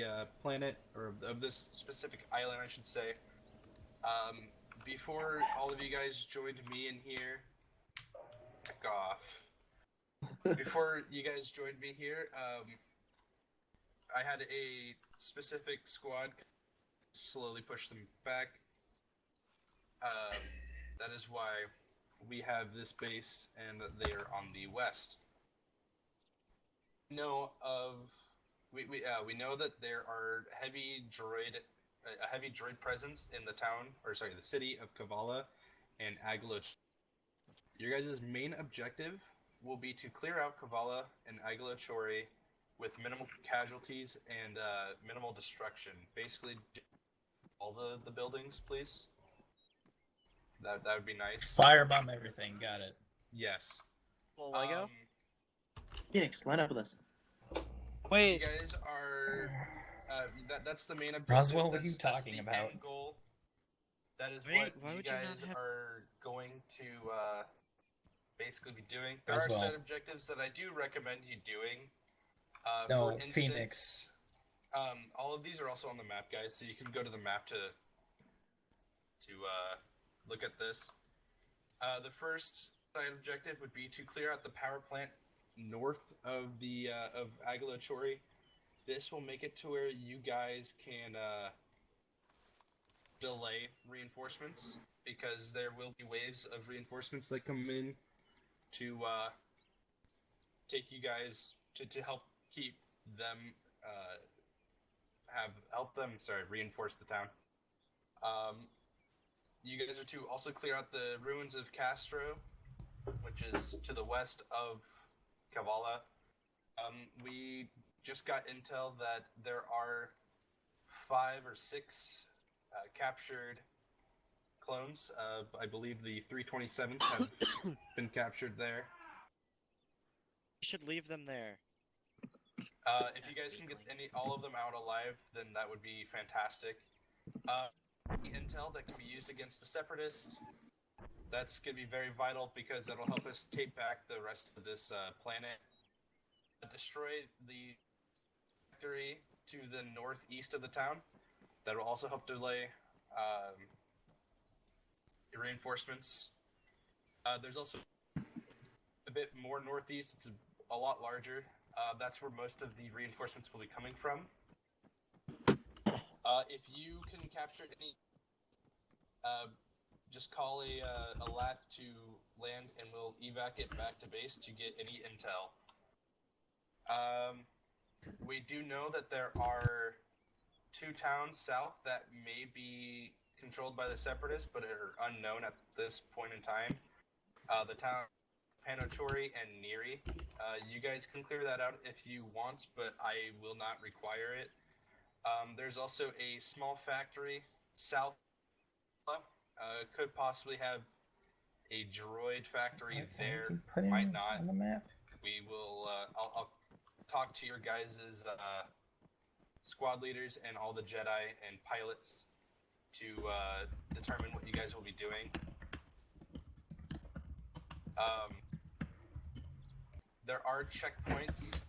the planet, or of this specific island, I should say. Before all of you guys joined me in here, back off. Before you guys joined me here, I had a specific squad slowly push them back. That is why we have this base, and they are on the west. We know that there are a heavy droid presence in the the city of Kavala and Agaloch. Your guys' main objective will be to clear out Kavala and Agalochori with minimal casualties and minimal destruction. Basically, all the buildings, please. That would be nice. Firebomb everything. Got it. Yes. Well, Lego? Phoenix, line up with us. Wait. You guys are... that's the main objective. Roswell, what are you talking that's the about? End goal. That is Wait, what you guys are going to basically be doing. There are Roswell. set objectives that I do recommend you doing. No, for instance, Phoenix. all of these are also on the map, guys, so you can go to the map to look at this. The first side objective would be to clear out the power plant north of the of Agalochori. This will make it to where you guys can delay reinforcements, because there will be waves of reinforcements that come in to take you guys to help keep them reinforce the town. You guys are to also clear out the ruins of Castro, which is to the west of Kavala. We just got intel that there are 5 or 6 captured clones of, I believe, the 327th have been captured there. You should leave them there. If you guys can get all of them out alive, then that would be fantastic. Intel that can be used against the Separatists, that's going to be very vital, because that'll help us take back the rest of this planet. Destroy the factory to the northeast of the town. That will also help delay reinforcements. There's also a bit more northeast. It's a lot larger. That's where most of the reinforcements will be coming from. If you can capture any, just call a LAT to land, and we'll evac it back to base to get any intel. We do know that there are 2 towns south that may be controlled by the Separatists, but are unknown at this point in time. The town Panochori and Neri. You guys can clear that out if you want, but I will not require it. There's also a small factory south. Could possibly have a droid factory there. Might not. On the map? We will. I'll talk to your guys' squad leaders and all the Jedi and pilots to determine what you guys will be doing. There are checkpoints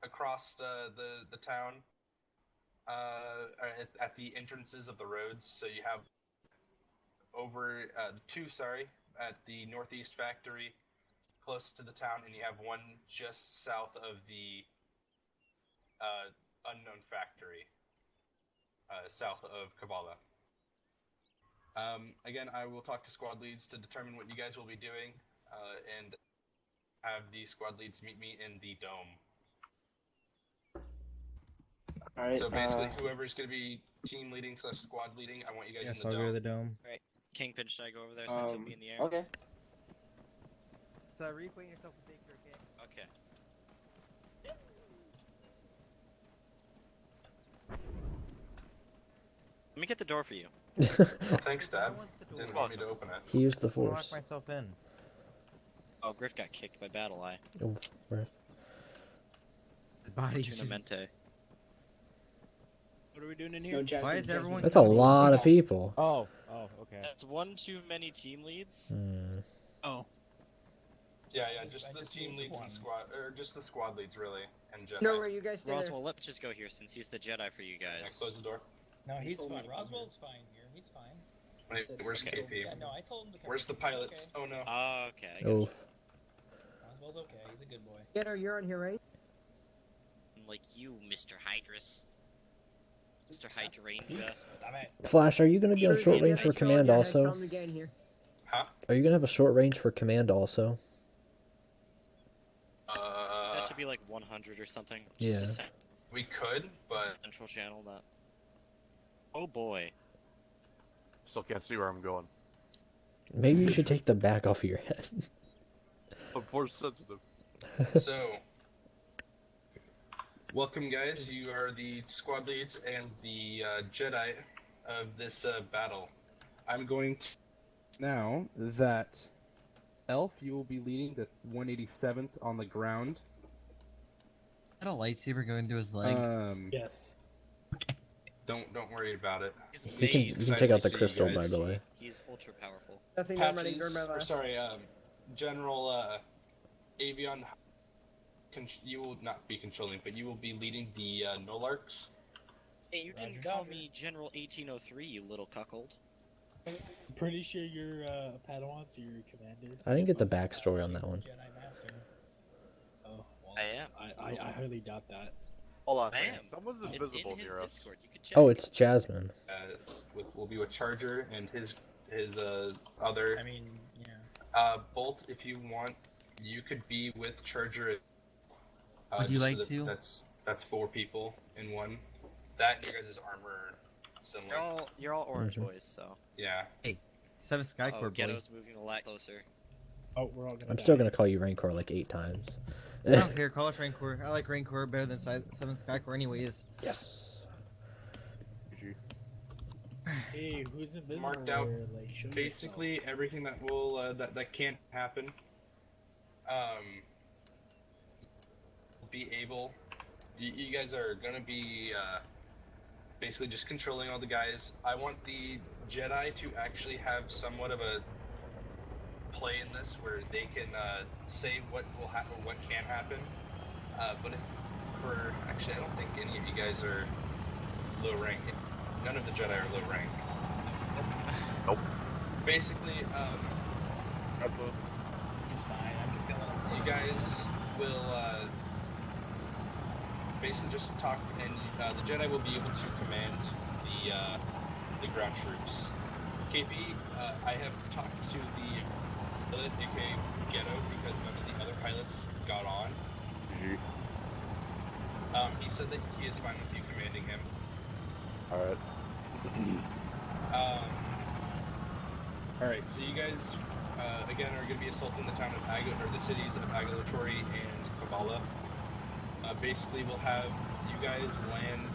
across the town at the entrances of the roads. So you have over 2, at the northeast factory close to the town, and you have one just south of the unknown factory south of Kavala. Again, I will talk to squad leads to determine what you guys will be doing, and have the squad leads meet me in the dome. Alright, so basically, whoever's going to be team leading / squad leading, I want you guys in the I'll dome. go to the dome. Alright, Kingpin, should I go over there since he'll be in the air? Okay. So reacquaint yourself with Baker, okay? Okay. Let me get the door for you. Thanks, Dad. Didn't want me to open it. He used the I'll force. lock myself in. Oh, Griff got kicked by Battle Eye. Oh, breath. The body's just... Tunamente. What are we doing in here? No, Why is everyone... That's a lot of people. Oh, okay. That's one too many team leads. Hmm. Oh. Yeah, I just the just team need leads one. and squad, or just the squad leads really, and Jedi. No, where you guys stay there. Roswell, let's just go here since he's the Jedi for you Yeah, guys. close the door. No, he's told me fine. to come Roswell's fine here. He's fine. Wait, where's Okay. KP? Yeah, no, I told him to come. Where's the He's pilots? Oh no. Oh, okay. I gotcha. Oof. Roswell's okay. He's a good boy. Geto, you're on here, right? Like you, Mr. Hydrus. Mr. Hydrangea. Stop it. Flash, are you going to be on Where's short the range for Jedi command Trilogy? I tell also? him to get in here. Huh? Are you going to have a short range for command also? That should be like 100 or something. Yeah. Just a We could, but central channel that. Oh boy. Still can't see where I'm going. Maybe you should take the back off of your head. I'm force sensitive. so. Welcome, guys. You are the squad leads and the Jedi of this battle. I'm going to. Now that Elf, you will be leading the 187th on the ground. Had a lightsaber going through his leg. Yes. Don't worry about it. He's You can, made. you can take out the Excited to see you crystal, by guys. the way. He's ultra powerful. Nothing, I'm running. Patches, Go to my or last. sorry, General Avion. You will not be controlling, but you will be leading the Nolarks. Hey, you Roger, didn't call Dodger. me General 1803, you little cuckold. I'm pretty sure you're Padawan, so you're commander. I didn't get the backstory on that one. Jedi Master. Oh, well, I am. I highly doubt that. Hold on. Bam. Someone's It's invisible in his near us. Discord. You can check. Oh, it's Jasmine. Will be with Charger and his other I mean, yeah. Bolt. If you want, you could be with Charger. Would you just like that to? That's 4 people in one. That and your guys' armor are similar. You're all orange Mhm. boys, so. Yeah. Seven Skycorp Oh, boy. Ghetto's moving a lot closer. Oh, we're all gonna. I'm die. still going to call you Rancor like 8 times. I don't care. Call us Rancor. I like Rancor better than Seven Skycorp, anyways. Yes. GG. Hey, who's invisible? Marked out here? Like, show Basically, everything that will that can't happen. Be able. You guys are gonna be basically just controlling all the guys. I want the Jedi to actually have somewhat of a play in this, where they can say what will happen, what can happen. But if actually, I don't think any of you guys are low rank. None of the Jedi are low rank. Nope. Basically, He's fine. I'm just gonna let him see. you guys will basically just talk, and the Jedi will be able to command the ground troops. KP, I have talked to the pilot, aka Ghetto, because none of the other pilots got on. GG. He said that he is fine with you commanding him. Alright. Alright, so you guys, again, are going to be assaulting the town of or the cities of Agalatori and Kavala. Basically, we'll have you guys land.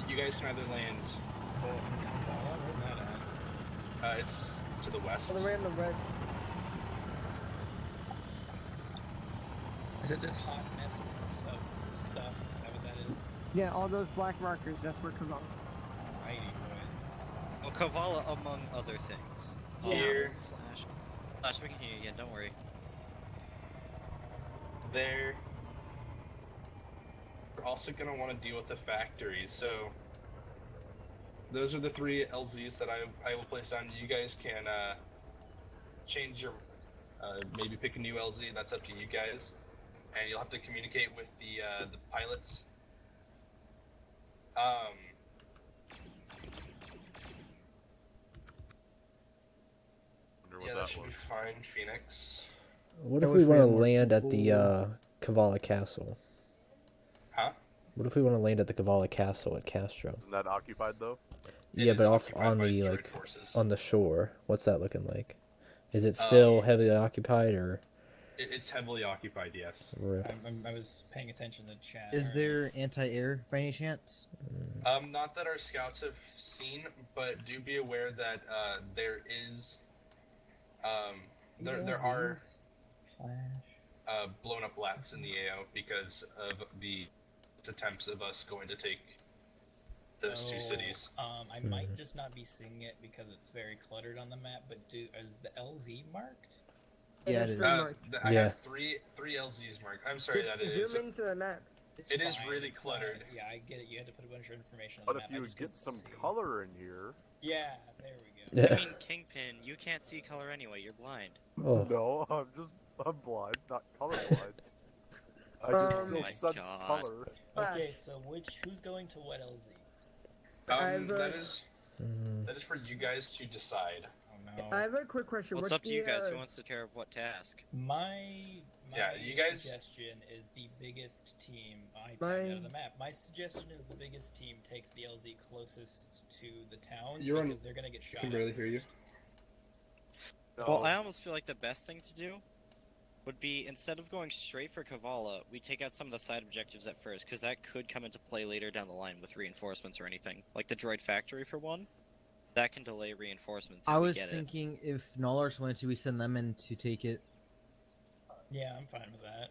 You guys can either land. Where's that at? It's to the west. All the way in the west. Is it this hot mess of stuff? Is that what that is? Yeah, all those black markers. That's where Kavala is. Alrighty, boys. Well, Kavala, among other things. Here. Flash. Flash, we can hear you again, don't worry. There. We're also going to want to deal with the factories. So, those are the 3 LZs that I will place down. You guys can change your. Maybe pick a new LZ. That's up to you guys. And you'll have to communicate with the pilots. Wonder Yeah, what that that should be was. fine, Phoenix. What That if we was want to way more land at cool. the Kavala Castle? Huh? What if we want to land at the Kavala Castle at Castro? Isn't that occupied though? It Yeah, is but off occupied on by the droid forces. on the shore. What's that looking like? Is it still heavily occupied or? It's heavily occupied, yes. Rip? I was paying attention to chat. Is earlier. there anti-air by any chance? Not that our scouts have seen, but do be aware that there is, there are Flash. blown up lats in the AO because of the attempts of us going to take those 2 cities. I might just not be seeing it because it's very cluttered on the map. But is the LZ marked? Yeah, there's it is. three marked. I Yeah. have three LZs marked. I'm sorry, Just that is. zoom into the map. It's It is fine, really it's cluttered. fine. Yeah, I get it. You had to put a bunch of information on But the if map. you I would just get couldn't some see. color in here. Yeah, there we go. I mean, Kingpin, you can't see color anyway. You're blind. Oh. No, I'm blind, not colorblind. I can still my sense God. color. Okay, Flash. so who's going to what LZ? I've, That is for you guys to decide. Oh no. I have a quick question. What's What's up to you the, guys? Who wants to take care of what task? My Yeah, you guys- suggestion is the biggest team. I tagged Mine- out of the map. My suggestion is the biggest team takes the LZ closest to the towns You're on- because they're gonna get shot. I can at barely hear you. first. No, Well, I almost feel like the best thing to do would be, instead of going straight for Kavala, we take out some of the side objectives at first, because that could come into play later down the line with reinforcements or anything. Like the droid factory, for one. That can delay reinforcements if I we was get thinking if Nolars wanted to, we send them in to take it. Yeah, I'm fine with that.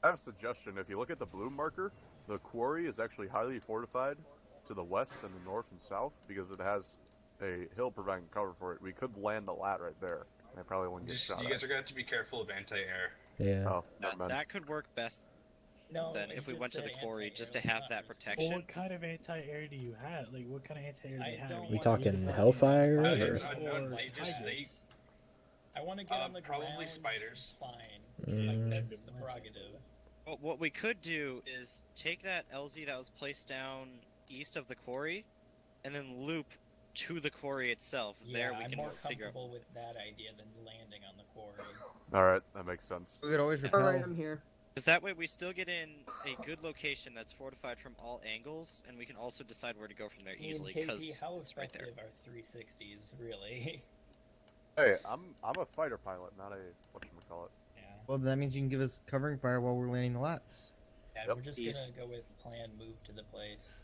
I have a suggestion. If you look at the blue marker, the quarry is actually highly fortified to the west and the north and south because it has a hill providing cover for it. We could land the lat right there. And I probably wouldn't get Just, shot you at. guys are gonna have to be careful of anti-air. Yeah. Oh, that. never mind. That could work best No, then it if we just went to said the quarry, anti-air, just to it's have not that resistance. Well, protection. what kind of anti-air do you have? Like, what kind of anti-air do I you have? don't You We want talking to use Hellfire, fire. or- It's unknown, they just- Tigers. I want to get on the probably ground. spiders. Fine. Mm. Like, that's the prerogative. Well, what we could do is take that LZ that was placed down east of the quarry, and then loop to the quarry itself. Yeah, There we I'm can more figure out. comfortable with that idea than landing on the quarry. Alright, that makes sense. We could always All repel. right, I'm here. Because that way we still get in a good location that's fortified from all angles, and we can also decide where to go from there I mean, easily, KP, because how it's right there. effective are 360s, really? Hey, I'm a fighter pilot, not a whatchamacallit. Yeah. Well, that means you can give us covering fire while we're landing the lats. Yeah, Yep. we're just He's- gonna go with plan move to the place.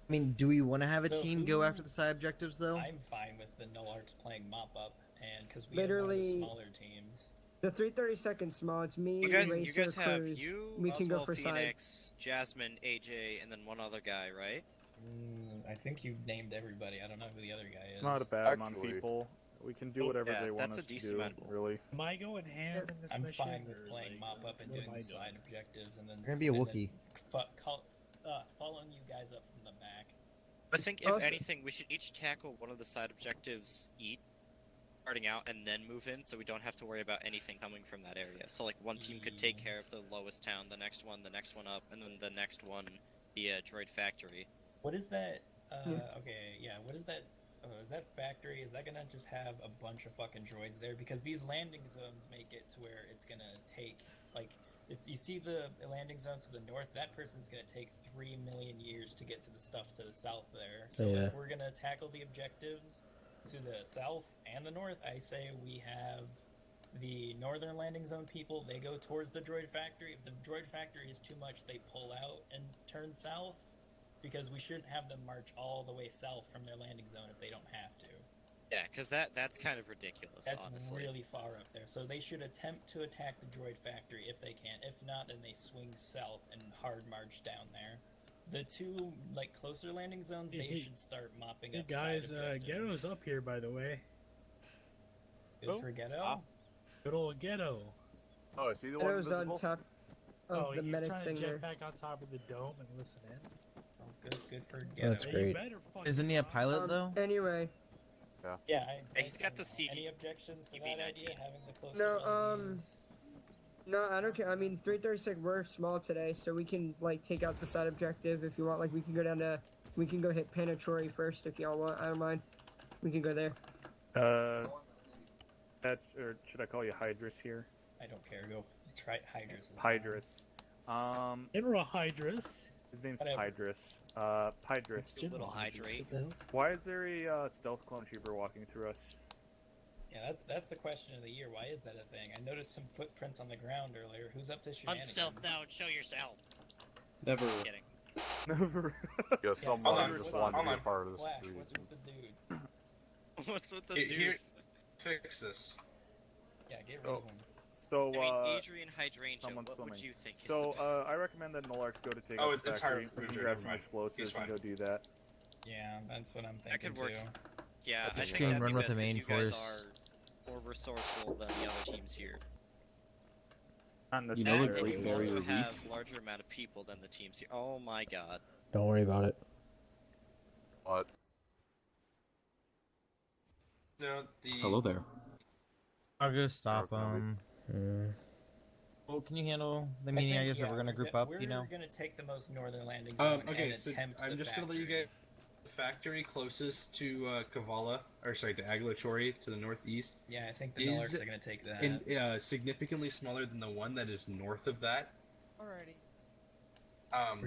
I mean, do we want to have a So team who- go after the side objectives, though? I'm fine with the null arts playing mop up, and because we have one of the Literally- smaller teams. The 332nd small. It's me, You guys Racer, have Cruz. you, We can go Oswald, for side. Phoenix, Jasmine, AJ, and then one other guy, right? I think you named everybody. I don't know who the other guy is. It's not a bad amount of Actually- people. We can do whatever yeah, they want that's a us to decent do, amount. really. Am I going ham in this I'm mission? fine with or, playing like, mop up and what doing am I the side doing? objectives, and then We're gonna be a and Wookiee. then following you guys up from the back. I think, if Also- anything, we should each tackle one of the side objectives starting out, and then move in, so we don't have to worry about anything coming from that area. So, like, one team could take care of the lowest town, the next one up, and then the next one, the droid factory. What is that? Yeah. Okay, yeah. What is that? Is that factory? Is that gonna just have a bunch of fucking droids there? Because these landing zones make it to where it's gonna take, like, if you see the landing zone to the north, that person's gonna take 3 million years to get to the stuff to the south there. So Yeah. if we're gonna tackle the objectives to the south and the north, I say we have the northern landing zone people, they go towards the droid factory. If the droid factory is too much, they pull out and turn south. Because we shouldn't have them march all the way south from their landing zone if they don't have to. Yeah, because that's kind of ridiculous, That's honestly. really far up there. So they should attempt to attack the droid factory if they can. If not, then they swing south and hard march down there. The two, like, closer landing zones, they Hey, should start mopping Hey up guys, side objectives. Ghetto's up here, by the way. Good for Ghetto? Ah. Good old Ghetto. Oh, is he the one It was on invisible? top of Oh, the he's medic trying thing to there. jet back on top of the dome and listen in. Oh, good for Ghetto. That's Hey, great. you better fucking Isn't he a not. pilot, though? Anyway, Yeah, He's got the CD. Any objections to that idea, EV-19. having the closer No, LZs? no, I don't care. I mean, 336, we're small today, so we can, like, take out the side objective if you want. Like, we can go down to, we can go hit Panachori first if y'all want. I don't mind. We can go there. Or should I call you Hydrus here? I don't care. Go try Hydrus. is fine. Hydrus. General Hydrus. His name's Whatever. Hydrus. Hydrus. Little hydrate. What the hell? Why is there a stealth clone trooper walking through us? Yeah, that's the question of the year. Why is that a thing? I noticed some footprints on the ground earlier. Who's up to shenanigans? Unstealth now and show yourself. Never. Kidding. Never. Yeah, someone hold on, just hold wanted to be on. a part of this. Flash, please. what's with the dude? What's with the Here, dude? here, fix this. Yeah, get rid of him. So, I mean, Adrian Hydrangea, someone's what would swimming. you think? So, is the I recommend that Nolarks go to take Oh, out the it's factory. hard. We can Never grab some mind. explosives He's and fine. go do that. Yeah, that's what I'm thinking That could work. too. Yeah, I Okay. think Can that'd run be with best the 'cause main you guys course. are more resourceful than the other teams here. Not You know the And Great you Barrier also Reef? have larger amount of people than the teams here. Oh my god. Don't worry about it. But No, the Hello there. I'll go stop Kenobi. Well, can you handle the meeting ideas that we're gonna group up? We're You know. gonna take the most northern landing zone okay, and so attempt I'm the just gonna let you factory. get the factory closest to Kavala, or sorry, to Aglachori to the northeast. Yeah, I think the Is Nullarks are gonna take that. And significantly smaller than the one that is north of that. Alrighty.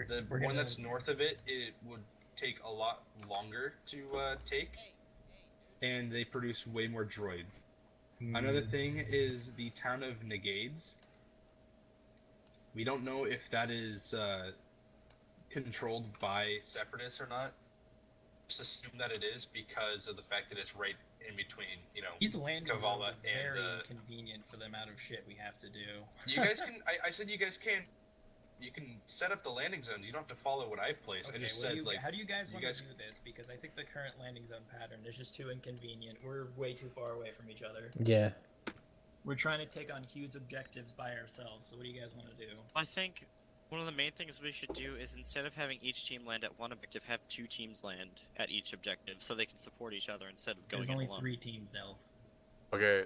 The we're one gonna- that's north of it, it would take a lot longer to take, and they produce way more droids. Another thing is the town of Negades. We don't know if that is controlled by separatists or not. Just assume that it is because of the fact that it's right in between, These landing zones Kavala are very and inconvenient for the amount of shit we have to do. you guys can. I said you guys can. You can set up the landing zones. You don't have to follow what I placed. Okay, I just what said do you, like. how do you guys want guys- to do this? Because I think the current landing zone pattern is just too inconvenient. We're way too far away from each other. Yeah. We're trying to take on huge objectives by ourselves. So what do you guys want to do? I think one of the main things we should do is instead of having each team land at one objective, have 2 teams land at each objective so they can support each other instead of going There's in only alone. 3 teams, Elf. Okay,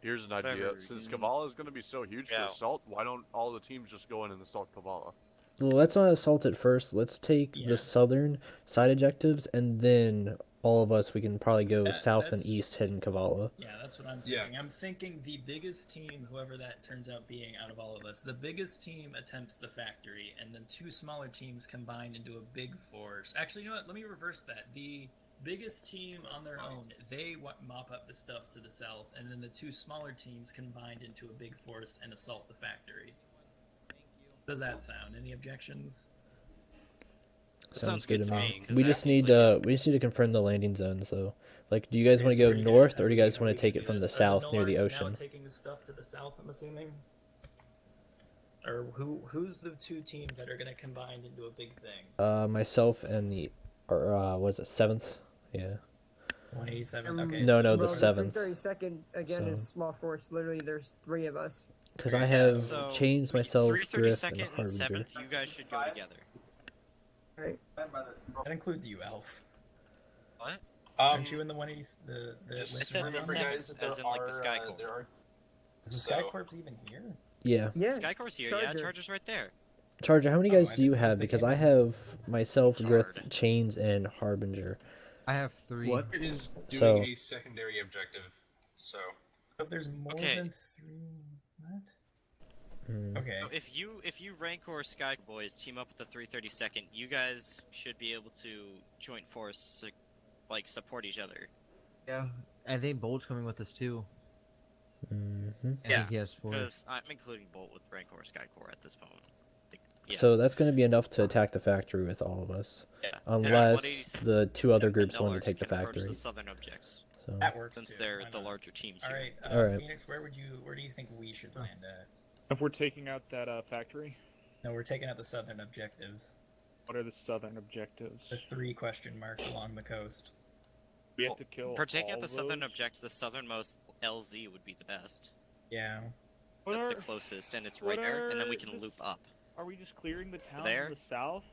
here's an idea. Whatever, Since you- Kavala is going to be so huge Yeah. for assault, why don't all the teams just go in and assault Kavala? Well, let's not assault it first. Let's take Yeah. the southern side objectives, and then all of us, we can probably go That- south and that's- east, hitting Kavala. Yeah, that's what I'm Yeah. thinking. I'm thinking the biggest team, whoever that turns out being out of all of us, the biggest team attempts the factory, and then 2 smaller teams combine into a big force. Actually, you know what? Let me reverse that. The biggest team on their own, they mop up the stuff to the south, and then the 2 smaller teams combined into a big force and assault the factory. Does that sound? Any objections? Sounds good to me, 'cause We that just seems need like we just need to confirm the landing zones, though. Like, do you guys Okay, want to so go we're gonna- north, or are do you we- guys are want we to take gonna it from do the this? Are south near the Nullarks now ocean? taking the stuff to the south, I'm assuming. Or who's the 2 teams that are going to combine into a big thing? Myself and was it 7th? Yeah. 187. Okay. No, so- no, the Well, 7th. 332nd again is So- small force. Literally, there's 3 of us. Because I Yeah, have so chains myself, Griff, and 332nd and Harbinger. 7th, you guys should go together. Right. That includes you, Elf. What? Aren't you in the 180? The Just list said number? the remember, seventh, guys, that there as in like the are, Sky Corps. there are Is the so- Sky Corps even here? Yeah. Yes. Skycore's here, Charger. yeah, Charger's right there. Charger, how many Oh, guys I do you didn't notice have? they Because came I in. have myself, Griff, Chard. Chains, and Harbinger. I have 3. What? It is doing So- a secondary objective. So If there's more Okay. than 3, what? Hmm. Okay. So if you Rancor Sky Boys team up with the 332nd, you guys should be able to joint force like support each other. Yeah. I think Bolt's coming with us too. hmm I think he has 4. Because I'm including Bolt with Rancor Sky Corps at this moment. Yeah. So that's going to be enough to attack the factory with all of us, Yeah. unless And the 2 other and groups want Nullarks to take the can approach factory. the southern objects, So That works since too. they're Why the not? larger teams All here. right, All right. Phoenix, where do you think we should land at? If we're taking out that factory, No, we're taking out the southern objectives. what are the southern objectives? The 3 question marks along the coast. We have to kill. For taking out all the southern those? objects, the southernmost LZ would be the best. Yeah. What That's are, the closest, and it's what right there, and then we are can this- loop up. Are we just clearing the towns There? in the south?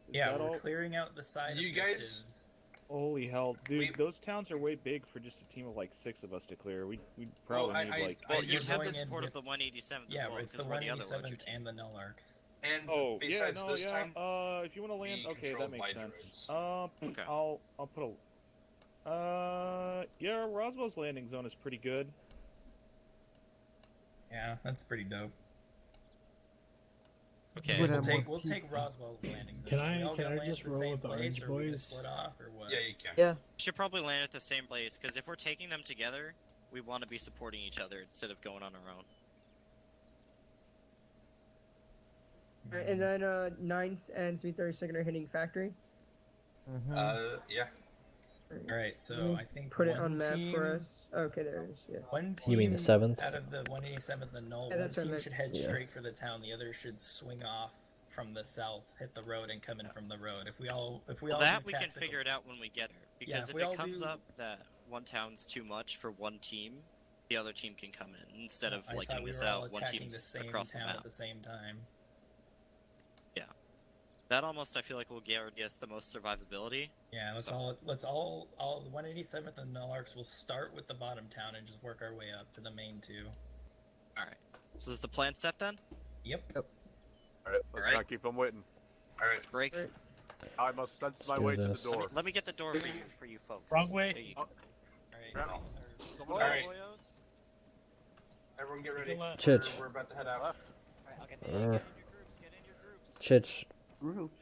Is Yeah, that we're all? clearing out the side You guys- objectives. Holy hell, dude! We- Those towns are way big for just a team of like 6 of us to clear. We probably I- need I- like. Well, I you just have going the in support of with- the 187th Yeah, as well, it's the because we're the other larger 187th team. and the Nullarks. and Oh yeah, besides no, this yeah. time, If you want to land, we okay, control that makes light sense. droids. Okay. I'll put a. Yeah, Roswell's landing zone is pretty good. Yeah, that's pretty dope. Okay. Would We'll have take more Roswell landing. Can zone. I- We all can gonna I land just at the roll same with the place, Orange or we gonna Boys? split off, or what? yeah, you can. Yeah. We should probably land at the same place, because if we're taking them together, we want to be supporting each other instead of going on our own. Alright, and then 9th and 332nd are hitting factory. Yeah. All right, so I think Put it one on map team, for us. Okay, there it is. Yeah. One team You mean the 7th? out of the 187th and Null, Yeah, one that's what I team meant. should head Yeah. straight for the town. The other should swing off from the south, hit the road, and come in from the road. If we all Well, do that we can tactical- figure it out when we get there. Because if if we all it comes do- up that one town's too much for one team, the other team can come in instead of I like thought doing we this were all out. One attacking the team's same across the town map. at the same time. That almost I feel like will guarantee us the most survivability. Yeah, let's all the 187th and Nularks will start with the bottom town and just work our way up to the main two. All right. So is the plan set then? Yep. All right, let's not keep them waiting. All right, Break. I must sense my do way to this. the door. Let me get the door for you folks. Wrong way. There you Oh. go. Grab All All right. Boyos. everyone get ready. Chich. We're about to head out. Get in your groups. Get in your groups. Chich,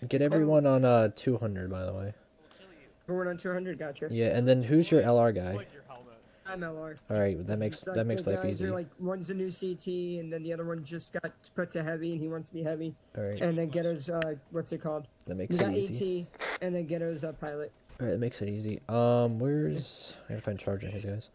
get everyone on 200, by the way. We'll kill you. We're on 200. Gotcha. Yeah, and then who's your LR guy? I'm LR. All right, that makes The life guys easy. Are like one's a new CT, and then the other one just got put to heavy, and he wants to be heavy. All right, And then Ghetto's what's it called? that We makes got it easy. AT, and then Ghetto's pilot. All right, that makes it easy. Where's I gotta find Charger, his guys.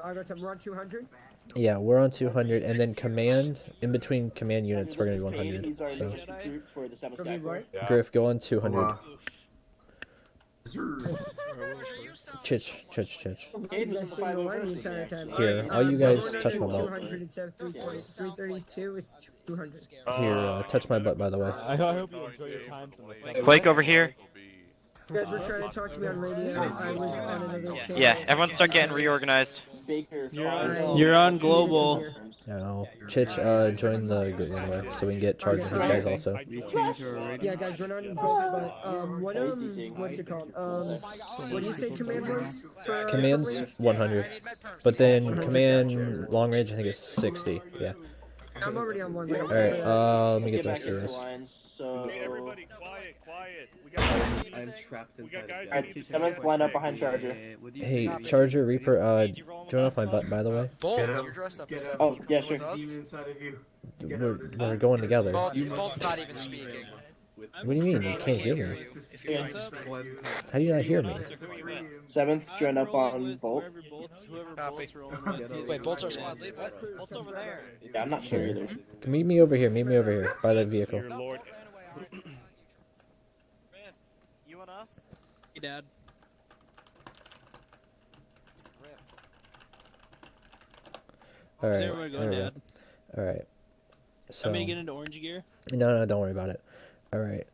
I got we're on 200. Yeah, we're on 200, and then command, in between command units, we're gonna be 100. He's our So, newest recruit for the 7th Are Sky we Corps. right? Griff, go on 200. Chich. Aiden You was guys in the stayed in the line the 501st entire meeting, time. actually. Here, all you guys we're touch on my butt. 200 instead of 332. It's 200. Here, touch my butt, by the way. I hope you enjoy your time from the Blake over here. You guys were trying to talk to me on radio. I was on another channel. Yeah, everyone start getting reorganized. Baker, You're on global. No, Chich, join the group, by the way, so we can get Charger, his guys also. Yeah, guys, we're on both, but what's it called? What do you say command was? For, Command's 100, but then command long range I think is 60. Yeah. I'm already on long range. All right. Let me get those into serious. lines. So, Everybody, quiet. We got I'm trapped We got inside. guys Alright, 7th line up behind Charger. Hey, Charger, Reaper, join off my butt, by the way. Bolt, you're dressed up as Oh, yeah, sure. We're going together. Bolt's not even speaking. What do you mean? You can't hear me? If you're trying to speak. How do you not hear me? 7th, join up on Bolt. Copy. Wait, Bolt's our squad lead? What? Bolt's over there. Yeah, I'm not sure either. Meet me over here. Meet me over here by the vehicle. Your lord. You and us? Hey, Dad. All right. everywhere going, there we go. Dad? All right. So. I'm gonna get into orange gear. No, don't worry about it. All right.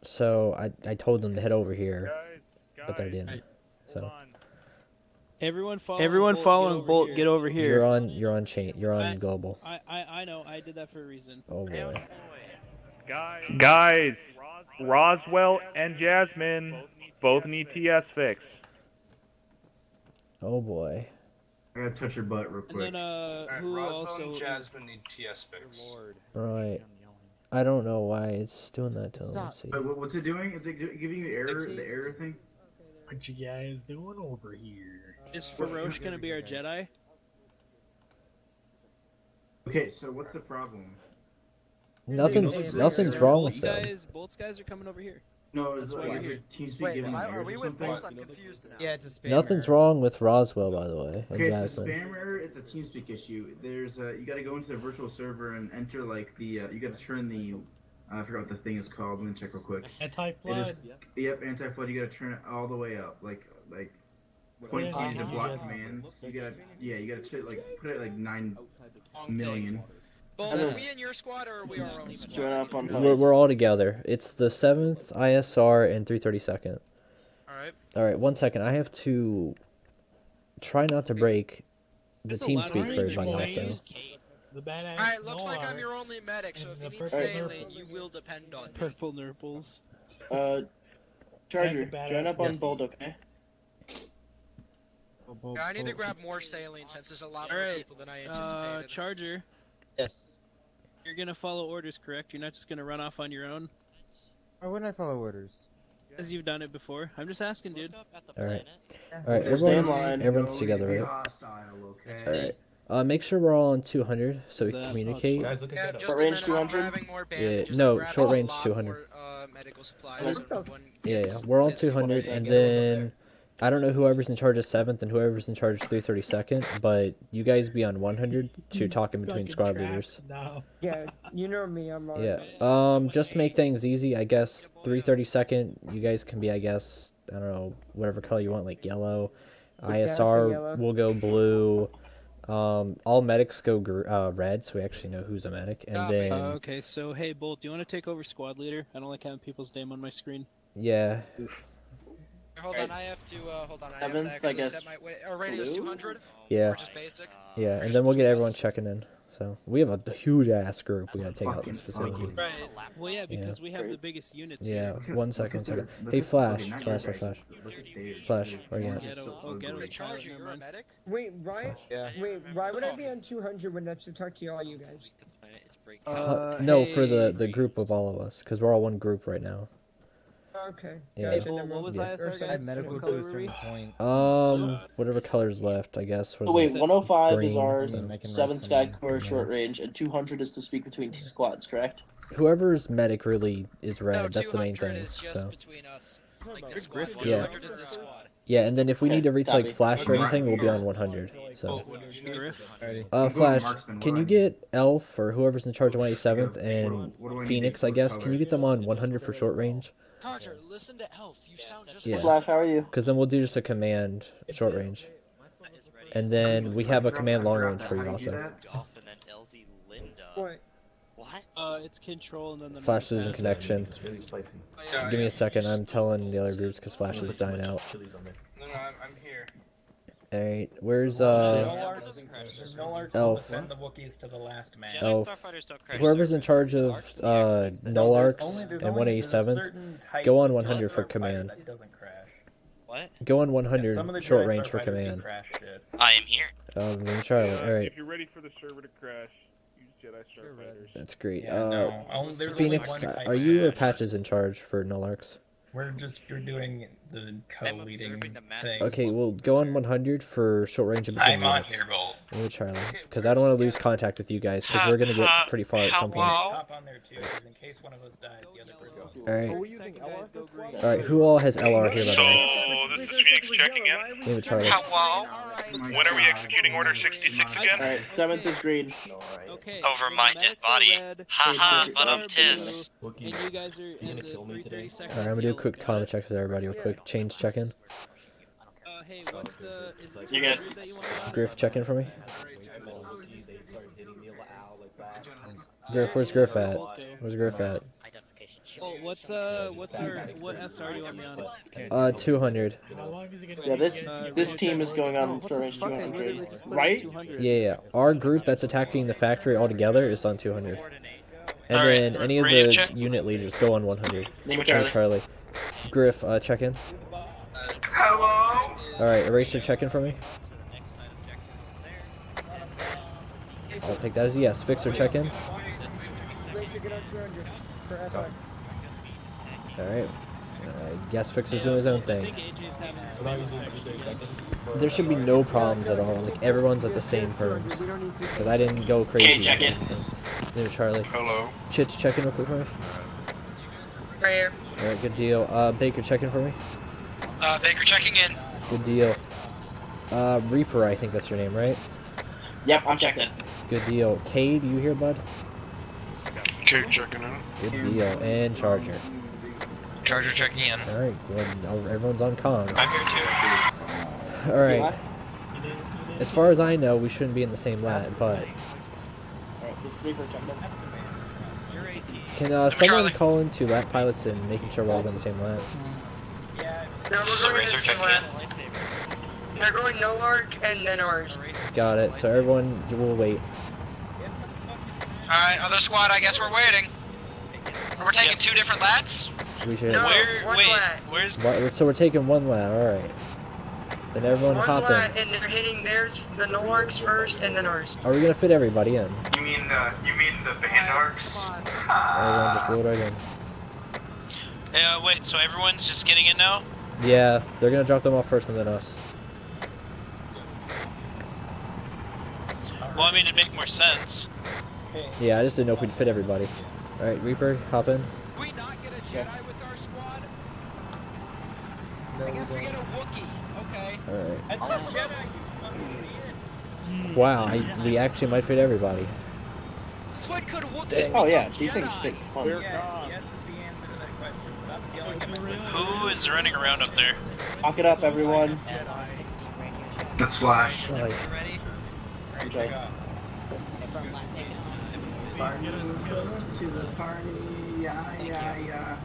So I told them to head over here, but they didn't. So. Everyone following Bolt, get over here. You're on chain. You're on global. I know. I did that for a reason. Oh boy. Guys, Roswell and Jasmine both need TS fix. Oh boy. I gotta touch your butt real quick. And then Alright, who Roswell also? and Jasmine need TS fix. Right. I don't know why it's doing that to them. Let's see. But what's it doing? Is it giving you error? The error thing? What you guys doing over here? Is Farosh gonna be our Jedi? Okay, so what's the problem? Nothing's wrong with them. Bolt's guys are coming over here. No, is your team speak giving you Are errors we or with something? Bolt? I'm confused now. Yeah, it's a spam Nothing's error. wrong with Roswell, by the way, and Okay, so Jasmine. spam error, it's a TeamSpeak issue. There's you gotta go into the virtual server and enter like the you gotta turn the I forgot what the thing is called. Let me check real quick. Anti-flood. Yep, anti-flood. You gotta turn it all the way up, like points Yeah, needed to you block just- commands. You gotta put it like 9 million. Bolt, are we in your squad or are we our own Join squad? up on We're all together. It's the 7th ISR and 332nd. Alright. All right, 1 second. I have to try not to break the team speak for everybody also. The badass. Alright, looks like I'm your only medic, so if you need saline, you will depend on me. Purple nurples. Charger, join up on Bolt, okay? Yeah, I need to grab more saline since there's a lot more Alright, people than I anticipated. Charger. Yes. You're gonna follow orders, correct? You're not just gonna run off on your own? Why wouldn't I follow orders? As you've done it before. I'm just asking, dude. All right, everyone's together, right? Hostile, okay? All right. Make sure we're all on 200 so we that- communicate. Yeah, just a Short minute, range I'm 200? grabbing more Yeah, bandages. no, I'm grabbing short a range lot 200. more, medical supplies. Yeah, we're all 200, and then I don't know whoever's in charge of 7th and whoever's in charge of 332nd, but you guys be on 100 to talk in between squad leaders. No. Yeah, you know me. I'm on. Yeah. Just to make things easy, I guess 332nd, you guys can be, I guess, I don't know, whatever color you want, like yellow. Yeah, I'd say ISR yellow. will go blue. All medics go red, so we actually know who's a medic, and then Okay, so hey, Bolt, do you want to take over squad leader? I don't like having people's name on my screen. yeah. Hold on, I have to. Hold on, I have Seventh, to I actually guess. set my. Our radio's Blue? 200. Yeah. For just basic. Yeah, For and just then we'll get between everyone us. checking in. So we have a huge ass group we gotta take out this fucking facility. Right. Well, yeah, because we have the biggest units Yeah, here. one second. Hey, Flash, Flash. Where you at? Ghetto Charger, you're a medic? Wait, why? Yeah. Wait, why would I be on 200 when that's to talk to all you guys? No, for hey. the group of all of us, because we're all one group right now. Okay. Yeah. Hey, Gotcha, Bolt, never what was mind. ISR, I guys? medical What to color a were certain we? point. Whatever colors left, I guess. So wait, 105 is green, our so- 7th Sky Corps short range, and 200 is to speak between two squads, correct? Whoever's medic really is red. No, That's the main 200 thing. is just So between us. Like the squad. Yeah. 200 is the squad. yeah, and then if we need to reach like copy. Flash or anything, we'll be on 100. So. Griff? Flash, can you get Elf or whoever's in charge of 187th and Phoenix, I guess? Can you get them on 100 for short range? Charger, listen to Elf. You sound just Yeah. like Flash, how are you? Because then we'll do just a command short range. And then we have a command long range for you also. Golf and then LZ Linda. What? What? It's control and then the Flash losing connection. Give me a second, I'm telling the other groups because Flash is dying out. No, I'm here. Alright, where's There's no arts will Elf? defend the Wookiees to the last man. Elf. Whoever's in charge of null arcs and 187th, go on 100 for command. That doesn't crash. What? Go on Some of 100 the short Jedi range for starfighters do command. crash shit. I am here. Charlie, alright. If you're ready for the server to crash, use Jedi Starfighters. That's great. Yeah, no. There's only Phoenix, one type are you or of Patches in charge for null arcs? We're doing the co-leading thing. Okay, well, go on 100 for short range in between I'm on units. here, Bolt. Me, Charlie, because I don't want to lose contact with you guys, because we're gonna get pretty far at some point. Hop on there too, because in case one of us dies, the other person. All right, who all has LR here? By the way? So, this is Phoenix checking in. Me, Charlie. Hello? When are we executing Order 66 again? Alright, 7th is green. Okay. Over my dead body. Haha, but I'm Tiz. And you guys are in the 330 seconds. All right, I'm gonna do a quick comment check with everybody. A quick change check in. Hey, what's the? Is it You guys- that you want? Griff, check in for me. Griff, where's Griff at? Where's Griff at? Oh, what SR do you want me on? 200. Yeah, this team is going on short range 200, right? Yeah. Our group that's attacking the factory altogether is on 200. And then any of the unit leaders go on 100. Charlie. Griff, check in. Hello? Alright, Eraser, check in for me. I'll take that as a yes. Fixer, check in. Racer, get on 200 for SR. Alright. Yes, Fixer's doing his own thing. There should be no problems at all. Like, everyone's at the same terms. Because I didn't go crazy. Okay, check in. There, Charlie. Hello. Chits, check in real quick for me. Right here. Alright, good deal. Baker, check in for me. Baker checking in. Good deal. Reaper, I think that's your name, right? Yep, I'm checking. Good deal. Cade, you here, bud? Okay, checking in. Good deal. And Charger. Charger checking in. Alright, good. Everyone's on comms. I'm here too. Alright. As far as I know, we shouldn't be in the same lat, but... Alright, this Reaper checking in. Can someone call into lat pilots and making sure we're all on the same lat? No, we're going to the lab. They're going no arc and then ours. Got it. So everyone will wait. Alright, other squad, I guess we're waiting. We're taking two different lats? We should... No, one lat. So we're taking one lat, alright. Then everyone One hop lat, in. and they're hitting theirs, the no arcs first, and then ours. Are we gonna fit everybody in? You mean the band arcs? Everyone just load right in. Wait, so everyone's just getting in now? Yeah, they're gonna drop them off first and then us. Well, I mean, it'd make more sense. Yeah, I just didn't know if we'd fit everybody. Alright, Reaper, hop in. Do we not get a Jedi with our squad? I guess we get a Wookiee. Okay. Alright. That's a Jedi, you fucking idiot. Wow, we actually might fit everybody. Swed could Wookiees Oh yeah, become these things Jedi? take fun. Yes is the answer to that question. Stop yelling at me. Who is running around up there? Lock it up, everyone. That's Flash. Like, Alright, take off. If I'm not taking off. Party to the party, yeah.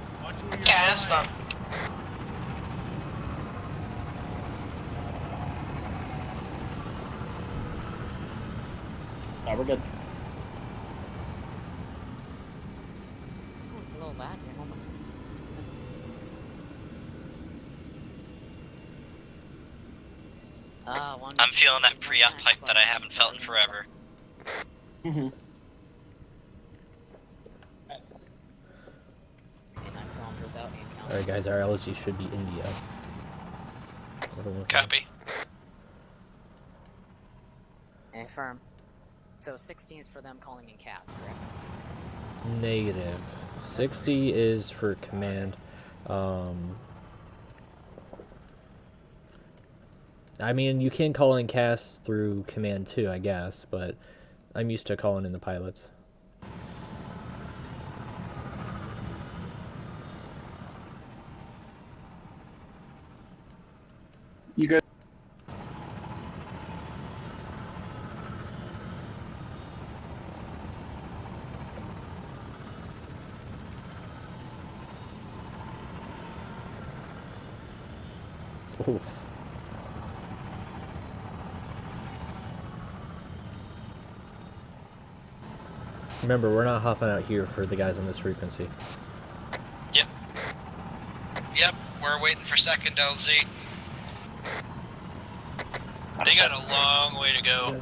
Cast up. Alright, we're good. Oh, it's a little bad here. Almost. I'm feeling that pre-op hype that I haven't felt in forever. Alright guys, our LG should be India. Copy. Confirm. So 16 is for them calling in cast, correct? Negative. 60 is for command. I mean, you can call in cast through command too, I guess, but I'm used to calling in the pilots. You good? Oof. Remember, we're not hopping out here for the guys on this frequency. Yep, we're waiting for second LZ. They got a long way to go.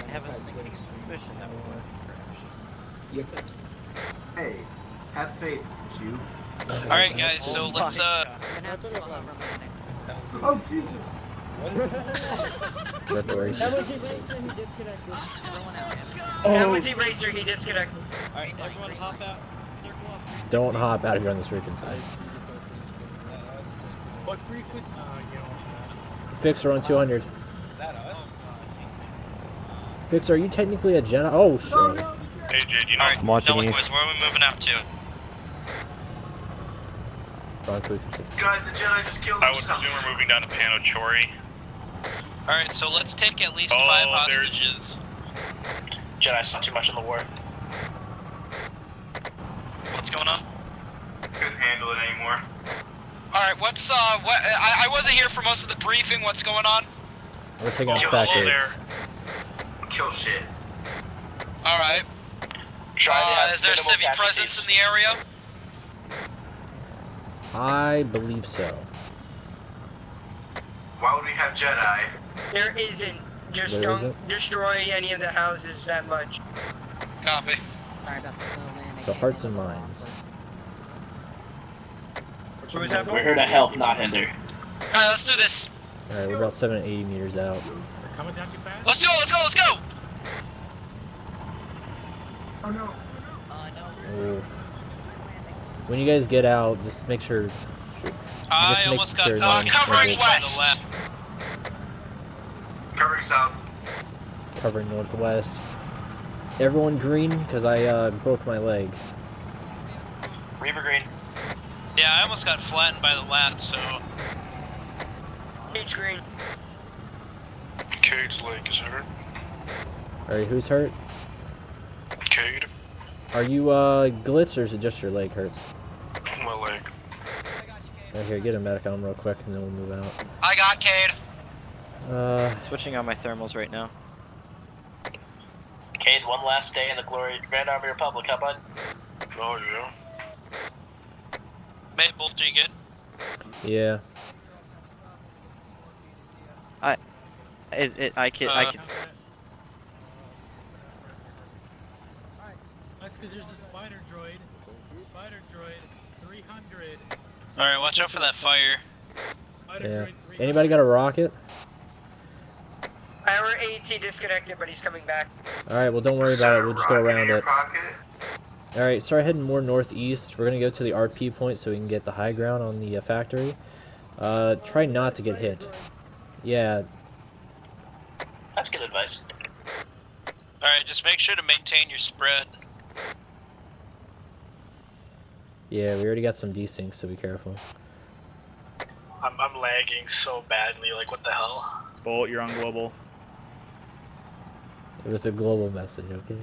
I have a sinking suspicion that we're going to crash. Hey, have faith, Jew. Alright guys, so let's Oh Jesus! Preparation. That was Eraser, he disconnected. That was Eraser, he disconnected. Alright, everyone hop out. Circle off. Don't hop out if you're on this frequency. What frequency? Fixer on 200. Is that us? Fixer, are you technically a Jedi? Oh, shit. Hey, JEDI, you know. Alright, watching no, you. boys, where are we moving out to? Wrong frequency. Guys, the Jedi just killed I would presume we're moving down to Panochori. Alright, so let's take at least 5 hostages. Jedi's not too much in the war. What's going on? Couldn't handle it anymore. Alright, I wasn't here for most of the briefing, what's going on? We're taking out the Hello factory. there. Kill shit. Alright. Is there civic presence in the area? I believe so. Why would we have Jedi? There isn't. Just There don't isn't? destroy any of the houses that much. Copy. Sorry about the slow landing. So hearts and minds. What was that? We're here to help, not hinder. Alright, let's do this. Alright, we're about 780 meters out. They're coming down too fast? Let's go! Oh no. Oof. When you guys get out, just make sure. I Just make almost got sure no one's covering injured. west. Covering south. Covering northwest. Everyone green, because I broke my leg. Reaver green. Yeah, I almost got flattened by the lat, so... H green. Cade's leg is hurt. Alright, who's hurt? Cade, Are you glitz or is it just your leg hurts? my leg. Right here, get a medic on real quick and then we'll move out. I got Cade. Switching on my thermals right now. Cade, one last day in the glory Grand Army Republic, huh, bud? Oh, yeah. Maple, do you good? Yeah. I can. That's because there's a spider droid. Spider droid, 300. Alright, watch out for that fire. Yeah. Anybody got a rocket? Our AT disconnected, but he's coming back. Alright, well don't worry about it, we'll just go around it. Alright, start heading more northeast. We're gonna go to the RP point so we can get the high ground on the factory. Try not to get hit. Yeah. That's good advice. Alright, just make sure to maintain your spread. Yeah, we already got some desyncs, so be careful. I'm lagging so badly, like what the hell? Bolt, you're on global. It was a global message, okay?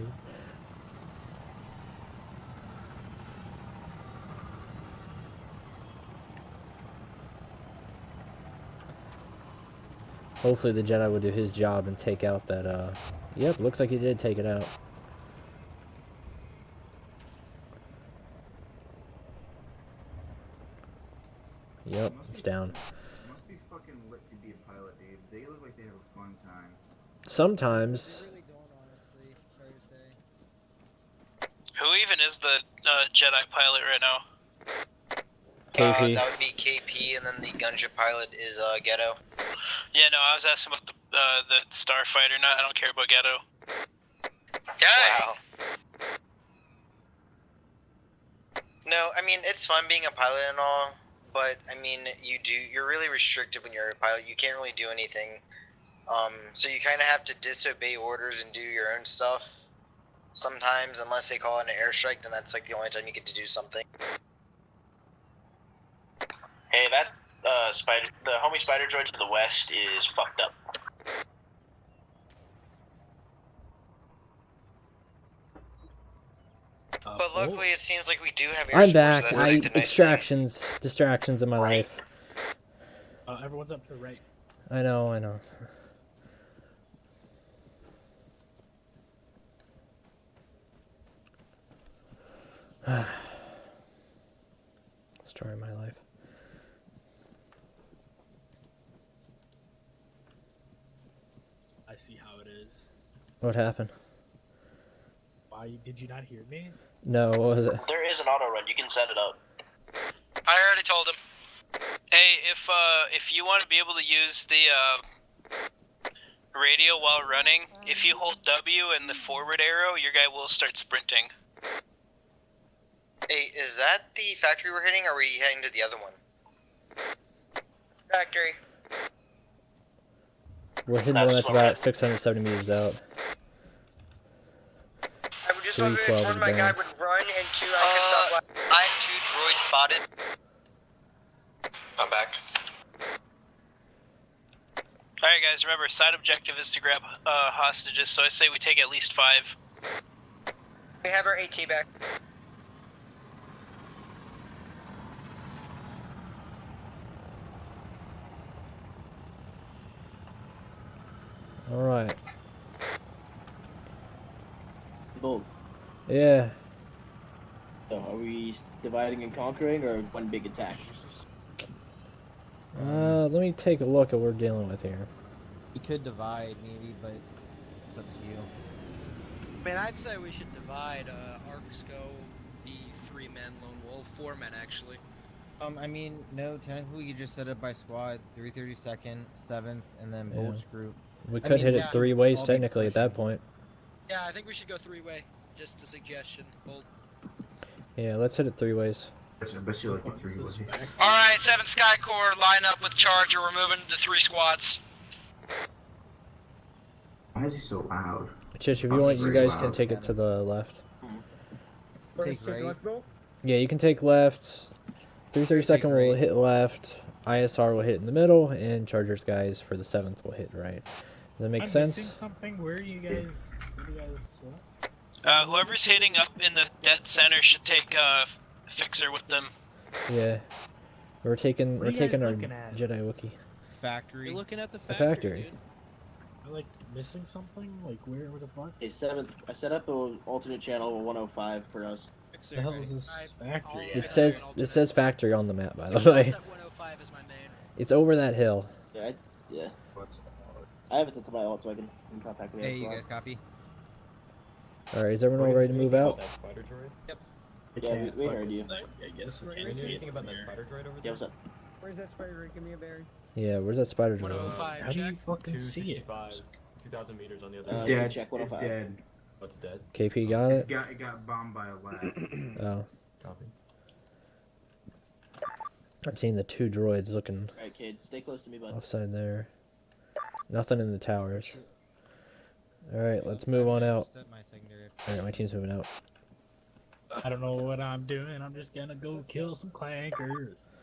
Hopefully the Jedi will do his job and take out that, Yep, looks like he did take it out. Yep, it's down. Must be fucking lit to be a pilot, Dave. They look like they have a fun time. Sometimes. Who even is the Jedi pilot right now? KP. That would be KP, and then the gunship pilot is Ghetto. Yeah, no, I was asking about the starfighter. I don't care about Ghetto. Wow. No, I mean it's fun being a pilot and all, but I mean you're really restricted when you're a pilot. You can't really do anything. So you kind of have to disobey orders and do your own stuff. Sometimes, unless they call it an airstrike, then that's like the only time you get to do something. Hey, that the homie spider droid to the west is fucked up. But luckily, it seems like we do have air I'm support, back. so that's like the nice Distractions in my life. Everyone's up to the right. I know. Story of my life. I see how it is. What happened? Why did you not hear me? No, what was it? There is an auto run. You can set it up. I already told him. Hey, if you want to be able to use the radio while running, if you hold W and the forward arrow, your guy will start sprinting. Hey, is that the factory we're hitting, or are we heading to the other one? Factory. We're hitting one that's about 670 meters out. I would just 312 one is my guy down. would run, and two I could stop. I have 2 droids spotted. I'm back. Alright guys, remember, side objective is to grab hostages, so I say we take at least 5. We have our AT back. Alright. Boom. Yeah. So are we dividing and conquering, or one big attack? Let me take a look at what we're dealing with here. We could divide, maybe, but it's up to you. Man, I'd say we should divide. Arcs go be 3 men, Lone Wolf, 4 men actually. I mean, no, technically you just set it by squad, 332nd, 7th, and then Yeah. Bolt's group. We could hit it 3 ways I'll be technically at that point. Yeah, I think we should go 3-way. Just a suggestion. Bolt. Yeah, let's hit it 3 ways. I bet you like it 3 ways. Alright, 7 Sky Corps, line up with Charger, we're moving to 3 squads. Why is he so loud? Chish, if you want, you guys can take it to the left. Take left, Bill? Yeah, you can take left. 332nd will hit left. ISR will hit in the middle, and Charger's guys for the 7th will hit right. Does that make I'm sense? missing something. Where are you guys? Whoever's hitting up in the death center should take Fixer with them. Yeah. We're taking What are you guys our looking at? Jedi Wookiee. Factory. You're looking at the factory. dude. Am I like missing something? Like where the fuck? Okay, 7th. I set up an alternate channel 105 for us. The hell is this factory? It says factory on the map, by the way. 105 is my main. It's over that hill. Yeah, I have it set to my alt so I can contact me. Hey, you guys copy? Alright, is everyone all ready to move out? Yep. Yeah, we heard you. I guess I Right, can't right, see right. anything about that spider droid over Yeah, what's up? Where's that spider rig? Give me a bearing. Yeah, where's that spider drone? 105, How do you check. fucking see it? 2,000 meters on the other It's side. dead. check It's 105. dead. What's dead? KP got It it? got bombed by a lab. Oh. Copy. I'm seeing the 2 droids looking Alright, kid, stay close to me, bud. offside there. Nothing in the towers. Alright, let's move on out. Alright, my team's moving out. I don't know what I'm doing. I'm just gonna go kill some clankers.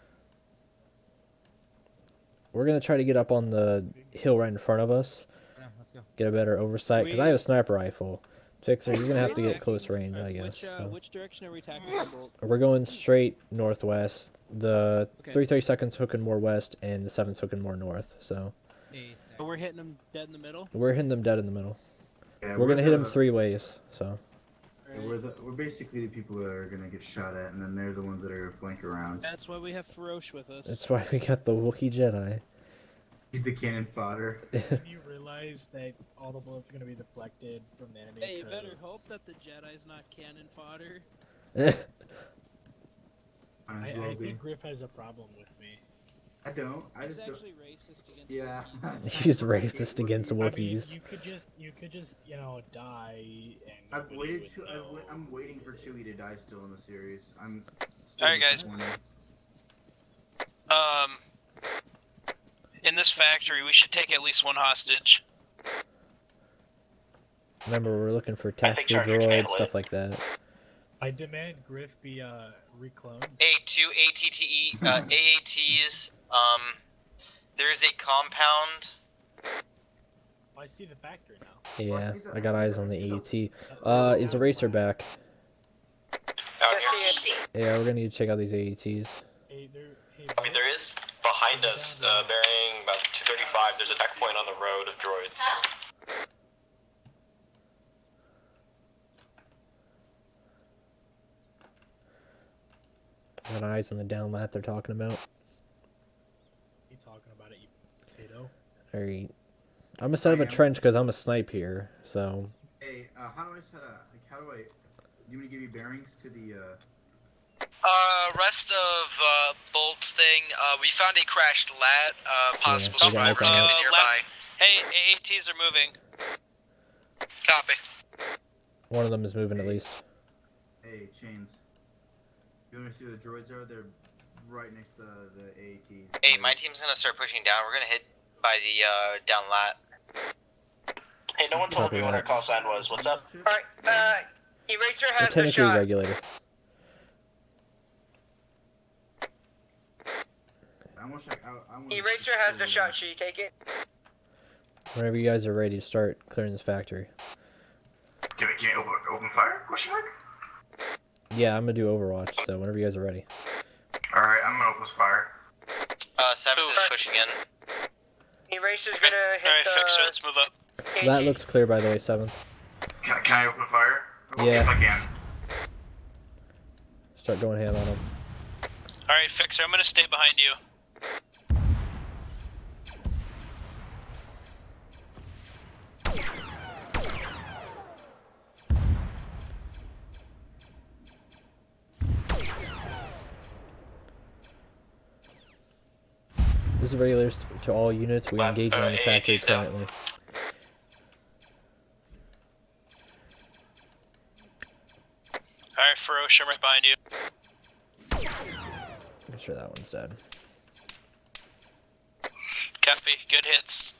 We're gonna try to get up on the hill right in front of us. get a better oversight because I have a sniper rifle. Fixer, you're gonna have to get close range, I guess. So. Which direction are we attacking, Bolt? We're going straight northwest. The Okay. 332nd's hooking more west, and the 7th's hooking more north. So But we're hitting them dead in the middle. we're hitting them dead in the middle. Yeah, we're gonna hit them 3 ways. So We're basically the people that are gonna get shot at, and then they're the ones that are gonna flank around. That's why we have Feroce with us. that's why we got the Wookiee Jedi. He's the cannon fodder. You realize that all the bullets are going to be deflected from the enemy. Hey, you better 'cause hope that the Jedi's not cannon fodder. I think Griff has a problem with me. I don't. I He's just don't. actually racist against Yeah. He's racist against I mean, Wookiees. you could just, die and. I've nobody waited. would know. I'm waiting for Chewie to die still in the series. I'm. Alright, guys. disappointed. In this factory, we should take at least one hostage. Remember, we're looking for tactical Charger can droids, handle stuff it. like that. I demand Griff be recloned. Hey, 2 AATs. There's a compound. I see the factory now. Yeah, I got eyes on the AET. Is Eraser back? Yeah, we're gonna need to check out these AETs. I mean, there is behind us, bearing about 235. There's a checkpoint on the road of droids. Got eyes on the down lat they're talking about. You talking about it, you potato? Alright. I'm gonna set up a trench because I'm a snipe here, so. Hey, how do I set up? Like, how do I? You want me to give you bearings to the? Rest of Bolt's thing. We found a crashed lat. Possible Yeah, survivors guys, could be nearby. Hey, AATs are moving. Copy. One of them is moving at least. Hey, Chains. You want to see where the droids are? They're right next to the AATs. Hey, my team's gonna start pushing down. We're gonna hit by the down lat. Hey, no one told Copy me what our that. call sign was. What's up? Alright, Eraser has the Technically shot. regulator. Eraser has the shot. Should you take it? Whenever you guys are ready to start clearing this factory. Can we open fire? Question mark? Yeah, I'm gonna do Overwatch, so whenever you guys are ready. Alright, I'm gonna open fire. 7th is pushing in. Eraser's gonna hit Alright, the. Fixer, let's move up. That looks clear, by the way, 7th. Can I open fire? Yeah. If I can. Start going ham on them. Alright, Fixer, I'm gonna stay behind you. This is regulars to all units. We are engaging on the factory currently. Alright, Feroce, I'm right behind you. I'm sure that one's dead. Copy, good hits.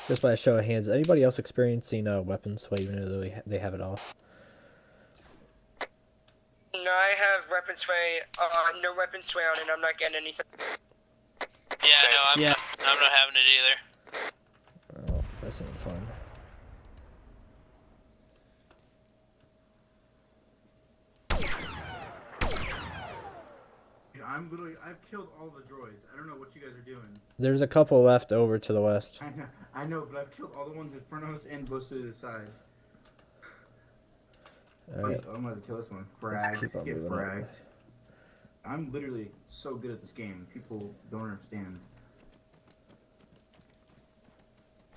Just by a show of hands, anybody else experiencing weapon sway even though they have it off? No, I have weapon sway. No weapon sway on it. I'm not getting anything. Yeah, no, I'm not having it either. Oh, this ain't fun. Dude, I've killed all the droids. I don't know what you guys are doing. There's a couple left over to the west. I know, but I've killed all the ones in front of us and both to the side. Alright. I'm gonna kill this one. Let's keep Frag. on Get moving up. fragged. I'm literally so good at this game. People don't understand.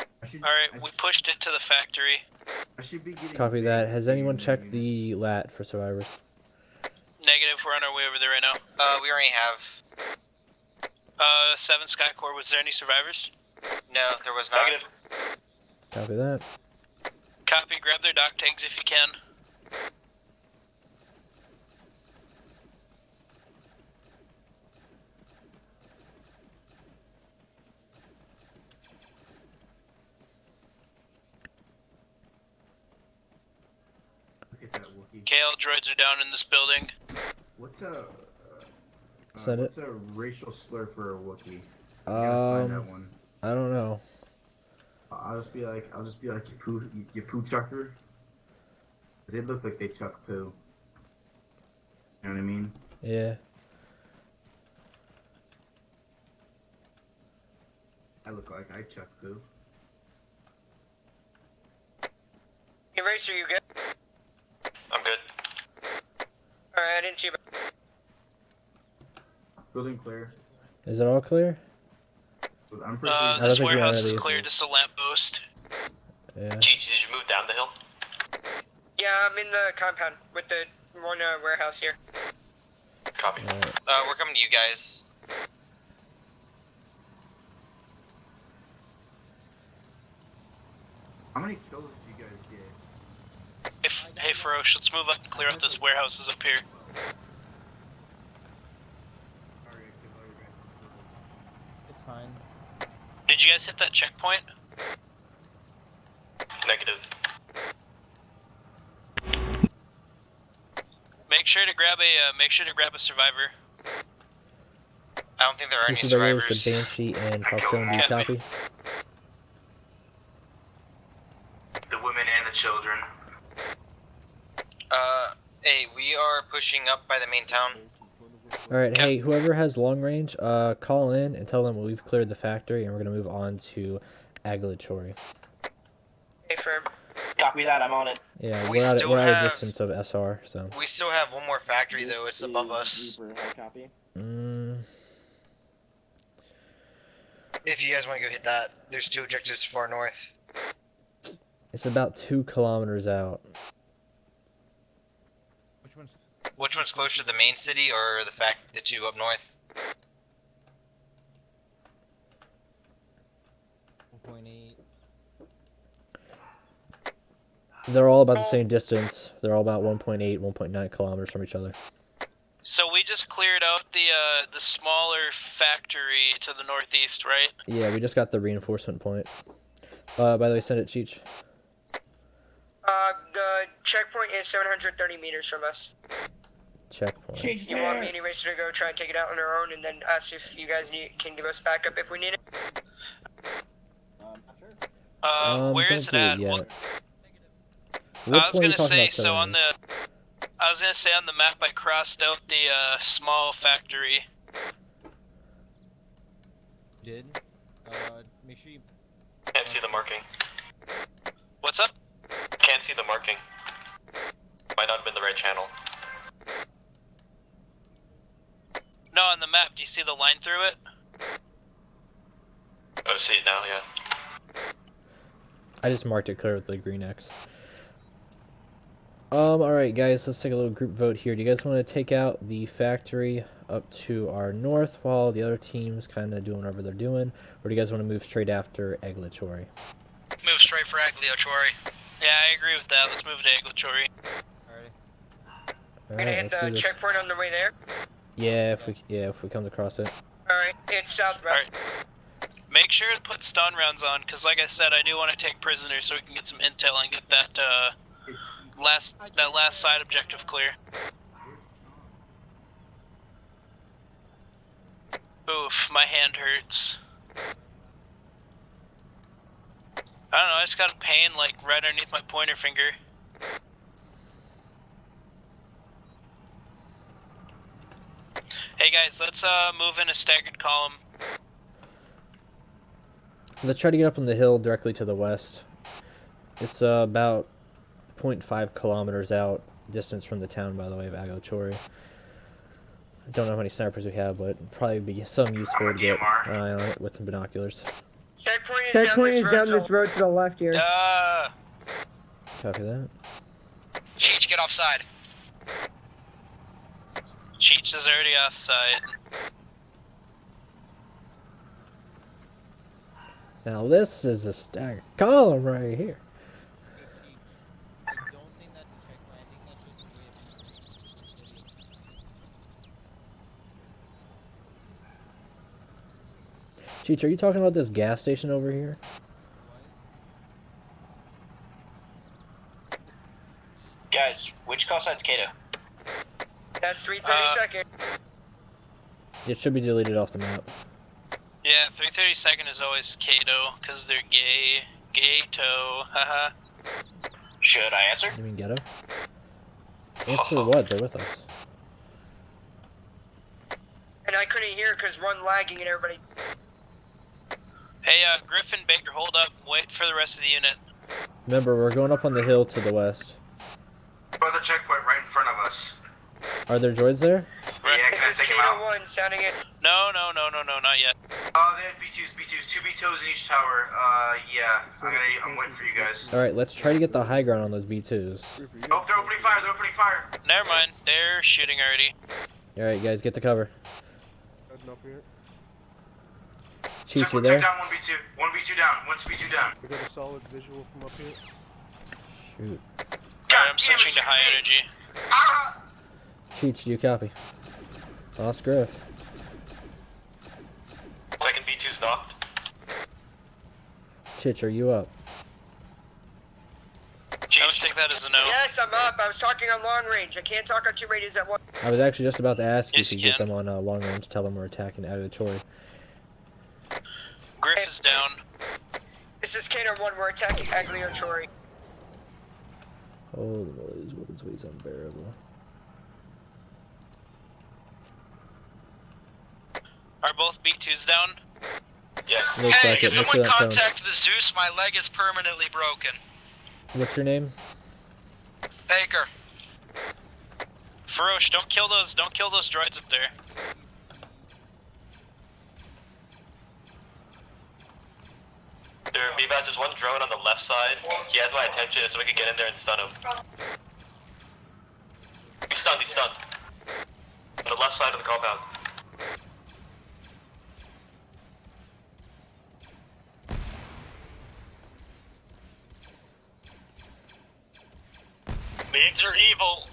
Alright, we pushed it to the factory. I should be getting. Copy that. Has anyone checked the lat for survivors? Negative, we're on our way over there right now. We already have. 7 Skycore, was there any survivors? No, there was not. Negative. Copy that. Copy, grab their dock tags if you can. Look at that Wookiee. KL droids are down in this building. What's a Said what's a racial slur for a Wookiee? You gotta find that one. I don't know. I'll just be like you poo chucker. They look like they chuck poo. You know what I mean? Yeah. I look like I chuck poo. Hey, Racer, you good? I'm good. Alright, I didn't see you. Building clear. Is it all clear? I'm pretty sure. This warehouse is clear, just a lamppost. Yeah. Did you move down the hill? Yeah, I'm in the compound with the one warehouse here. Copy. We're coming to you guys. How many kills did you guys get? Hey, Feroce, let's move up and clear out this warehouses up here. It's fine. Did you guys hit that checkpoint? Negative. Make sure to grab a survivor. I don't think there are This any is the road survivors. to Banshee and Falcone. Do you copy? The women and the children. Hey, we are pushing up by the main town. Alright, hey, whoever has long range, call in and tell them we've cleared the factory and we're going to move on to Aglachori. Hey, firm. Copy that, I'm on it. Yeah, We we're still out of have- distance of SR, so. We still have one more factory though, it's above us. Copy. If you guys want to go hit that, there's 2 objectives far north. It's about 2 kilometers out. Which one's closer to the main city or the 2 up north? 1.8. They're all about the same distance. They're all about 1.8, 1.9 kilometers from each other. So we just cleared out the smaller factory to the northeast, right? Yeah, we just got the reinforcement point. By the way, send it, Cheech. The checkpoint is 730 meters from us. Checkpoint. You want me and Racer to go try and take it out on our own, and then ask if you guys can give us backup if we need it? Where don't is it do at? yet. I Which was one are you gonna talking say, about so sending on me? I was gonna say on the map I crossed out the small factory. You did? Make sure you. Can't see the marking. What's up? Can't see the marking. Might not have been the right channel. No, on the map, do you see the line through it? Oh, see it now, yeah. I just marked it clear with the green X. Alright guys, let's take a little group vote here. Do you guys want to take out the factory up to our north while the other team's kind of doing whatever they're doing? Or do you guys want to move straight after Aglachori? Move straight for Aglachori. Yeah, I agree with that. Let's move to Aglachori. We're gonna hit let's do the this. checkpoint on the way there. Yeah, if we come across it. Alright, it's southbound. Make sure to put stun rounds on, because like I said, I do want to take prisoners so we can get some intel and get that last side objective clear. Oof, my hand hurts. I don't know, I just got a pain like right underneath my pointer finger. Hey guys, let's move in a staggered column. Let's try to get up on the hill directly to the west. It's about 0.5 kilometers out distance from the town, by the way, of Aglachori. I don't know how many snipers we have, but probably be some useful to get an eye on it with some binoculars. Checkpoint is down this road to the left here. Copy that. Cheech, get offside. Cheech is already offside. Now this is a staggered column right here. Cheech, are you talking about this gas station over here? Guys, which call sign's Kato? That's 332nd. It should be deleted off the map. Yeah, 332nd is always Kato, because they're gay. Gato, haha. Should I answer? You mean ghetto? Answer what? They're with us. And I couldn't hear because one lagging and everybody. Hey, Griffin, Baker, hold up. Wait for the rest of the unit. Remember, we're going up on the hill to the west. Brother checkpoint right in front of us. Are there droids there? Yeah, can I take him out? 1 sounding it. No, not yet. They have B2s, 2 B2s in each tower. Yeah, I'm waiting for you guys. Alright, let's try to get the high ground on those B2s. Oh, they're opening fire, Never mind, they're shooting already. Alright, guys, get the cover. Heading up here. Cheech, you there? Down 1B2, 1B2 down, 1B2 down. We got a solid visual from up here. Shoot. Alright, I'm switching to high energy. Ah! Cheech, do you copy? Lost Griff. Second B2's knocked. Chich, are you up? I would take that as a no. Yes, I'm up. I was talking on long range. I can't talk on 2 radios at once. I was actually just about to ask you Yes, if you you get can. them on long range, tell them we're attacking Auditory. Griff is down. This is Kato 1. We're attacking Agliochori. Oh, the noise was unbearable. Are both B2s down? Yes. Looks Hey, like can it. Make someone sure that cone. contact the Zeus? My leg is permanently broken. What's your name? Baker. Farosh, don't kill those droids up there. There are B-Bats, there's one drone on the left side. He has my attention so we can get in there and stun him. He's stunned. On the left side of the compound. Bigs are evil.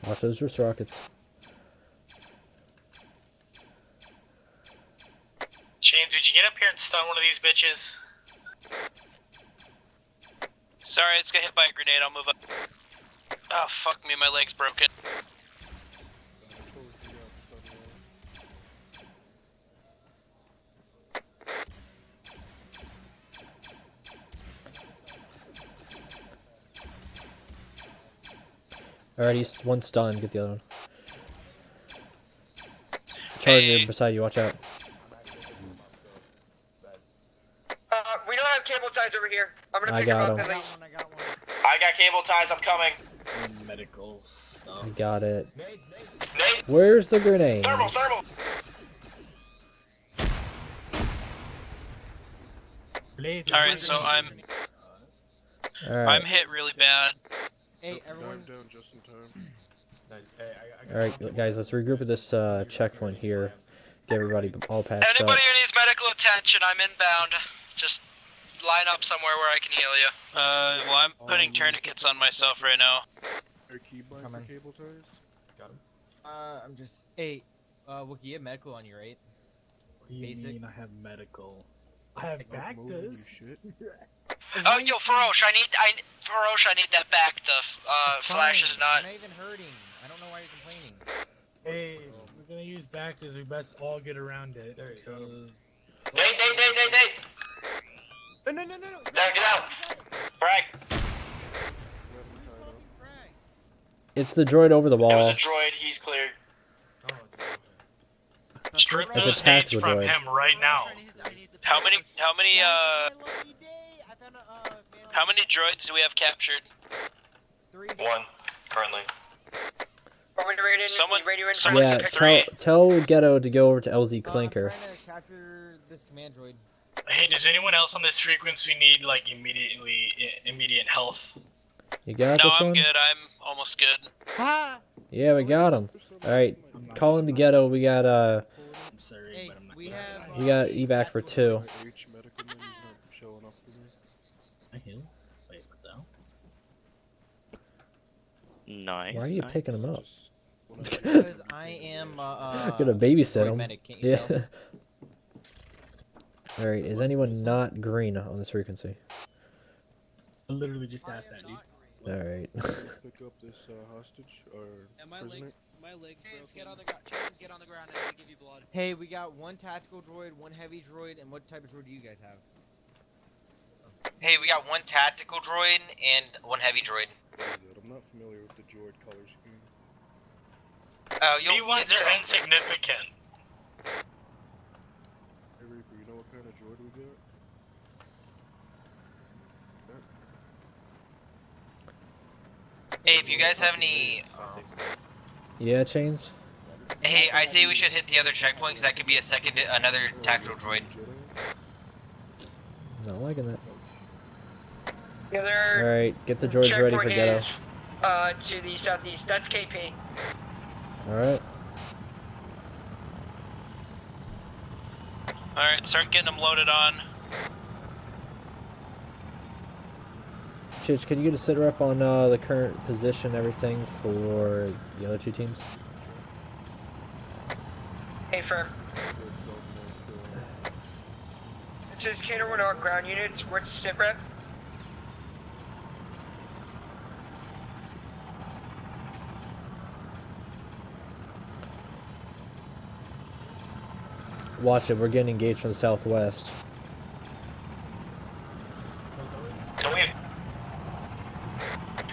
Watch those wrist rockets. James, would you get up here and stun one of these bitches? Sorry, it's got hit by a grenade, I'll move up. Oh, fuck me, my leg's broken. Alright, he's one stunned. Get the other one. Charger Hey. beside you. Watch out. We don't have cable ties over here. I'm gonna I pick him got up him. at least. I got cable ties, I'm coming. Medical stuff. I got it. Nate, Where's the grenade? thermal! Alright, so I'm Alright. hit really bad. Hey, everyone. Down just in time. Alright, guys, let's regroup at this checkpoint here. Get everybody all patched Anybody up. who needs medical attention, I'm inbound. Just line up somewhere where I can heal you. Well, I'm putting tourniquets on myself right now. Are key buying for cable ties? Got him. I'm just. Hey, Wookie, you have medical on you, right? What do you mean I have medical? I have Bactas. Oh, yo, Farosh, I need that back. The flash is not. You're not even hurting. I don't know why you're complaining. Hey, we're gonna use Bactas. We best all get around it. Because... Nate! No. Get out! Frag! It's the droid over the That wall. was a droid, he's cleared. Strip It's a those nades tactical from droid. him right now. How many droids do we have captured? 1, currently. Someone Yeah, tell Ghetto to go over to LZ Clinker. I'm trying to capture this command droid. Hey, does anyone else on this frequency need like immediate health? You got No, this I'm one? good. I'm almost good. Yeah, we got him. Alright, call him to Ghetto. We got I'm sorry, but I'm not. we got evac for 2. H medical men not showing up for me. I heal. Wait, what the hell? Nice. Why are you picking him up? Because I am. Gonna babysit droid him. medic, can't you Yeah. tell? Alright, is anyone not green on this frequency? I literally just asked that, dude. Alright. Let's pick up this hostage or prisoner. My legs broken. Get on the Get on the ground. I need to give you blood. Hey, we got one tactical droid, one heavy droid, and what type of droid do you guys have? Hey, we got one tactical droid and one heavy droid. I'm not familiar with the droid color scheme. V1s are insignificant. Hey Reaper, you know what kind of droid we got? Hey, if you guys have any... Yeah, Chains? Hey, I say we should hit the other checkpoint because that could be another tactical droid. Not liking that. The other Alright, get the droids ready for checkpoint ghetto. is, to the southeast. That's KP. Alright. Alright, start getting them loaded on. Chich, can you get a sitter up on the current position and everything for the other two teams? Hey, firm. This is Cater 1 on ground units. What's sit rep? Watch it, we're getting engaged from the southwest. Don't we have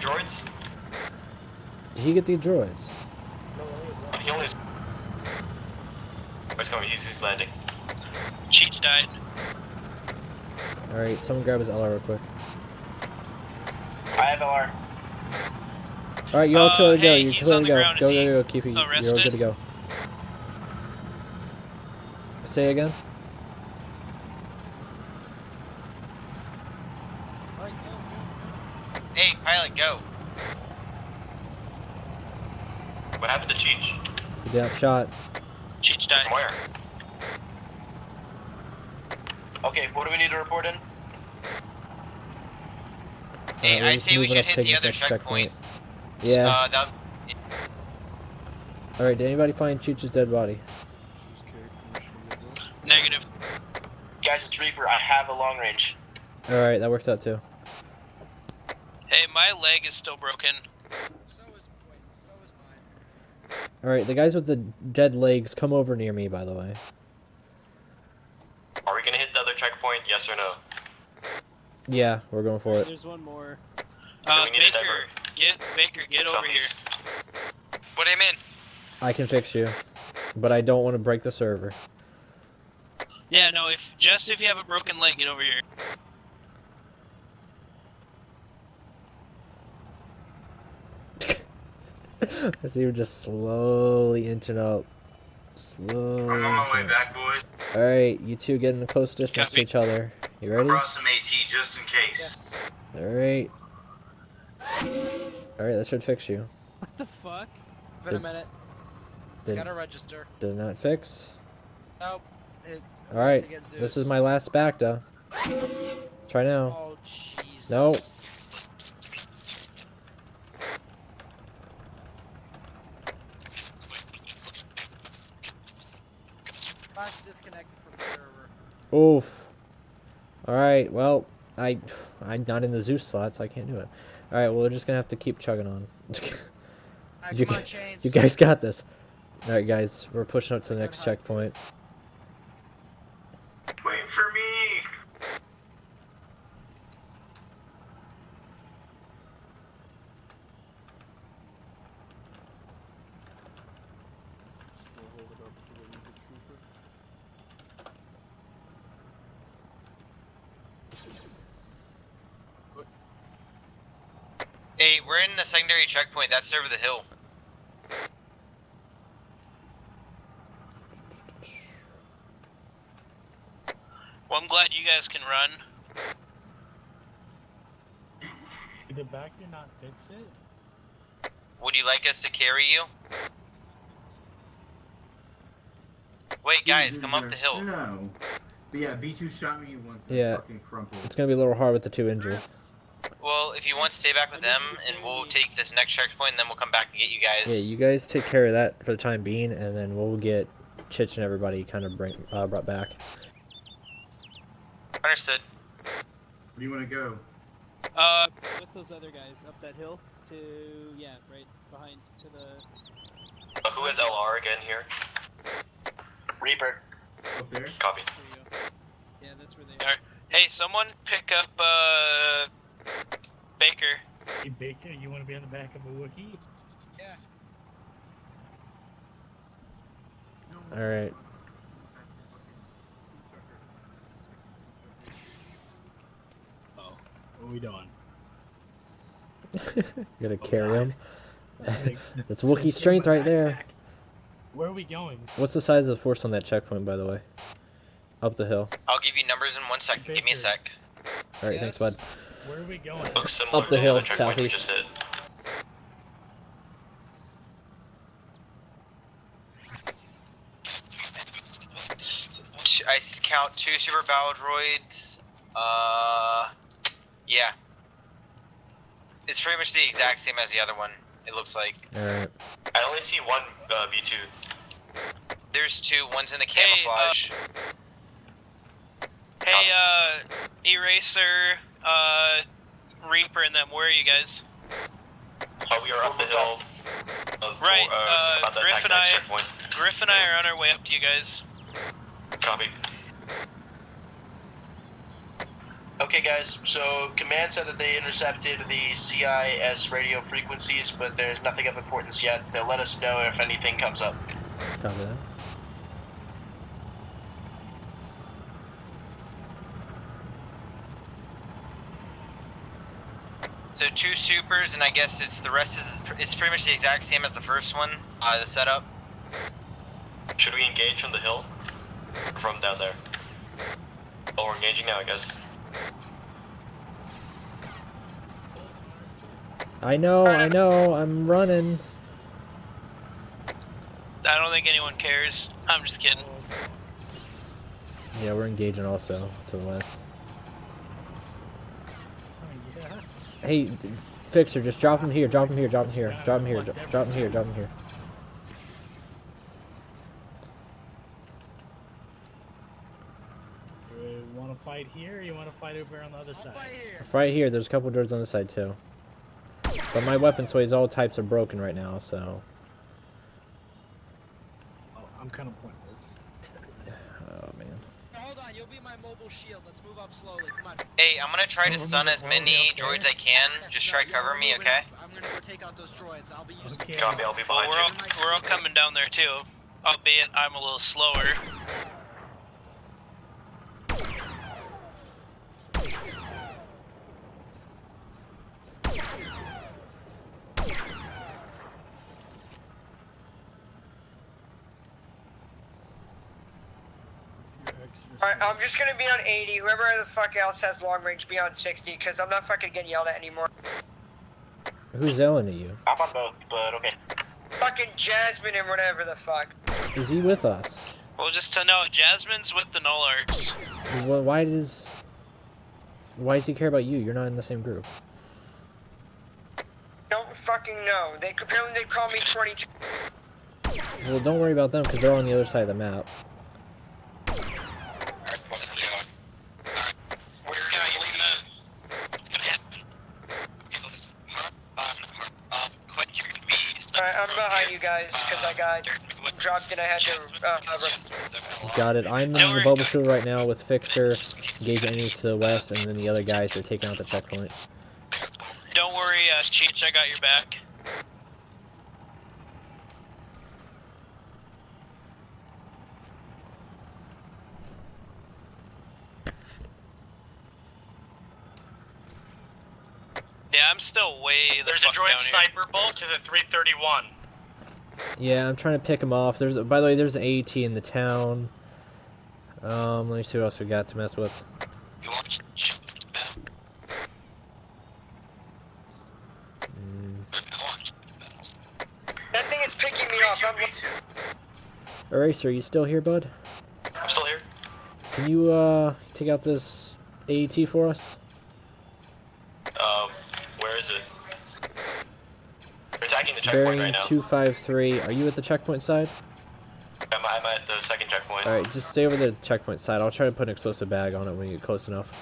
droids? Did he get the droids? He only has... Where's going? He's landing. Cheech died. Alright, someone grab his LR real quick. I have LR. Alright, you're all clear to go. hey, You're he's clear on to the go. ground. Go, Is go, he go. Keep it. You're all arrested? good to go. Say again? Hey, pilot, go. What happened to Cheech? He got shot. Cheech died. From where? Okay, what do we need to report in? Hey, we're I just say we moving should up, hit taking the this other next checkpoint. Yeah. That Alright, did anybody find Cheech's dead body? Negative. Guys, it's Reaper. I have a long range. Alright, that works out too. Hey, my leg is still broken. So is mine. Alright, the guys with the dead legs, come over near me, by the way. Are we gonna hit the other checkpoint? Yes or no? Yeah, we're going for it. There's one more. Baker, get over here. What do you mean? I can fix you, but I don't want to break the server. Yeah, no, if you have a broken leg, get over here. I see you just slowly inching up. Slowly. I'm on my way back, boys. Alright, you two get in a close distance to each other. You I ready? brought some AT just in case. Alright. Alright, that should fix you. What the fuck? Give it a minute. It's gotta register. Did it not fix? Nope. Alright, this is my last Bacta. Try now. Oh, Jesus. Nope. Flash disconnected from the server. Oof. Alright, well, I'm not in the Zeus slot, so I can't do it. Alright, well, we're just gonna have to keep chugging on. Alright, come on, Chains. You guys got this. Alright, guys, we're pushing up to the next checkpoint. Wait for me. Hey, we're in the secondary checkpoint. That's over the hill. Well, I'm glad you guys can run. Did the Bacta not fix it? Would you like us to carry you? Wait, guys, come up the hill. No. But yeah, B2 shot me once and Yeah, fucking crumpled. it's gonna be a little hard with the two injured. Well, if you want to stay back with them, and we'll take this next checkpoint, and then we'll come back and get you guys. Yeah, you guys take care of that for the time being, and then we'll get Chich and everybody kind of brought back. Understood. Where do you want to go? With those other guys up that hill to right behind to the. Who has LR again here? Reaper. Up there. Copy. Yeah, that's where they Alright. Hey, someone pick up Baker. Hey, Baker, you want to be on the back of a Wookiee? Yeah. All right. Oh, what are we doing? You gotta carry him. Thanks. That's Wookiee strength right there. Where are we going? What's the size of the force on that checkpoint, by the way? Up the hill. I'll give you numbers in 1 second. Give me a sec. All right, thanks, bud. Where are we going? Looks similar Up the to hill, checkpoint we southeast. just hit. I count 2 super battle droids. Yeah. It's pretty much the exact same as the other one, it looks like. Alright. I only see one V2. There's 2, one's in the camouflage. Eraser, Reaper and them, where are you guys? We are up the hill. Right, about the Griff attack checkpoint. Griff and I are on our way up to you guys. Copy. Okay guys, so command said that they intercepted the CIS radio frequencies, but there's nothing of importance yet. They'll let us know if anything comes up. Copy that. So 2 supers, and I guess the rest is it's pretty much the exact same as the first one. The setup. Should we engage from the hill? Or from down there? Oh, we're engaging now, I guess. I know, I'm running. I don't think anyone cares. I'm just kidding. Yeah, we're engaging also to the west. Hey, Fixer, just drop him here, drop him here, drop him here, drop him here, drop him here, drop him here. You want to fight here or you want to fight over on the other side? Right here, there's a couple droids on the side too. But my weapon sways, all types are broken right now, so. Oh, I'm kind of pointless. Oh man. Hold on, you'll be my mobile shield. Let's move up slowly. Come on. Hey, I'm gonna try to stun as many droids I can. Just try cover me, okay? I'm gonna go take out those droids. I'll be using. Copy, I'll be behind you. We're all coming down there too, albeit I'm a little slower. Alright, I'm just gonna be on 80. Whoever the fuck else has long range, be on 60, because I'm not fucking getting yelled at anymore. Who's yelling at you? I'm on both, but okay. Fucking Jasmine and whatever the fuck. Is he with us? Well, just to know, Jasmine's with the Nullarks. Well, why does he care about you? You're not in the same group. Don't fucking know. Apparently they call me 22. Well, don't worry about them because they're on the other side of the map. I'm behind you guys because I got dropped and I had to. Got it. I'm in the bubble shooter right now with Fixer, engage enemies to the west, and then the other guys are taking out the checkpoint. Don't worry, Cheech, I got your back. Yeah, I'm still way the There's a fuck droid down here. sniper bolt to the 331. Yeah, I'm trying to pick him off. By the way, there's an AET in the town. Let me see what else we got to mess with. That thing is picking me off. Eraser, you still here, bud? I'm still here. Can you take out this AET for us? Where is it? We're attacking the checkpoint Bearing right now. 253. Are you at the checkpoint side? I'm at the second checkpoint. Alright, just stay over there at the checkpoint side. I'll try to put an explosive bag on it when you get close enough.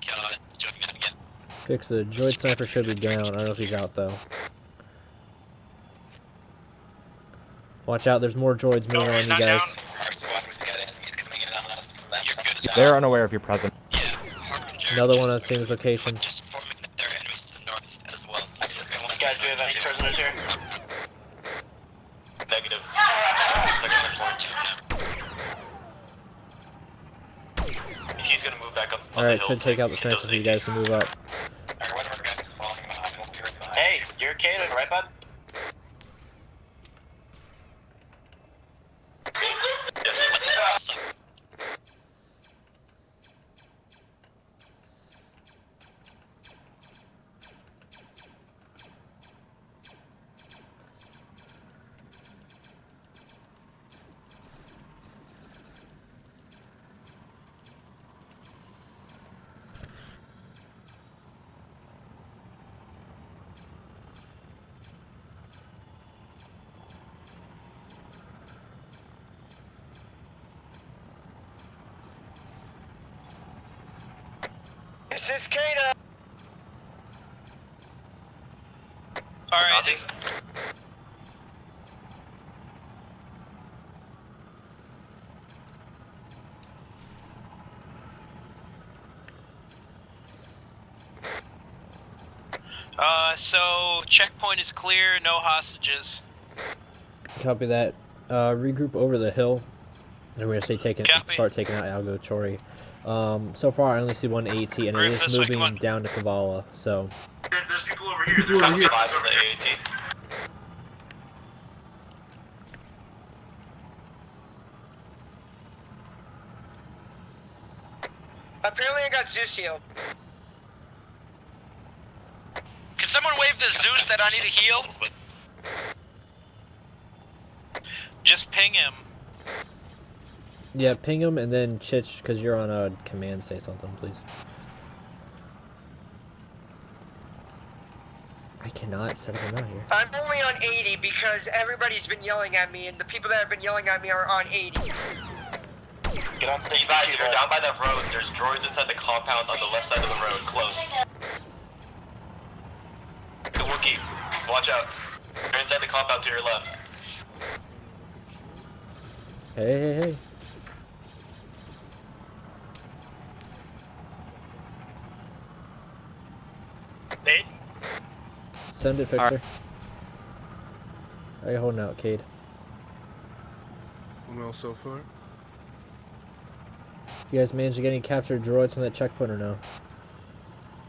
God, Fix the droid sniper should be down. I don't know if he's out though. Watch out, there's more droids moving on you guys. They're unaware of your presence. Another one on the same location. Guys, do we have any prisoners here? Negative. He's gonna move back up. Alright, should take out the sniper for you guys to move up. Hey, you're Kaden, right, bud? This is Kata. Alright. So checkpoint is clear, no hostages. Copy that. Regroup over the hill. And we're gonna start taking out Algo Chori. So far I only see one AT and it is moving down to Kavala, so. There's people over here. There's people Five of the AAT. Apparently I got Zeus healed. Can someone wave the Zeus that I need to heal? Just ping him. Yeah, ping him and then Chich, because you're on a command, say something, please. I cannot set him out here. I'm only on 80 because everybody's been yelling at me, and the people that have been yelling at me are on 80. Get on stage. Guys, if you're down by that road, there's droids inside the compound on the left side of the road, close. The Wookiee, watch out. They're inside the compound to your left. Hey. Nate? Send it, Fixer. How you holding out, Cade? Well, so far. You guys managed to get any captured droids from that checkpoint or no?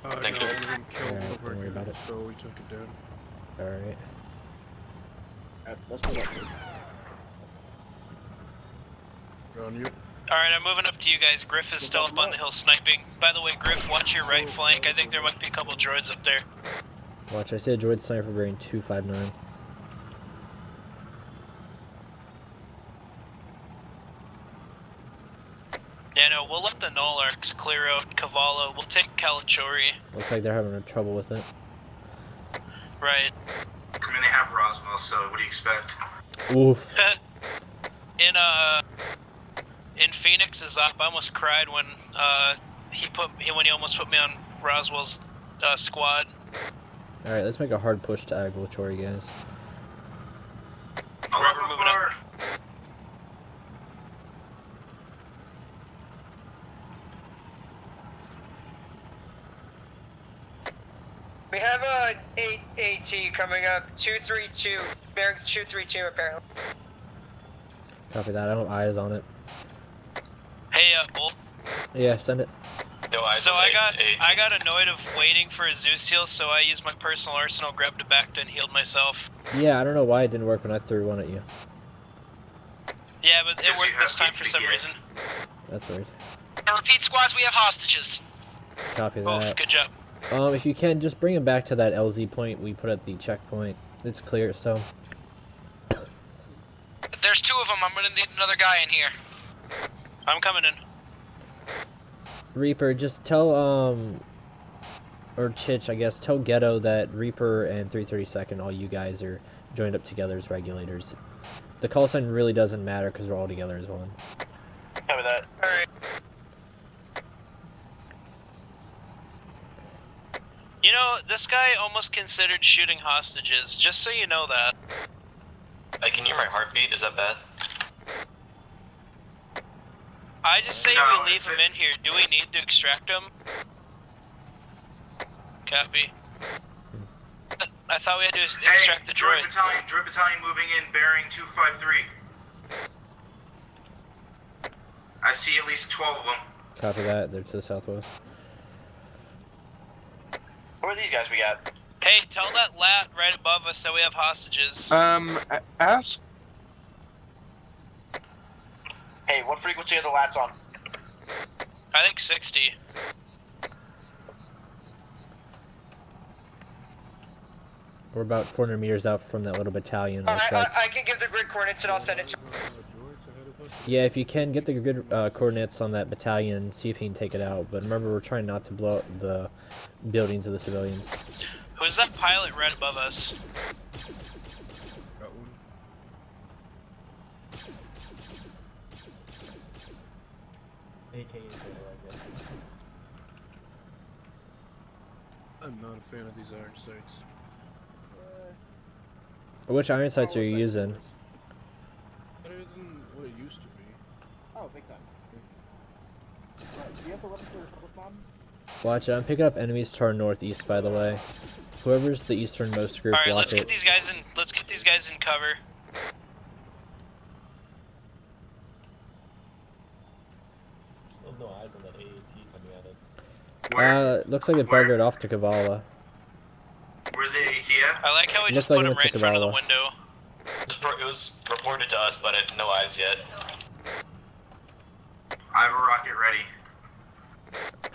No, one of them killed one of our don't worry about guys, it. so we took it down. Alright. Let's move up. We're on you. Alright, I'm moving up to you guys. Griff is still up on the hill sniping. By the way, Griff, watch your right flank. I think there might be a couple droids up there. Watch, I see a droid sniper bearing 259. Yeah, no, we'll let the null arcs clear out Cavallo. We'll take Kalachori. Looks like they're having trouble with it. Right. I mean, they have Roswell, so what do you expect? Oof. In Phoenix's op, I almost cried when he almost put me on Roswell's squad. Alright, let's make a hard push to Agulachori, guys. We're moving up. We have a 8 AT coming up, 232, bearings 232 apparently. Copy that, I don't have eyes on it. Hey, Bull. Yeah, send it. No eyes So on I got annoyed of waiting for a Zeus heal, so I used my personal arsenal, grabbed a back and healed myself. Yeah, I don't know why it didn't work when I threw one at you. Yeah, but it worked this time for some reason. That's weird. Repeat, squads, we have hostages. Copy Oh, that. good job. If you can, just bring him back to that LZ point we put at the checkpoint. It's clear, so. There's two of them. I'm gonna need another guy in here. I'm coming in. Reaper, just tell, or Chich, I guess, tell Ghetto that Reaper and 332nd, all you guys are joined up together as regulators. The call sign really doesn't matter because we're all together as one. Copy that. Alright. know, this guy almost considered shooting hostages, just so you know that. I can hear my heartbeat, is that bad? I just say we leave him in here. Do we need to extract him? Copy. I thought we had to extract the droid. Droid battalion moving in, bearing 253. I see at least 12 of them. Copy that. They're to the southwest. Who are these guys we got? Hey, tell that lat right above us that we have hostages. Ask. Hey, what frequency are the lats on? I think 60. We're about 400 meters out from that little battalion. Looks like. I can give the grid coordinates and I'll send it to Yeah, if you can, get the good coordinates on that battalion, see if you can take it out. But remember, we're trying not to blow up the buildings of the civilians. Who's that pilot right above us? Got one. I'm not a fan of these iron sights. Which iron sights are you using? Better than what it used to be. Oh, big time. Do you have the weapons for Republic Mod? Watch it. I'm picking up enemies to our northeast, by the way. Whoever's the easternmost group, Alright, watch let's it. get these guys in. Let's get these guys in cover. Still no eyes on that AAT coming at us. Looks like it buggered off to Kavala. Where's the ATF? I like how we Looks just like put it him went right to in front of the Kavala. window. It was reported to us, but no eyes yet. I have a rocket ready.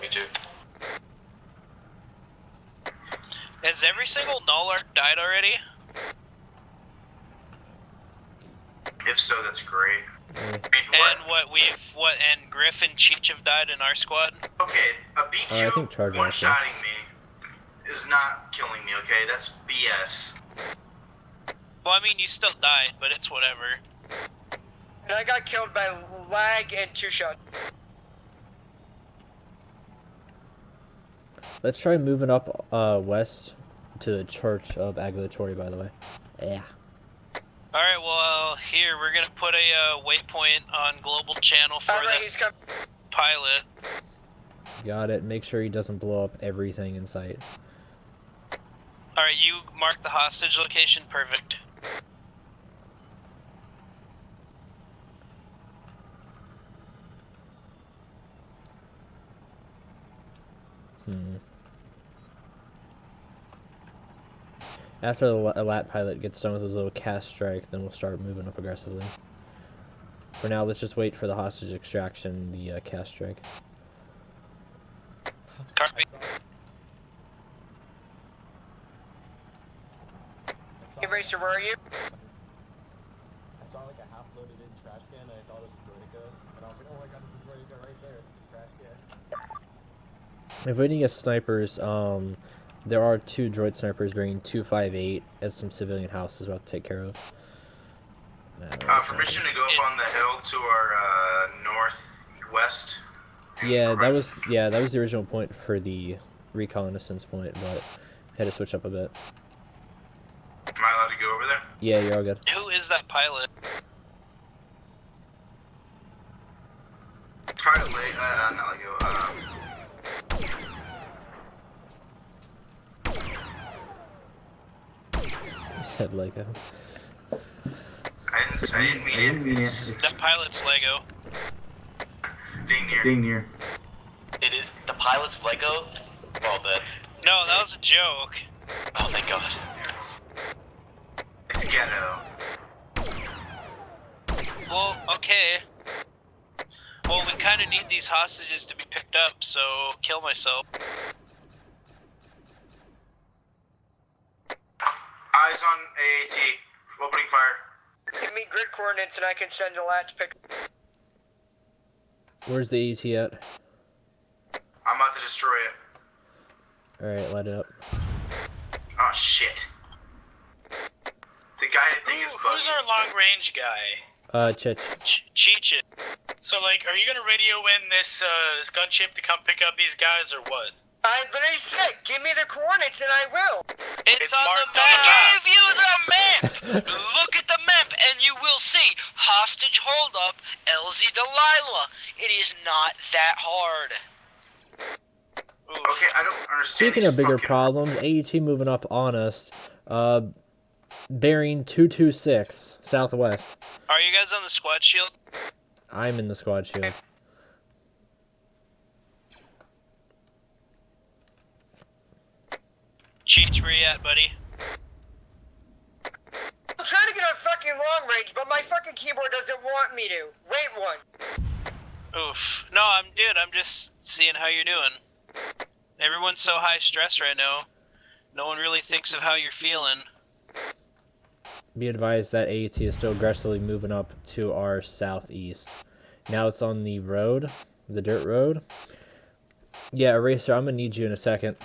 Me too. Has every single Nullark died already? If so, that's great. And and Griff and Cheech have died in our squad? Okay, a BQ I think Charger also. one-shotting me is not killing me, okay? That's BS. Well, I mean, you still died, but it's whatever. And I got killed by lag and 2 shots. Let's try moving up west to the Church of Agilatory, by the way. Yeah. Alright, well, here, we're gonna put a waypoint on global channel for the pilot. Got it. Make sure he doesn't blow up everything in sight. Alright, you mark the hostage location, perfect. After the lat pilot gets done with his little cast strike, then we'll start moving up aggressively. For now, let's just wait for the hostage extraction, the cast strike. Copy. Hey, Racer, where are you? I saw like a half-loaded in trash can, and I thought it was a Droidica, and I was like, oh my god, it's a Droidica right there, it's a trash can. If we need to get snipers, there are 2 droid snipers bearing 258 at some civilian houses we'll have to take care of. Permission to go up on the hill to our northwest. Yeah, that was the original point for the reconnaissance point, but had to switch up a bit. Am I allowed to go over there? Yeah, you're all good. Who is that pilot? Pilot, not Lego, You said Lego. I didn't mean it. That pilot's Lego. Ding near. It is the pilot's Lego? Well then. No, that was a joke. Oh thank god. It's ghetto. Well, okay. Well, we kind of need these hostages to be picked up, so kill myself. Eyes on AAT. Opening fire. Give me grid coordinates and I can send a lat to pick. Where's the AT at? I'm about to destroy it. Alright, light it up. Oh shit. The guy that thing is buggy. Who's our long-range guy? Chich. Cheech it. So, like, are you gonna radio in this gunship to come pick up these guys, or what? I literally said, give me the coordinates and I will. It's on the map. Give you the map. Look at the map and you will see hostage holdup, LZ Delilah. It is not that hard. Okay, I don't understand. Speaking of bigger problems, AET moving up on us, bearing 226 southwest. Are you guys on the squad shield? I'm in the squad shield. Cheech, where you at, buddy? I'm trying to get on fucking long range, but my fucking keyboard doesn't want me to. Wait one. Oof. No, I'm just seeing how you're doing. Everyone's so high stress right now. No one really thinks of how you're feeling. Be advised that AET is still aggressively moving up to our southeast. Now it's on the road, the dirt road. Yeah, Eraser, I'm gonna need you in a second.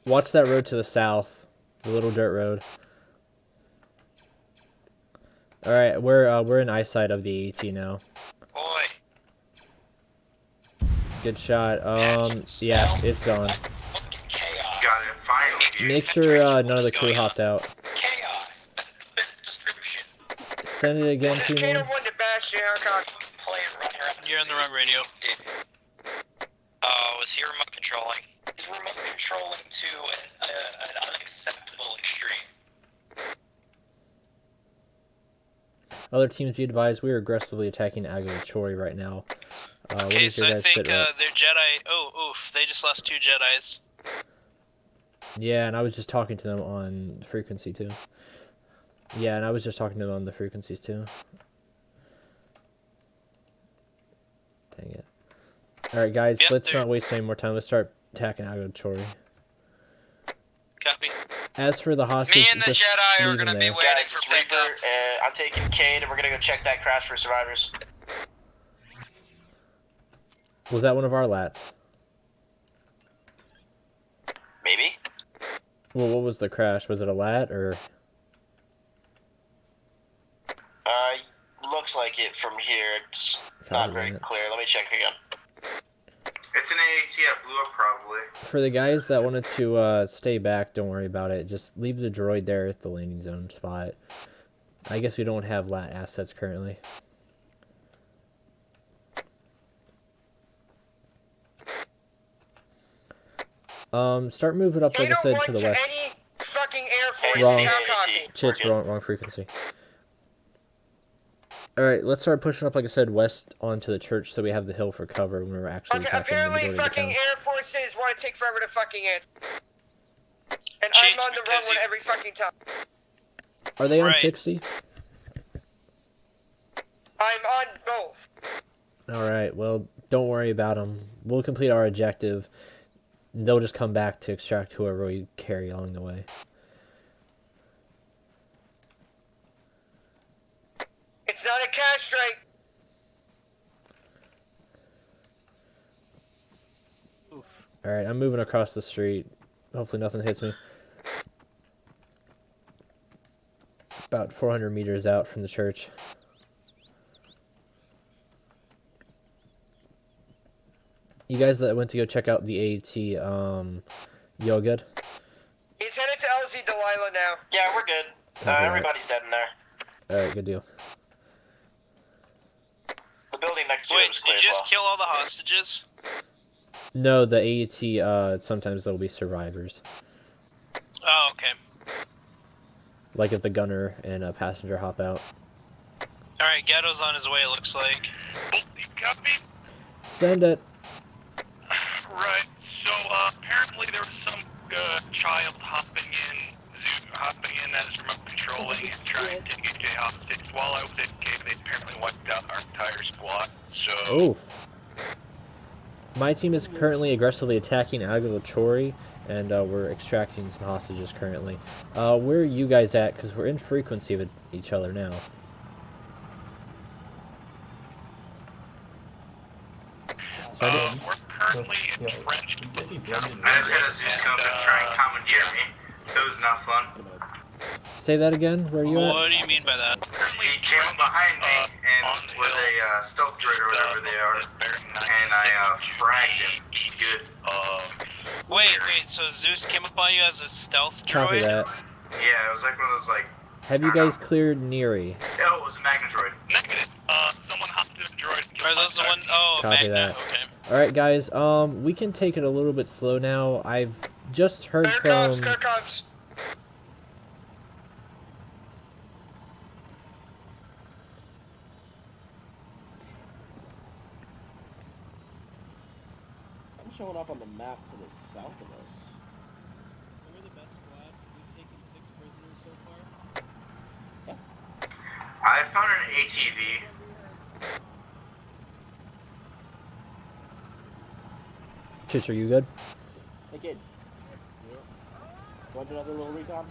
Watch that road to the south, the little dirt road. All right, we're in eyesight of the AET now. Boy. Good shot. Yeah, it's gone. Got it, finally. Make sure none of the crew hopped out. Send it again to me. You're on the wrong radio. Was he remote controlling? He's remote controlling to an unacceptable extreme. Other teams, be advised, we are aggressively attacking Agawachori right now. What Okay, is so your I guys' think sit rep? their Jedi. Oh, oof! They just lost 2 Jedis. Yeah, and I was just talking to them on frequency too. Yeah, and I was just talking to them on the frequencies too. Dang it. Alright guys, Yep, let's not waste any more time. Let's start attacking Agawachori. Copy. As for the hostage, Me and the just Jedi are leave them gonna be there. waiting for pickup. I'm taking Kane and we're gonna go check that crash for survivors. Was that one of our lats? Maybe. Well, what was the crash? Was it a lat or? Looks like it from here. It's Copy not very that. clear. Let me check again. It's an AAT that blew up, probably. For the guys that wanted to stay back, don't worry about it. Just leave the droid there at the landing zone spot. I guess we don't have lat assets currently. Start moving up, like I said, to the west. Any fucking Air Force Wrong. now copy. Chits, wrong frequency. Alright, let's start pushing up, like I said, west onto the church so we have the hill for cover when we're actually Okay, attacking the apparently majority of the fucking town. Air Forces want to take forever to fucking answer. And Chief, I'm on the wrong because one you- every fucking time. Are they on Right. 60? I'm on both. Alright, well, don't worry about them. We'll complete our objective. They'll just come back to extract whoever we carry along the way. It's not a cash strike. Alright, I'm moving across the street. Hopefully nothing hits me. About 400 meters out from the church. You guys that went to go check out the AAT, you all good? He's headed to LZ Delilah now. Yeah, we're good. Copy that. Everybody's dead in there. Alright, good deal. The building next to Wait, him is did clear you as just well. kill all the hostages? No, the AAT, sometimes there'll be survivors. Oh, okay. Like if the gunner and a passenger hop out. Alright, Ghetto's on his way, looks like. Copy. Send it. Right. So apparently there was some child hopping in as remote controlling and trying to get a hostage. While I was at Cave, they apparently wiped out our entire squad. So. Oof. My team is currently aggressively attacking Agawachori, and we're extracting some hostages currently. Where are you guys at? Because we're in frequency with each other now. We're currently entrenched in the town. I just had a Zeus come up and try and commandeer me. It was not fun. Say that again? Where are you at? What do you mean by that? He came up behind me, and with a stealth droid or whatever they are, and I fragged him. Good. Wait, so Zeus came up on you as a stealth droid? Copy that. Yeah, it was like one of those like. Have you guys cleared Neri? Oh, it was a Magna droid. Negative. Someone hopped in a droid. Are those the one? Oh, Copy Magna. that. Okay. All right, guys. We can take it a little bit slow now. I've just heard from. Comes. I'm showing up on the map to the south of us. We're the best squad. We've taken 6 prisoners so far. I found an ATV. Chich, are you good? Hey, kid. Want another little recon?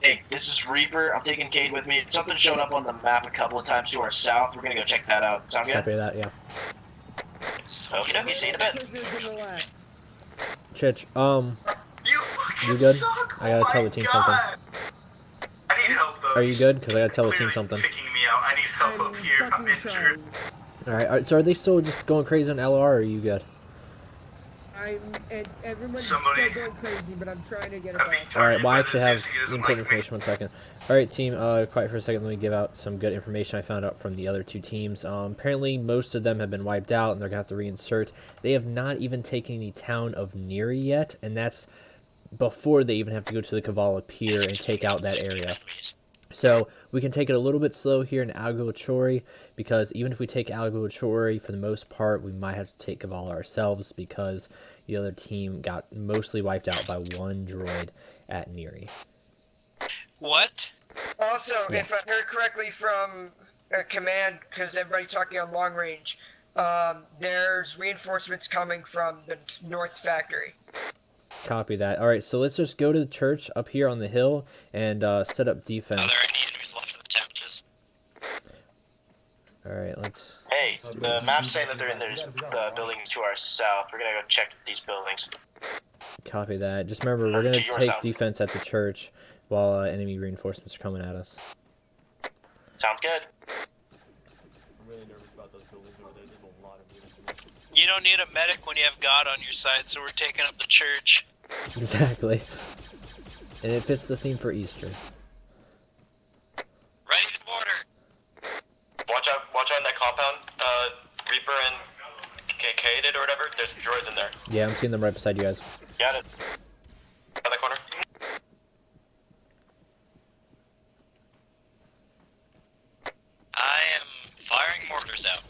Hey, this is Reaper. I'm taking Cade with me. Something showed up on the map a couple of times to our south. We're gonna go check that out. Sound good? Copy that. Yeah. Okie dokie. See you in a bit. Chich, you good? I gotta tell the team something. I need help though. Are you good? Because I gotta tell the team something. Kicking me out. I need help up here. I'm injured. All right. So are they still just going crazy on LR, or are you good? Everyone's still going crazy, but I'm trying to get it back. All right. Well, I actually have important information. 1 second. All right, team. Quiet for a second. Let me give out some good information I found out from the other 2 teams. Apparently, most of them have been wiped out, and they're gonna have to reinsert. They have not even taken the town of Neri yet, and that's before they even have to go to the Kavala Pier and take out that area. So we can take it a little bit slow here in Algochori, because even if we take Algochori, for the most part, we might have to take Kavala ourselves, because the other team got mostly wiped out by 1 droid at Neri. What? Also, if I heard correctly from command, because everybody's talking on long range, there's reinforcements coming from the north factory. Copy that. All right, so let's just go to the church up here on the hill and set up defense. Are there any enemies left in the temples? All right, let's. Hey, the map's saying that they're in the buildings to our south. We're gonna go check these buildings. Copy that. Just remember, we're gonna take defense at the church while enemy reinforcements are coming at us. Sounds good. I'm really nervous about those buildings over there. There's a lot of units. You don't need a medic when you have God on your side, so we're taking up the church. Exactly. And it fits the theme for Easter. Ready to border. Watch out in that compound, Reaper and Kaded or whatever. There's droids in there. Yeah, I'm seeing them right beside you guys. Got it. Out that corner. I am firing mortars out.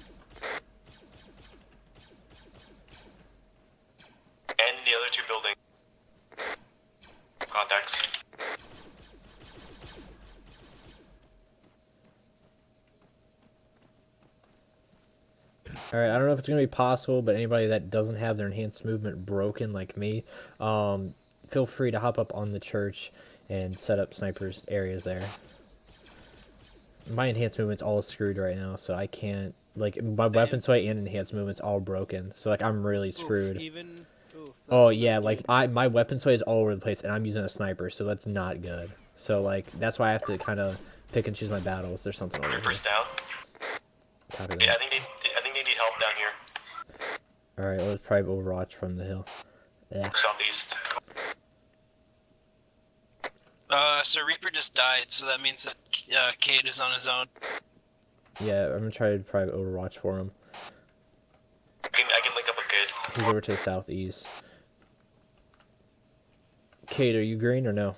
And the other 2 buildings. Contacts. Alright, I don't know if it's going to be possible, but anybody that doesn't have their enhanced movement broken like me, feel free to hop up on the church and set up snipers areas there. My enhanced movement's all screwed right now, so I can't, like, my weapon sway and enhanced movement's all broken, so, like, I'm really screwed. Oh, yeah, like, my weapon sway is all over the place, and I'm using a sniper, so that's not good. So, like, that's why I have to kind of pick and choose my battles. There's something over here. Reaper's down. Copy that. Yeah, I think they need help down here. Alright, let's probably Overwatch from the hill. Yeah. Southeast. So Reaper just died, so that means that Cade is on his own. Yeah, I'm gonna try to private Overwatch for him. I can link up with Cade. He's over to the southeast. Cade, are you green or no?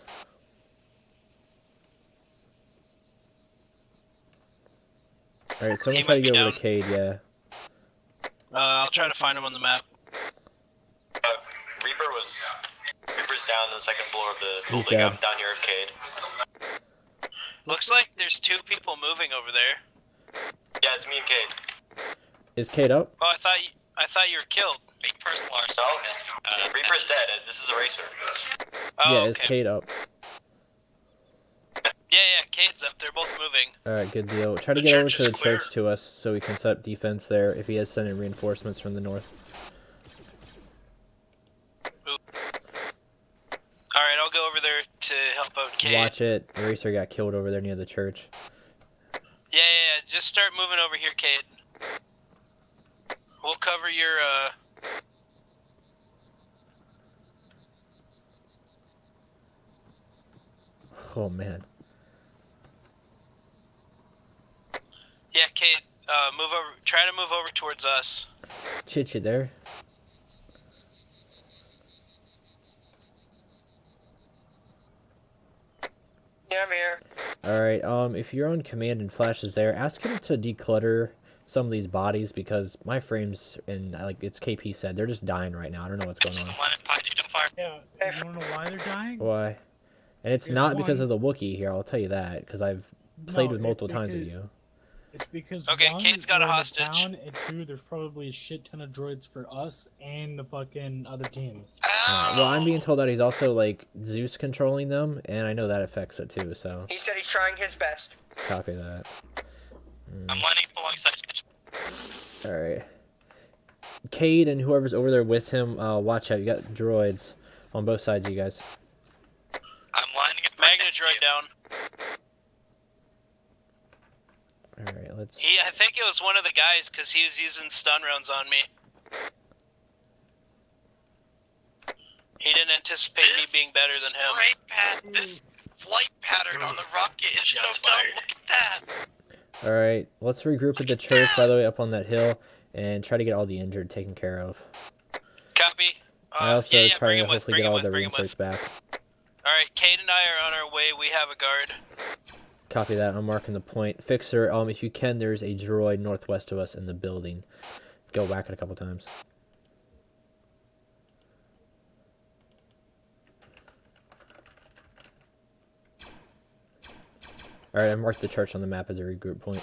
Alright, someone try to get over to Cade, yeah. I'll try to find him on the map. Reaper's down on the 2nd floor of the building. He's dead. I'm down here at Cade. Looks like there's 2 people moving over there. Yeah, it's me and Cade. Is Cade up? Oh, I thought you were killed. Reaper's dead. This is a racer. Oh, yeah, okay. is Cade up? Yeah, Cade's up. They're both moving. Alright, good deal. Try to get over to the church to us so we can set up defense there if he has sent in reinforcements from the north. Alright, I'll go over there to help out Cade. Watch it. Eraser got killed over there near the church. just start moving over here, Cade. We'll cover your, Oh man. Yeah, Cade, move over, try to move over towards us. Chit, you there? Yeah, I'm here. Alright, if you're on command and Flash is there, ask him to declutter some of these bodies because my frames, and like it's KP said, they're just dying right now. I don't know what's going on. Yeah, you wanna know why they're dying? Why? And it's not because of the Wookiee here, I'll tell you that, because I've played with multiple times with you. It's because Okay, one, Kate's got a we're in hostage. town, and two, there's probably a shit ton of droids for us and the fucking other teams. Well, I'm being told that he's also, like, Zeus controlling them, and I know that affects it too, so... He said he's trying his best. Copy that. I'm landing alongside. Alright. Cade and whoever's over there with him, watch out, you got droids on both sides of you guys. I'm lining up. Magna droid down. Alright, let's... I think it was one of the guys, because he was using stun rounds on me. He didn't anticipate me being better than him. This flight pattern on the rocket is so dumb. Look at that. Alright, let's regroup at the church, by the way, up on that hill, and try to get all the injured taken care of. Copy. I also yeah, try to bring hopefully get him all with, the bring him reinserts back. Alright, Cade and I are on our way. We have a guard. Copy that, I'm marking the point. Fixer, if you can, there's a droid northwest of us in the building. Go whack it a couple times. Alright, I marked the church on the map as a regroup point.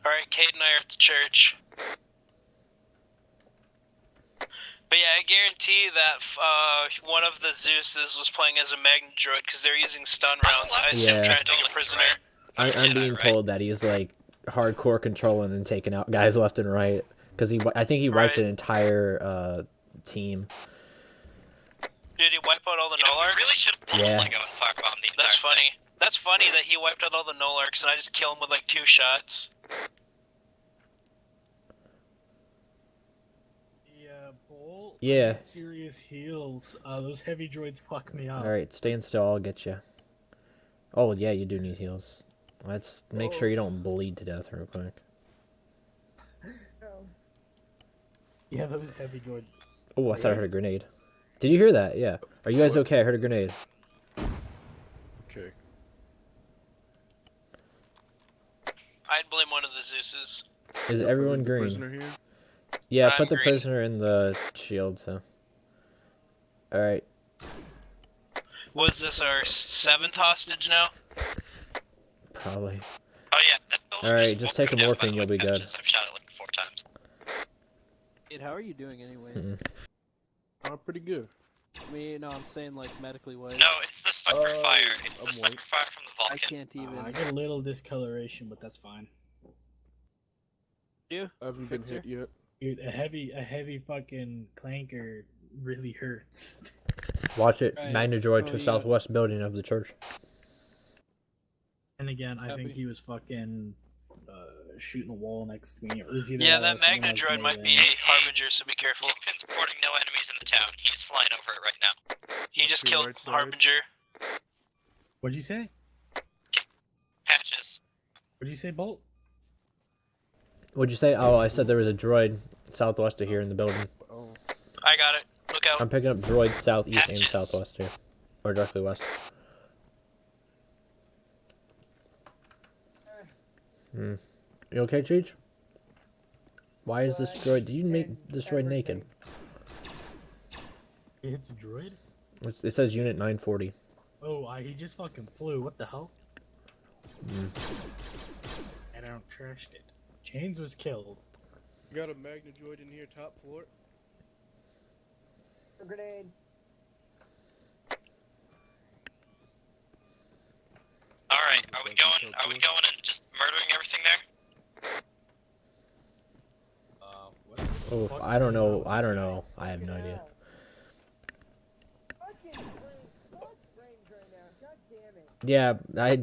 Alright, Cade and I are at the church. But yeah, I guarantee that one of the Zeuses was playing as a Magna droid because they're using stun rounds. I assume trying to take a prisoner. I'm being told that he's like hardcore controlling and taking out guys left and right because I think he wiped an entire team. Did he wipe out all the Nolarks? Really should have Yeah. firebomb the That's funny. That's funny that he wiped out all the Nolarks and I just killed him with like 2 shots. Bull. Yeah. Serious heals. Those heavy droids fuck me up. Alright, stand still, I'll get you. Oh, yeah, you do need heals. Let's make sure you don't bleed to death real quick. Yeah, those heavy droids. Oh, I thought I heard a grenade. Did you hear that? Yeah. Are you guys okay? I heard a grenade. Okay. I'd blame one of the Zeuses. Is everyone green? Prisoner here? Yeah, I'm put the green. prisoner in the shield, so. Alright. Was this our 7th hostage now? Probably. Oh yeah. Alright, just take a morphine, you'll be good. I've shot it like 4 times. Kid, how are you doing anyways? Pretty good. I mean, no, I'm saying like medically wise. No, it's the sniper fire. It's the sniper fire from the I Vulcan. can't even. I get a little discoloration, but that's fine. You? I haven't been hit yet. Dude, a heavy fucking clanker really hurts. Watch it. Right. Magna droid Oh, to yeah. southwest building of the church. And again, I think Copy. he was fucking shooting a wall next to me. Or it was either Yeah, that that or someone Magna else droid made might it. be a Harbinger, so be careful. Kingpin's reporting no enemies in the town. He's flying over it right now. He just Your killed right side. Harbinger. What'd you say? Patches. What'd you say, Bolt? What'd you say? Oh, I said there was a droid southwest of here in the building. Oh. I got it. Look out. I'm picking up droids southeast and southwest here. Or directly west. You okay, Cheech? Why is this droid... Did you make this droid naked? It hits a droid? It says Unit 940. Oh, he just fucking flew. What the hell? Mm. And I trashed it. Chains was killed. You got a Magna droid in here, top floor. A grenade. Alright, are we going and just murdering everything there? Oof, I don't know. I have no idea. Yeah, I.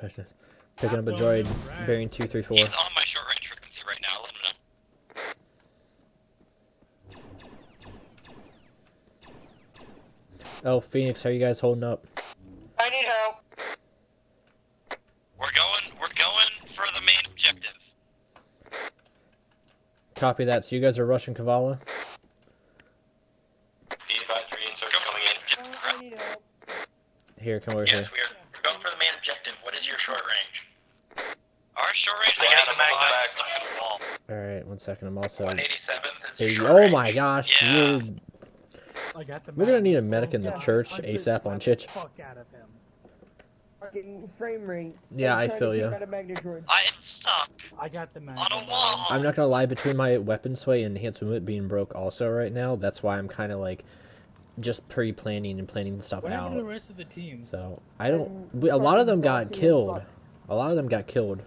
Goodness. Picking up a droid, bearing 234. He's on my short range frequency right now. Let him know. Oh, Phoenix, how are you guys holding up? I need help. We're going for the main objective. Copy that. So you guys are rushing Kavala? Be advised, reinserts coming in. I need help. Here, come over Yes, here. we're going for the main objective. What is your short range? Our short range I got a mag Alright, 1 second. I'm also... 187th is 80. short Oh range. my gosh, Yeah. we're gonna need a medic in the church ASAP on Chich. Fuck out of him. Fucking frame rate. Yeah, I'm I trying feel to ya. take out a Magnadroid. I am stuck I got the man. on a wall. I'm not gonna lie, between my weapon sway and enhanced movement being broke also right now, that's why I'm kind of like just pre-planning and planning stuff What happened to the out. rest of the team? So I don't. A lot of them got killed. A lot of them got killed.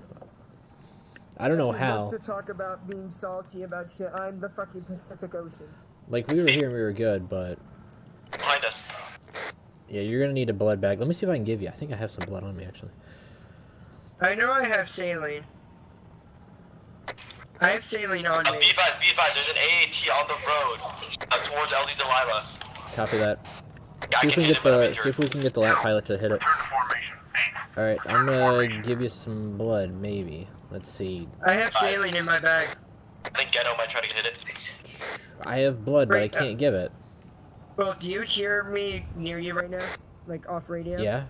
I don't know how. Loves to talk about being salty about shit. I'm the fucking Pacific Ocean. Like we were here and we were good, but Behind us. yeah, you're gonna need a blood bag. Let me see if I can give you. I think I have some blood on me actually. I know I have saline. I have saline on me. Be advised, there's an AAT on the road towards LZ Delilah. Copy that. See if we can get the lap pilot to hit it. All right, I'm gonna give you some blood, maybe. Let's see. I have saline in my bag. I think Ghetto might try to hit it. I have blood, but I can't give it. Well, do you hear me near you right now? Like off radio? Yeah.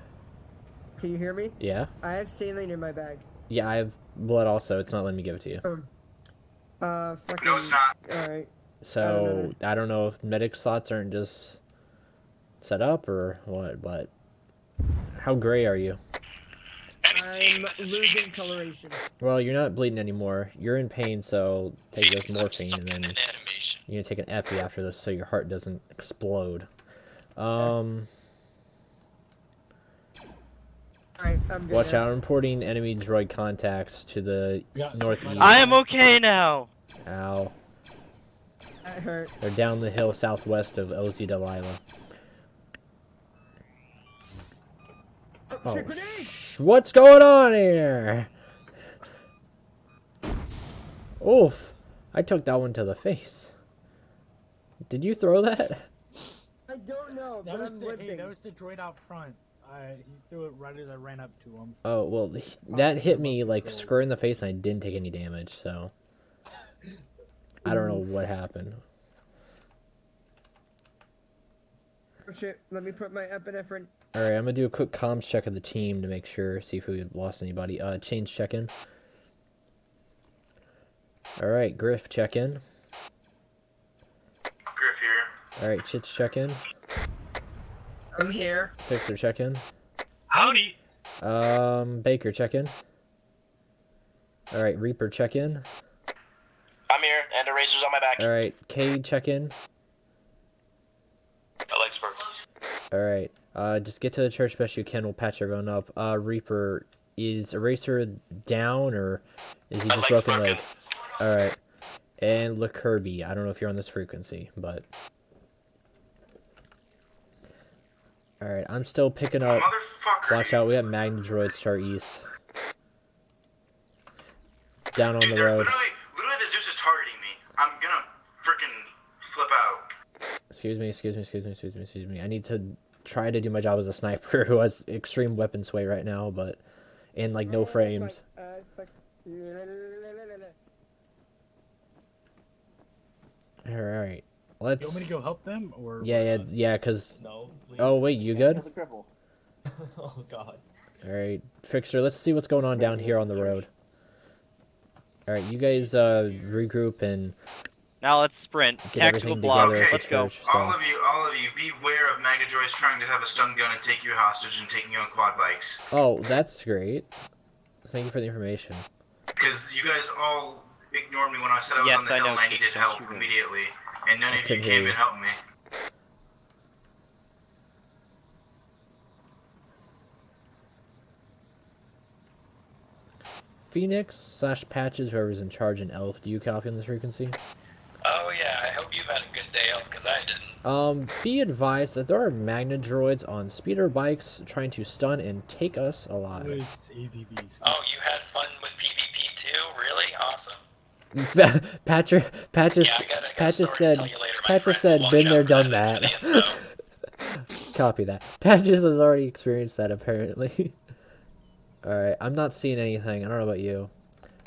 Can you hear me? Yeah. I have saline in my bag. Yeah, I have blood also. It's not letting me give it to you. Fucking. No, it's not. Alright. So I don't know if medic slots aren't just set up or what, but how gray are you? I'm losing coloration. Well, you're not bleeding anymore. You're in pain, so take this morphine and then you're gonna take an epi after this so your heart doesn't explode. Alright, I'm good Watch now. out, I'm reporting enemy droid contacts to the northeast. I am okay now. Ow. That hurt. They're down the hill southwest of LZ Delilah. Oh, what's going on here? Oof. I took that one to the face. Did you throw that? I don't know, That but was I'm the limping. that was the droid out front. He threw it right as I ran up to him. Oh, well, that hit me like square in the face and I didn't take any damage, so. I don't know what happened. Oh shit, let me put my epinephrine. Alright, I'm gonna do a quick comms check of the team to make sure, see if we lost anybody. Change check-in. Alright, Griff, check-in. Griff here. Alright, Chits, check-in. I'm here. Fixer, check-in. Howdy. Baker, check-in. Alright, Reaper, check-in. I'm here, and Eraser's on my back. Alright, Cade, check-in. My legs work. Alright, just get to the church best you can, we'll patch everyone up. Reaper, is Eraser down, or is he just broken leg? Alright. And look, Kirby, I don't know if you're on this frequency, but... Alright, I'm still picking up... Watch out, we have Magna droids to our east. Down on the road. Literally the Zeus is targeting me. I'm gonna freaking flip out. Excuse me. I need to try to do my job as a sniper who has extreme weapon sway right now, but... And, like, no frames. Alright, let's... You want me to go help them, or... Yeah, cause... No, please. Oh, wait, you good? Oh god. Alright, Fixer, let's see what's going on down here on the road. Alright, you guys, regroup and... Now let's sprint. Get Tactical everything block. together at the Let's go. church, so... All of you, beware of Magnadroids trying to have a stun gun and take you hostage and taking you on quad bikes. Oh, that's great. Thank you for the information. Because you guys all ignored me when I said I was on the hill and I needed help immediately. And none of you couldn't hear came you. and helped me. Phoenix/Patches, whoever's in charge, and Elf, do you copy on this frequency? Oh yeah, I hope you've had a good day, because I didn't. Be advised that there are Magna droids on speeder bikes trying to stun and take us alive. ADVs. Oh, you had fun with PvP too? Really? Awesome. Patches said, been there, done that. Copy that. Patches has already experienced that, apparently. Alright, I'm not seeing anything. I don't know about you.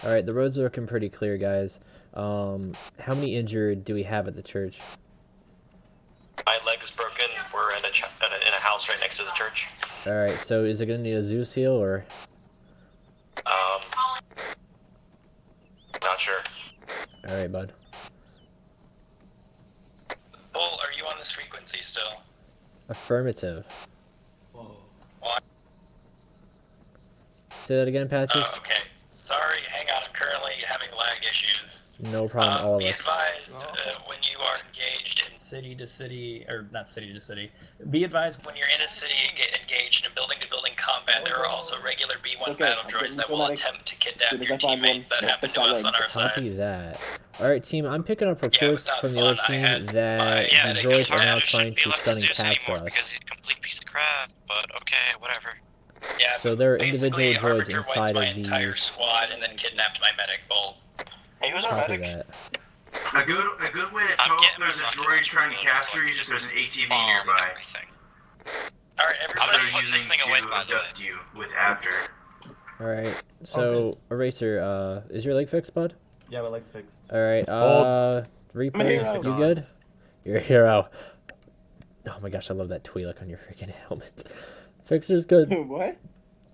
Alright, the roads are looking pretty clear, guys. How many injured do we have at the church? My leg is broken. We're in a house right next to the church. Alright, so is it going to need a Zeus heal, or? Not sure. Alright, bud. Bull, are you on this frequency still? Affirmative. What? Say that again, Patches? Oh, okay. Sorry, hang on. I'm currently having lag issues. No problem, all of Be us. advised when you are engaged in city to city, or not city to city. Be advised when you're in a city and get engaged in building-to-building combat, there are also regular B1 battle droids that will attempt to kidnap your teammates. That happen to us on our side. Copy that. Alright, team, I'm picking up reports from the other team that the droids are now trying to stun and capture us. Because he's a complete piece of crap, but okay, whatever. Yeah, So there are individual droids Harbinger inside wiped of my entire these. squad and then kidnapped my medic, Bolt. Hey, who's our Copy medic? that. A good way to tell if there's a droid trying to capture you is if there's an ATV nearby. Alright, everybody They're put this using thing away, to by the way. abduct you with After. Alright, so, Eraser, is your leg fixed, bud? Yeah, my leg's fixed. Alright, Reaper, I'm a hero. you good? You're a hero. Oh my gosh, I love that Twi'lek on your freaking helmet. Fixer's good. What?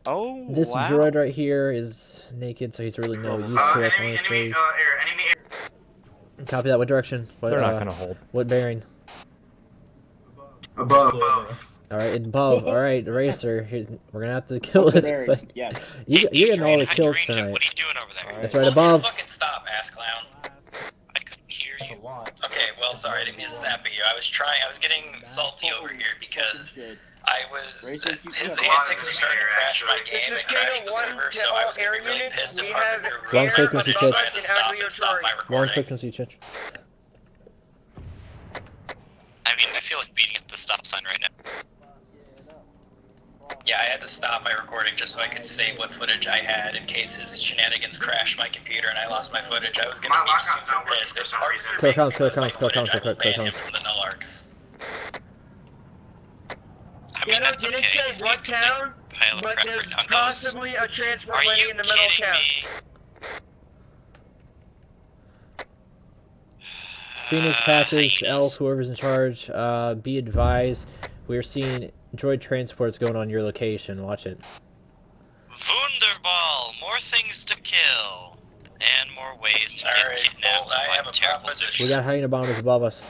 Oh, This wow. droid right here is naked, so he's really no use to us, honestly. Copy that. What direction? What, They're not gonna hold. What bearing? Above. Alright, above. Alright, Eraser. We're gonna have to kill this thing. Yes. You're getting all the kills tonight. What are you doing over there? That's right, above. Fucking stop, ass clown. I couldn't hear you. Okay, well, sorry, I didn't mean to snap at you. I was getting salty over here because his antics are starting to crash my game and crash the server, so I was getting really pissed if Harbinger Wrong frequency, Chich. stop my Wrong recording. frequency, Chich. I mean, I feel like beating at the stop sign right now. Yeah, I had to stop my recording just so I could save what footage I had in case his shenanigans crashed my computer and I lost my footage. I was gonna be super pissed if Harbinger Clear comms, clear makes comms, clear comms, footage, I will clear ban him comms. from the null arcs. You know, didn't say what town, but there's possibly a transport lane in the middle of town. Phoenix, Patches, Elf, whoever's in charge, be advised, we're seeing droid transports going on your location. Watch it. Wunderball! More things to kill. And more ways to get kidnapped by terrible We got hyena bombers above us.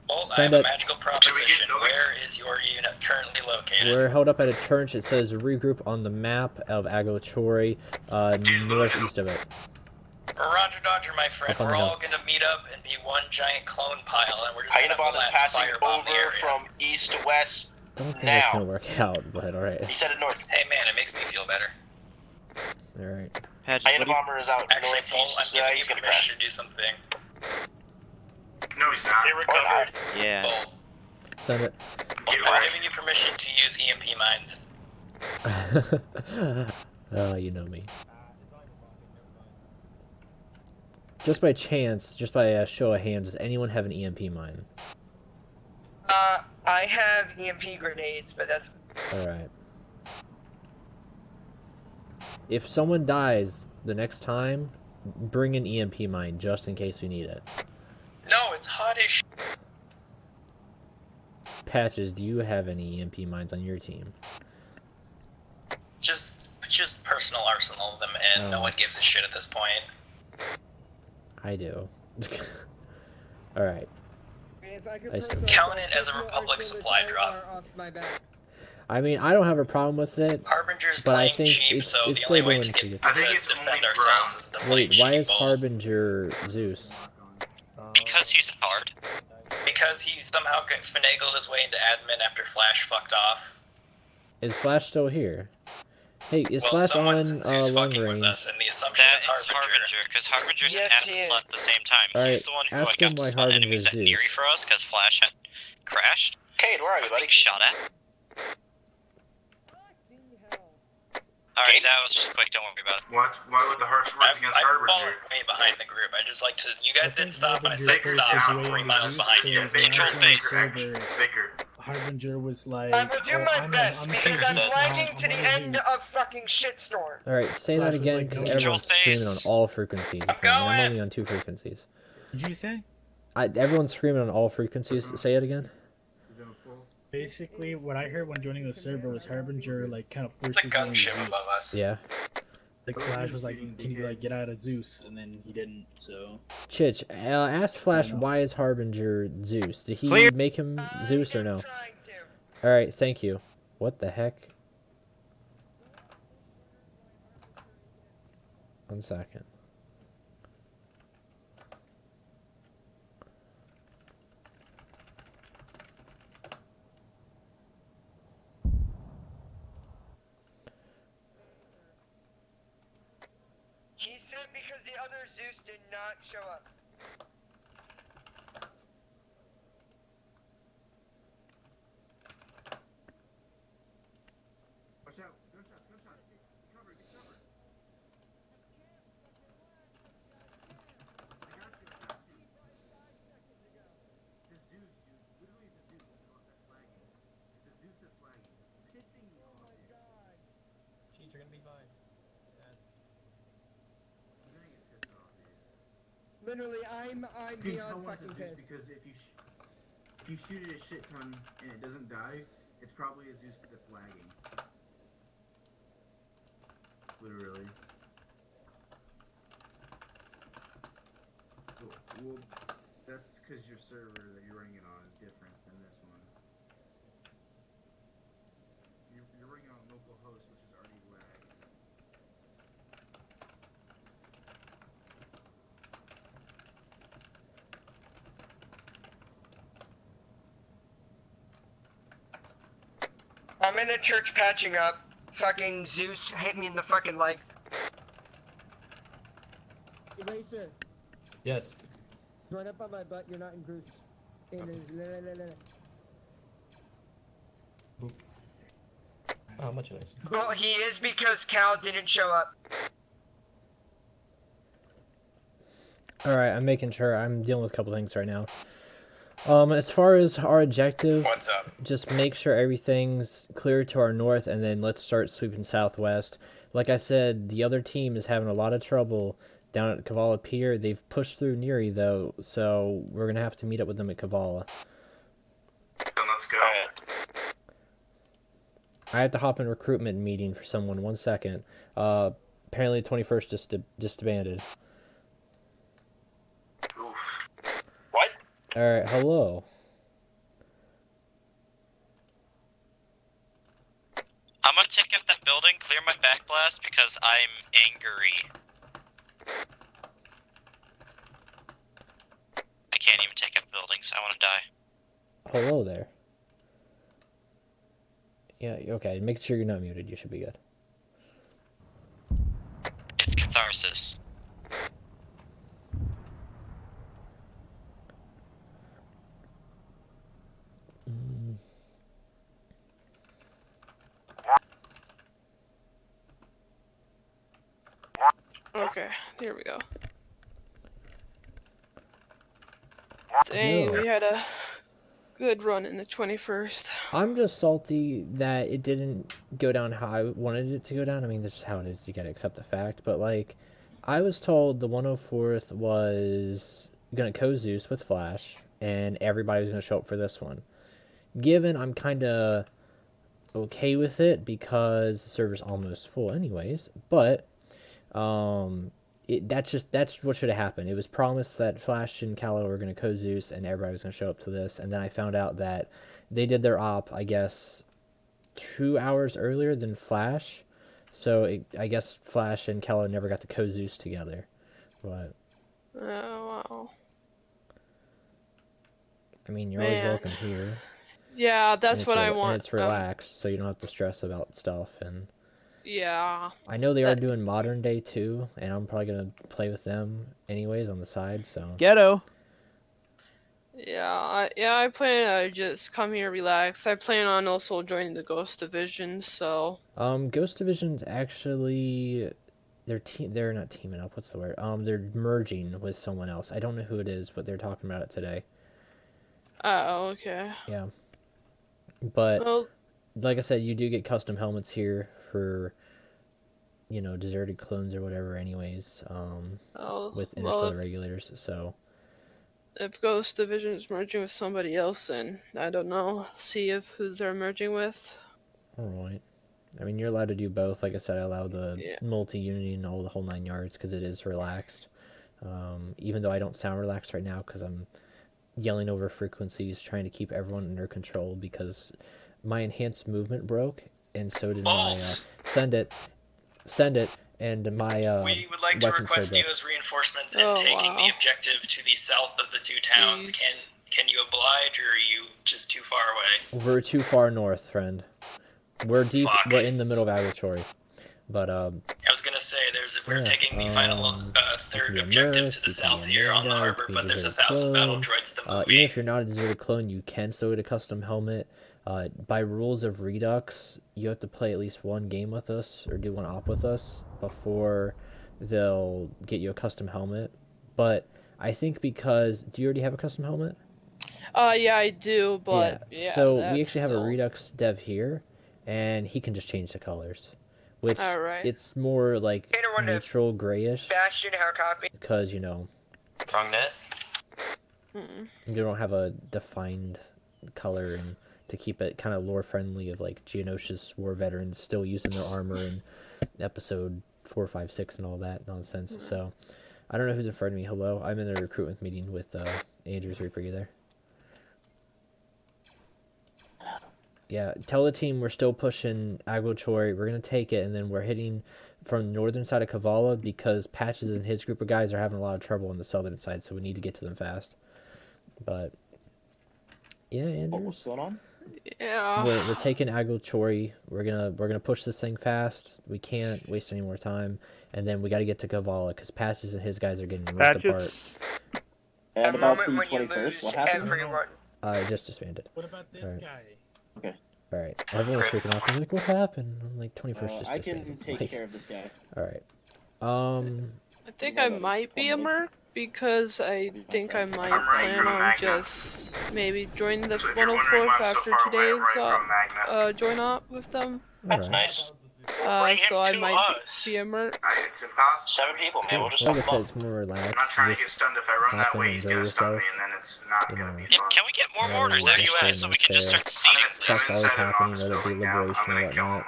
Bolt, I Send have it. a magical proposition. Where is your unit currently located? We're held up at a church. It says regroup on the map of Agochori, northeast of it. Roger, Dodger, my friend. Up on We're the hill. all gonna meet up and be one giant clone pile, and we're just Hyena gonna bomb is blast passing firebomb the over area. from east to west. Don't think now. that's gonna work out, but alright. He said it north. Hey man, it makes me feel better. Alright. Hyena bomber is out Actually, northeast. Paul, I'm giving you permission to do something. No, he's not. They recovered. Yeah. Bolt, Send it. I'm giving you permission to use EMP mines. Oh, you know me. Just by chance, just by a show of hands, does anyone have an EMP mine? I have EMP grenades, but that's... Alright. If someone dies the next time, bring an EMP mine just in case we need it. No, it's hot as sh**. Patches, do you have any EMP mines on your team? Just personal arsenal of them, and no Oh. one gives a shit at this point. I do. Alright. Count it as a Republic supply drop. Off my back. I mean, I don't have a problem with it, Harbinger's but I playing think cheap, it's so the still only way doing to pretty get good. I think to it's defend only ourselves is to play Wait, why cheap is Bolt. Harbinger Zeus? Because he's hard. Because he somehow finagled his way into admin after Flash fucked off. Is Flash still here? Hey, is Flash on long fucking with range? us, and the assumption is Harbinger. Because Harbinger's and Atlas at the same time. Alright, He's the one who ask got him to why spawn Harbinger's enemies at Neary Zeus. for us, because Flash had crashed. Cade, where are you, buddy? Being shot at. Alright, that was just quick, don't worry about it. Why would the Hearts work against I'm falling Harbinger? way behind the group. I just like to. You guys didn't stop, and I Harbinger said first stop. was I'm way 3 on miles Zeus, behind you. so when I joined the server, Baker. Harbinger was like, I will do oh, my best I'm because I'm Zeus now, lagging to I'm the on end Zeus. of fucking shitstorm. Alright, say that Flash was again, like, because no, everyone's screaming on all frequencies. Apparently. I'm only on 2 frequencies. Did you say? Everyone's screaming on all frequencies. Say it again. Basically, what I heard when joining the server was Harbinger like kind of It's forced a his way into gunship Zeus. above us. Yeah. Like Flash was like, "Can you like get out of Zeus?" And then he didn't. So. Chich, ask Flash why is Harbinger Zeus? Did he make him Zeus or no? Alright, thank you. What the heck? 1 second. He said because the other Zeus did not show up. Watch out. Gunshot. Get cover. I got you. It's a Zeus, dude. Literally, it's a Zeus that's lagging. It's a Zeus that's lagging. It's pissing me off, dude. Cheat, you're gonna be fine. I'm gonna get pissed off, dude. Literally, I'm You can beyond tell when fucking it's a Zeus pissed. because if you shoot it a shit ton and it doesn't die, it's probably a Zeus that's lagging. Literally. Well, that's because your server that you're running it on is different than this one. You're running on local host, which is already lagged. I'm in the church patching up. Fucking Zeus hit me in the fucking leg. Eraser. Yes. Run up on my butt, you're not in groups. It is How much nice? Well, he is because Cal didn't show up. Alright, I'm making sure. I'm dealing with a couple things right now. As far as our objective, What's up? just make sure everything's clear to our north, and then let's start sweeping southwest. Like I said, the other team is having a lot of trouble down at Kavala Pier. They've pushed through Neary, though, so we're going to have to meet up with them at Kavala. Then let's go. I have to hop in a recruitment meeting for someone. 1 second. Apparently the 21st just disbanded. What? Alright, hello. I'm gonna take up that building, clear my back blast, because I'm angry. I can't even take up buildings, I wanna die. Hello there. Yeah, okay. Make sure you're not muted. You should be good. It's catharsis. Okay, here we go. Dang, we had a good run in the 21st. I'm just salty that it didn't go down how I wanted it to go down. I mean, this is how it is. You gotta accept the fact. But, like, I was told the 104th was gonna co-Zeus with Flash, and everybody was gonna show up for this one. Given I'm kind of okay with it because the server's almost full anyways, but that's what should have happened. It was promised that Flash and Callow were going to co-Zeus and everybody was going to show up to this, and then I found out that they did their op, I guess, 2 hours earlier than Flash, so I guess Flash and Callow never got to co-Zeus together. But Oh, wow. I mean, you're always Man. welcome here. Yeah, that's And what it's I want. And it's relaxed, so you don't have to stress about stuff. And Yeah. I know they are doing modern day too, and I'm probably gonna play with them anyways on the side. So Ghetto. Yeah, I plan to just come here, relax. I plan on also joining the Ghost Division, so. Ghost Division's actually they're not teaming up. What's the word? They're merging with someone else. I don't know who it is, but they're talking about it today. Oh, okay. Yeah. But Well, like I said, you do get custom helmets here for deserted clones or whatever anyways. With Interstellar Regulators, so if Ghost Division is merging with somebody else, then I don't know. See if who they're merging with. alright. I mean, you're allowed to do both. Like I said, I allow the multi-unity and all the whole 9 yards because it is relaxed. Even though I don't sound relaxed right now because I'm yelling over frequencies, trying to keep everyone under control because my enhanced movement broke, and so did my send it, and my we would like to weapon sword request you broke. as reinforcements and taking the objective to the south of the two towns. Can you oblige, or are you just too far away? We're too far north, friend. We're deep. We're in the middle of Agriculture. But I was gonna say we're taking the final third objective to the south here on the harbor, but there's 1,000 battle droids to move. Even if you're not a deserted clone, you can still get a custom helmet. By rules of Redux, you have to play at least one game with us or do one op with us before they'll get you a custom helmet. But I think because do you already have a custom helmet? Yeah, I do, but so we actually have a Redux dev here, and he can just change the colors, which it's more like neutral grayish. Bastion, hard copy. Because Wrong net. you don't have a defined color, and to keep it kind of lore friendly of like Geonosia's war veterans still using their armor in episode 4, 5, 6 and all that nonsense. So I don't know who's in front of me. Hello, I'm in a recruitment meeting with Andrew's Reaper. You there? Yeah, tell the team we're still pushing Aglotori. We're going to take it, and then we're hitting from the northern side of Kavala because Patches and his group of guys are having a lot of trouble on the southern side, so we need to get to them fast. But, yeah, Andrew. What's going on? Yeah. We're taking Aglotori. We're gonna push this thing fast. We can't waste any more time, and then we got to get to Kavala because Patches and his guys are getting ripped apart. And about the 21st, what happened? I just disbanded. What about this guy? Okay. Alright. Everyone's freaking out. They're like, what happened? I'm like, 21st just I disbanded. can take care of this guy. Alright. I think I might be a merc because I think I might plan on just maybe joining the 104th after today's join op with them. That's nice. So I might be a merc. 7 people, man. We'll just like I said, it's more relaxed. You just hop in and enjoy yourself. Can we get more orders out of US so we can just start seeding? Stuff's always happening, whether it be liberation or whatnot.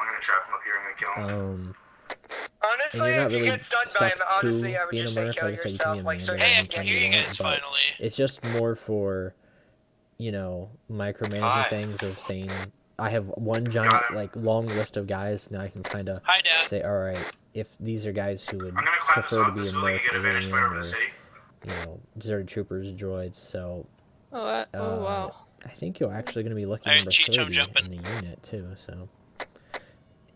Honestly, and you're not if you really get stunned by stuck him, honestly, to I would being a just say merc. kill Like I said, you yourself. can Like, be a so member anytime you want, but finally. it's just more for, micromanaging things of saying, I have one giant, long list of guys, now I can kind of say, alright, if these are guys who would prefer to be a merc, alien, or, deserted troopers, droids, so... wow. I think you're actually going to be looking number 30 in the unit, too, so...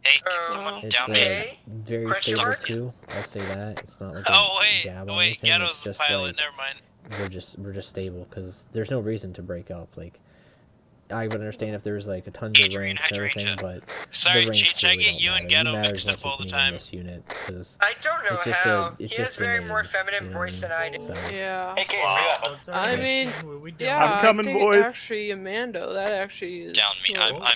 Hey, can someone It's down there? very stable, too, I'll say that. It's not like a jab on anything, Ghetto's it's just pilot, like... never mind. We're just stable, because there's no reason to break up, I would understand if there was a tons of ranks and everything, but Sorry, the ranks Cheech, I really get don't you matter. and You Ghetto matter as mixed much up as all the me in time. this unit, because I don't know it's just how. it's He has just very innate, more feminine voice what than I do. So, Yeah. I mean, I'm coming, I think boys. actually Amando, that actually is... Down me. I'm no, I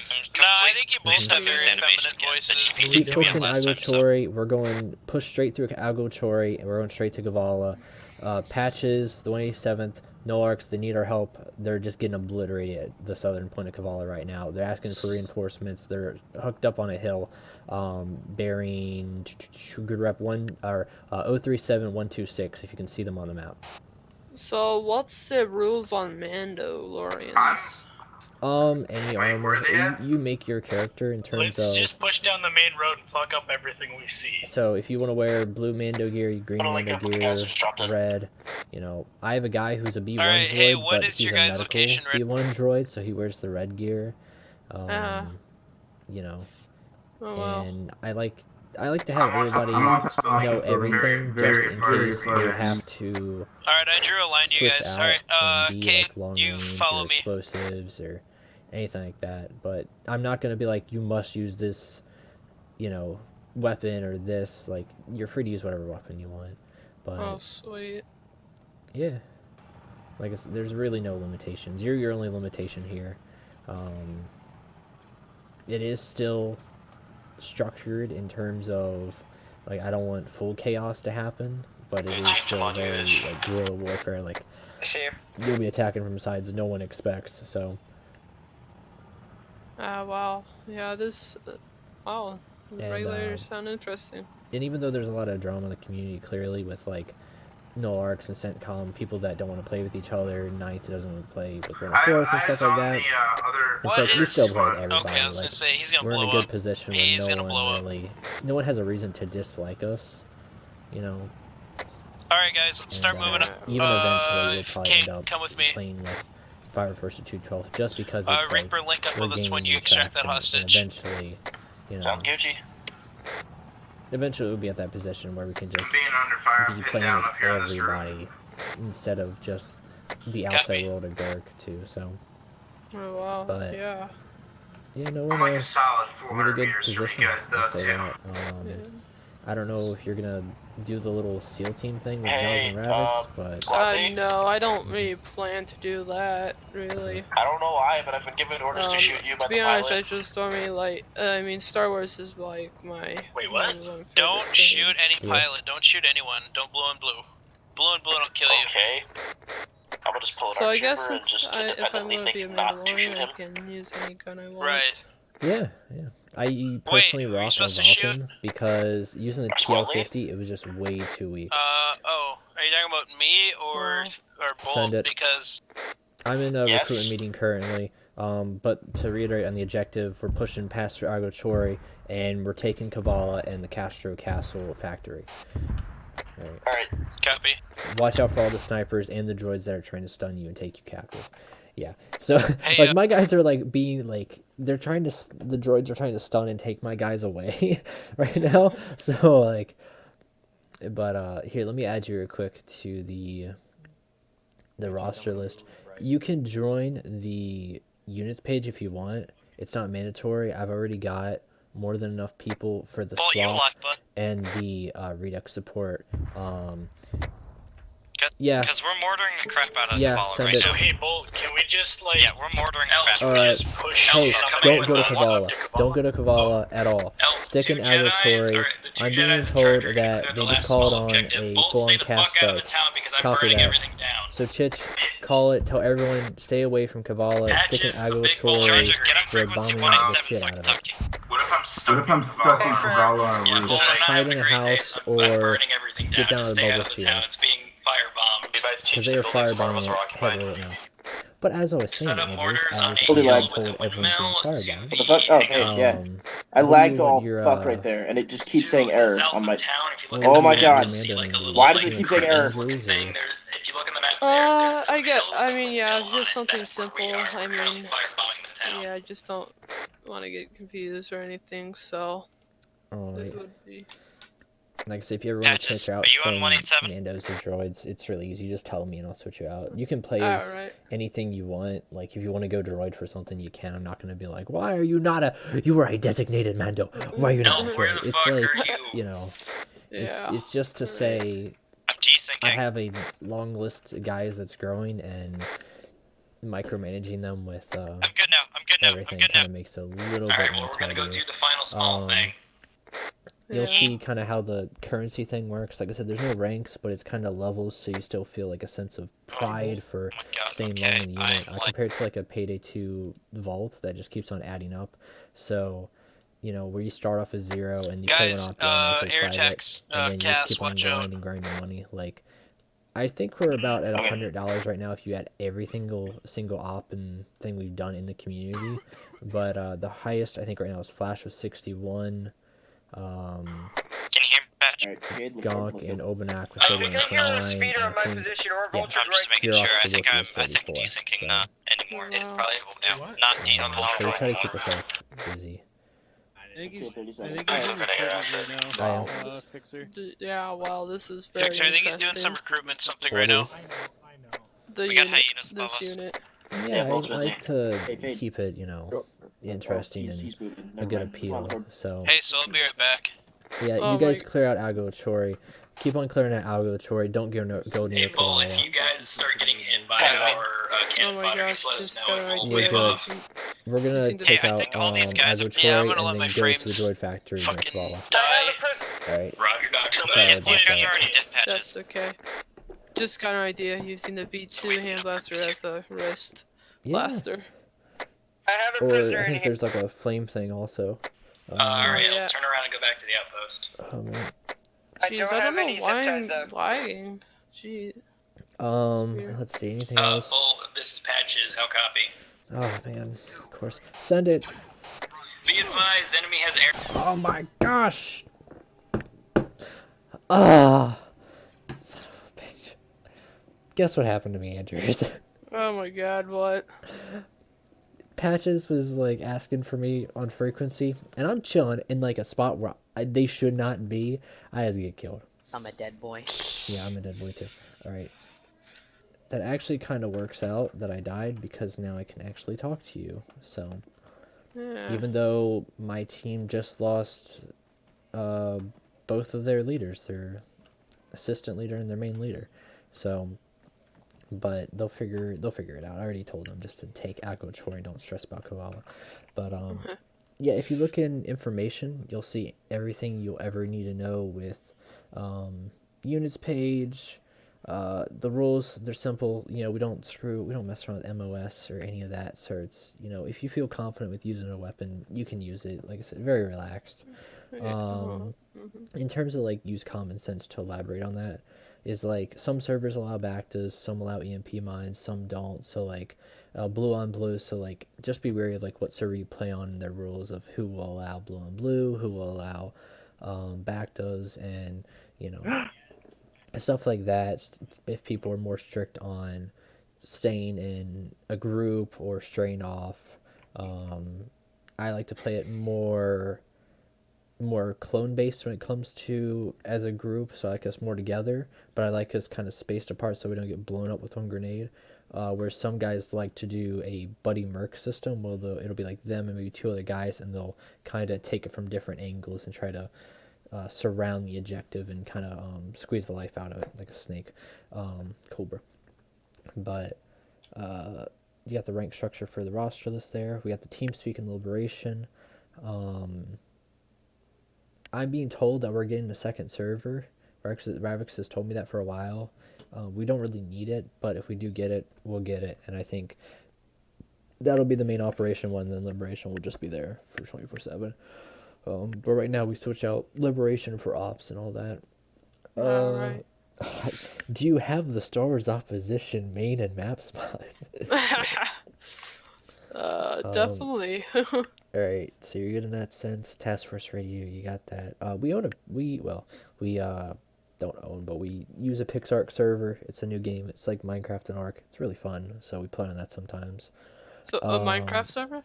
think you both have those animation voices. keep pushing Aglotori. We're going push straight through Aglotori, and we're going straight to Kavala. Patches, the 187th, Nolarks, they need our help. They're just getting obliterated at the southern point of Kavala right now. They're asking for reinforcements. They're hooked up on a hill, bearing good rep 037126. If you can see them on the map. So what's the rules on Mandalorians? Any armor. You make your character in terms of... just push down the main road and fuck up everything we see. So if you want to wear blue Mando gear, green Mando gear, red, I have a guy who's a B1 droid, hey, what but is he's your a guys' medical location, Red? B1 droid, so he wears the red gear. Oh, wow. And I like to have everybody know everything just in case they have to Alright, I drew a line to you switch guys. out Alright, and be Kate, like long you range follow or me. explosives or anything like that. But I'm not gonna be like, you must use this, you know, weapon or this. Like, you're free to use whatever weapon you want. But Oh, sweet. yeah, like there's really no limitations. You're your only limitation here. It is still structured in terms of, like, I don't want full chaos to happen, but it is still very like guerrilla warfare. Like, you'll be attacking from sides no one expects. So Wow. Yeah, this. Wow. The and regulators sound interesting. and even though there's a lot of drama in the community, clearly with like null arcs and CENTCOM, people that don't want to play with each other, Ninth doesn't want to play with 104th and stuff like that. It's like we still play with everybody. Okay, I was like gonna say, he's gonna we're in blow a good up. position where He's no gonna one blow really, no one has a reason to dislike us. You know. Alright, guys, let's start And, moving up. even eventually, we'll probably Kate, end up come with me. playing with Fire Force or 212 just because it's Reaper, link up we're with us when gaining you the extract that traction, and hostage. eventually, you know, Sounds Gucci. eventually we'll be at that position where we can just Being under fire, be pinned playing down with up here on this roof. everybody instead of just the outside world of Gark too. So, Oh, wow. but Yeah. yeah, no, we're I'm like in a solid a really 400 good meters from you position. guys, I'll though, say too. that. I don't know if you're gonna do the little SEAL team thing with Hey, Jaws and Rabbits, but No, I don't really plan to do that, really. I don't know why, but I've been given orders to shoot you by To the be honest, pilot. I just don't really like. I mean, Star Wars is like my. Wait, what? number one favorite Don't thing. shoot any Yeah. pilot. Don't shoot anyone. Don't blow and blue. Blow and blue don't kill you. Okay. I'm gonna just pull an So I arc guess trooper and just if I'm independently gonna be a think not to shoot Mandalorian, him. I can use any gun I want. Right. yeah. I personally rock a supposed to shoot? Vulcan because using the TL50, it was just way too weak. Oh, are you talking about me or both? Send it. Because I'm in a Yes. recruitment meeting currently, but to reiterate on the objective, we're pushing past Agachori, and we're taking Kavala and the Castro Castle factory. Alright, copy. Watch out for all the snipers and the droids that are trying to stun you and take you captive. Yeah, so like my guys are like being like the droids are trying to stun and take my guys away right now. So like, but here, let me add you real quick to the roster list. You can join the units page if you want. It's not mandatory. I've already got more than enough people for the swap and the Redux support. Yeah. Because we're mortaring the crap out of Yeah, Kavala, send right? it. So hey, Bolt, can we just like? Yeah, we're mortaring the crap. All right. Hey, don't go to Kavala. Don't go to Kavala at all. Stick in Agachori. I'm being told that they just called on a full-on cast strike. Copy that. So Chich, call it. Tell everyone stay away from Kavala. Stick in Agachori. They're bombing the shit out of it. What if I'm stuck in Kavala on a roof? Just hide in a house or get down to the bubble shield. Because they are firebombing it heavily right now. But as I was saying, Andrews, as I'm being told everyone's being firebombed. What the fuck? Oh, okay, yeah. I lagged all fuck right there, and it just keeps saying error on my. Oh my god! Why does it keep saying error? I mean, yeah, just something simple. I mean, yeah, I just don't want to get confused or anything, so. Alright. It would be. Like I said, if you ever want to switch out from Nando's to droids, it's really easy. You just tell me and I'll switch you out. You can play as anything you want. Like, if you want to go droid for something, you can. I'm not going to be like, why are you not you were a designated Mando. Why are you not a droid? It's like, you know, it's just to say, I have a long list of guys that's growing, and micromanaging them with everything kind of makes it a little bit more tighter. You'll see kind of how the currency thing works. Like I said, there's no ranks, but it's kind of levels, so you still feel like a sense of pride for staying long in the unit. Compared to like a Payday 2 vault that just keeps on adding up. So, you know, where you start off as 0 and you play one op, you're automatically private, and then you just keep on grinding money. Like, I think we're about at $100 right now if you add every single op and thing we've done in the community. But the highest I think right now is Flash with 61. Can you hear me, Gonk and Obanak with 31.9. I think, yeah, Fearox the Wookiee is 34. Anymore. It's probably So you try to keep yourself busy. I think he's Okay, in 37. recruitment right now. I am. Fixer. Yeah, wow, this is very Fixer, I think he's interesting. doing some recruitment something What right now. is? The We got unit, hyenas above this us. unit. Yeah, I Both busy. like to Hey, Paige. keep it, you know, interesting he's moving. and a Never good mind. Come on, appeal. Cord. So Hey, so I'll be right back. yeah, Oh you guys my- clear out Algo Chori. Keep on clearing out Algo Chori. Don't go near Hey, Bull, if Kovala. you guys start getting hit by our Oh cannon my fodder, gosh, just let us just know got and an we'll idea. Yeah, wave good. off. We're gonna Using the- take Hey, I out think all these guys Algo are- yeah, I'm Chori gonna let and my then go to the frames droid factory near fucking Kovala. die. Alright. Roger, Doctor. Sorry Please, about please, that. you already did patches. That's okay. Just got an idea using the V2 hand blaster as a wrist Yeah. blaster. I have a Or prisoner I in think here. there's like a flame thing also. Alright, yeah. I'll turn around and go back to the outpost. Man. Jeez, I don't know why I'm lagging. Gee. Let's see, anything else? Bull, this is Patches. How copy? Oh man, of course. Send it. Be advised, enemy has air. Oh my gosh! Ah! Son of a bitch. Guess what happened to me, Andrews? Oh my god, what? Patches was like asking for me on frequency, and I'm chilling in like a spot where they should not be. I had to get killed. I'm a dead boy. Yeah, I'm a dead boy too. Alright. That actually kind of works out that I died because now I can actually talk to you. So, Yeah. even though my team just lost both of their leaders, their assistant leader and their main leader. So, but they'll figure it out. I already told them just to take Akko Chori, don't stress about Koala. But yeah, if you look in information, you'll see everything you'll ever need to know with units page. The rules, they're simple. You know, we don't mess around with MOS or any of that. So it's, you know, if you feel confident with using a weapon, you can use it. Like I said, very relaxed. In terms of like use common sense to elaborate on that, is like some servers allow Bactas, some allow EMP mines, some don't. So like blue on blue. So like just be wary of like what server you play on and their rules of who will allow blue on blue, who will allow Bactas, and you know. Stuff like that. If people are more strict on staying in a group or straying off, I like to play it more clone based when it comes to as a group. So I like us more together, but I like us kind of spaced apart so we don't get blown up with one grenade. Where some guys like to do a buddy merc system, where it'll be like them and maybe two other guys, and they'll kind of take it from different angles and try to surround the objective and kind of squeeze the life out of it like a snake. Cobra. But you got the rank structure for the roster list there. We got the team speak and liberation. I'm being told that we're getting the second server. Ravix has told me that for a while. We don't really need it, but if we do get it, we'll get it. And I think that'll be the main operation one, and then liberation will just be there for 24/7. But right now we switch out liberation for ops and all that. Alright. Do you have the Star Wars Opposition main and maps mod? Definitely. Alright, so you're good in that sense. Task Force Radio, you got that. We don't own, but we use a PixArk server. It's a new game. It's like Minecraft and Ark. It's really fun, so we play on that sometimes. So, a Minecraft server?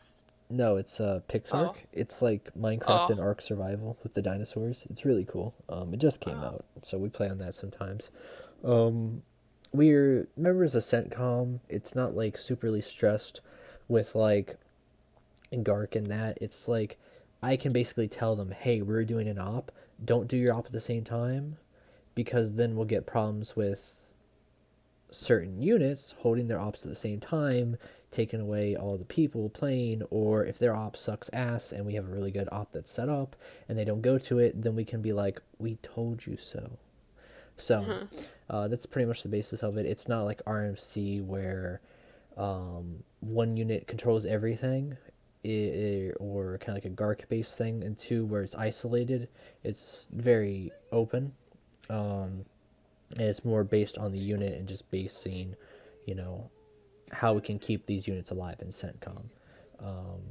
No, it's PixArk. Oh. It's like Minecraft Oh. and Ark Survival with the dinosaurs. It's really cool. It just came out, so we play on that sometimes. We're members of CENTCOM. It's not like superly stressed with like Gark and that. It's like I can basically tell them, hey, we're doing an op. Don't do your op at the same time, because then we'll get problems with certain units holding their ops at the same time, taking away all the people playing, or if their op sucks ass and we have a really good op that's set up and they don't go to it, then we can be like, we told you so. So that's pretty much the basis of it. It's not like RMC where one unit controls everything, or kind of like a Gark based thing, and two where it's isolated. It's very open, and it's more based on the unit and just basing, you know, how we can keep these units alive in CENTCOM.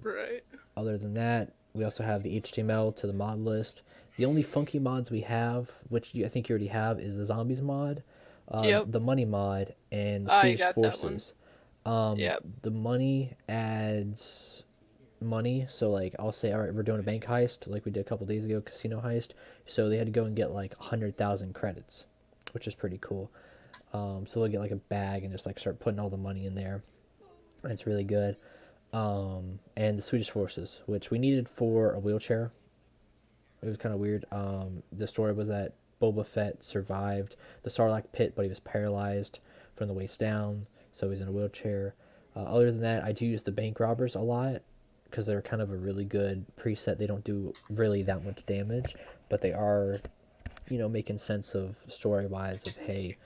Right. Other than that, we also have the HTML to the mod list. The only funky mods we have, which I think you already have, is the Zombies mod, Yep. the Money mod, and the I Swedish got that one. Forces. Yep. The Money adds money. So like I'll say, all right, we're doing a bank heist, like we did a couple days ago, casino heist. So they had to go and get like 100,000 credits, which is pretty cool. So they'll get like a bag and just like start putting all the money in there. And it's really good. And the Swedish forces, which we needed for a wheelchair. It was kind of weird. The story was that Boba Fett survived the Sarlacc pit, but he was paralyzed from the waist down, so he's in a wheelchair. Other than that, I do use the bank robbers a lot because they're kind of a really good preset. They don't do really that much damage, but they are, making sense of story-wise of, hey,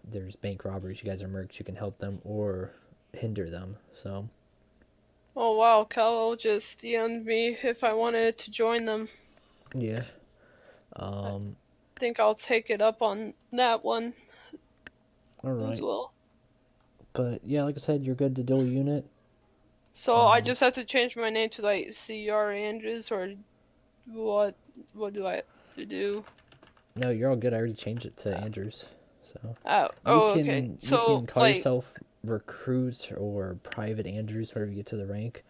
there's bank robbers, you guys are mercs, you can help them or hinder them, so. Oh wow, Cal just DM'd me if I wanted to join them. Yeah. I think I'll take it up on that one. Alright. As well. But yeah, like I said, you're good to dual unit. So I just have to change my name to like CR Andrews, or what do I have to do? No, you're all good. I already changed it to Andrews. So okay. You can call like, yourself recruit or private Andrews whenever you get to the rank.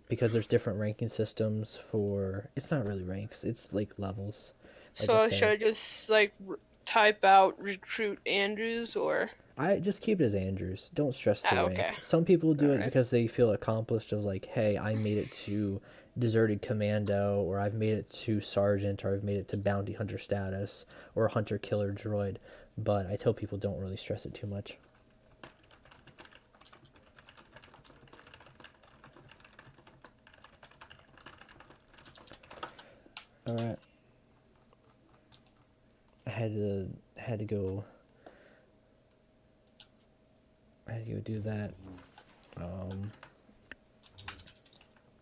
Because there's different ranking systems for, it's not really ranks, it's like levels. Like so should I just like type out recruit Andrews, or? I just keep it as Andrews. Don't stress the rank. Okay. Some people do it because they feel accomplished of like, hey, I made it to deserted commando, or I've made it to sergeant, or I've made it to bounty hunter status, or hunter killer droid. But I tell people don't really stress it too much. All right. I had to go do that.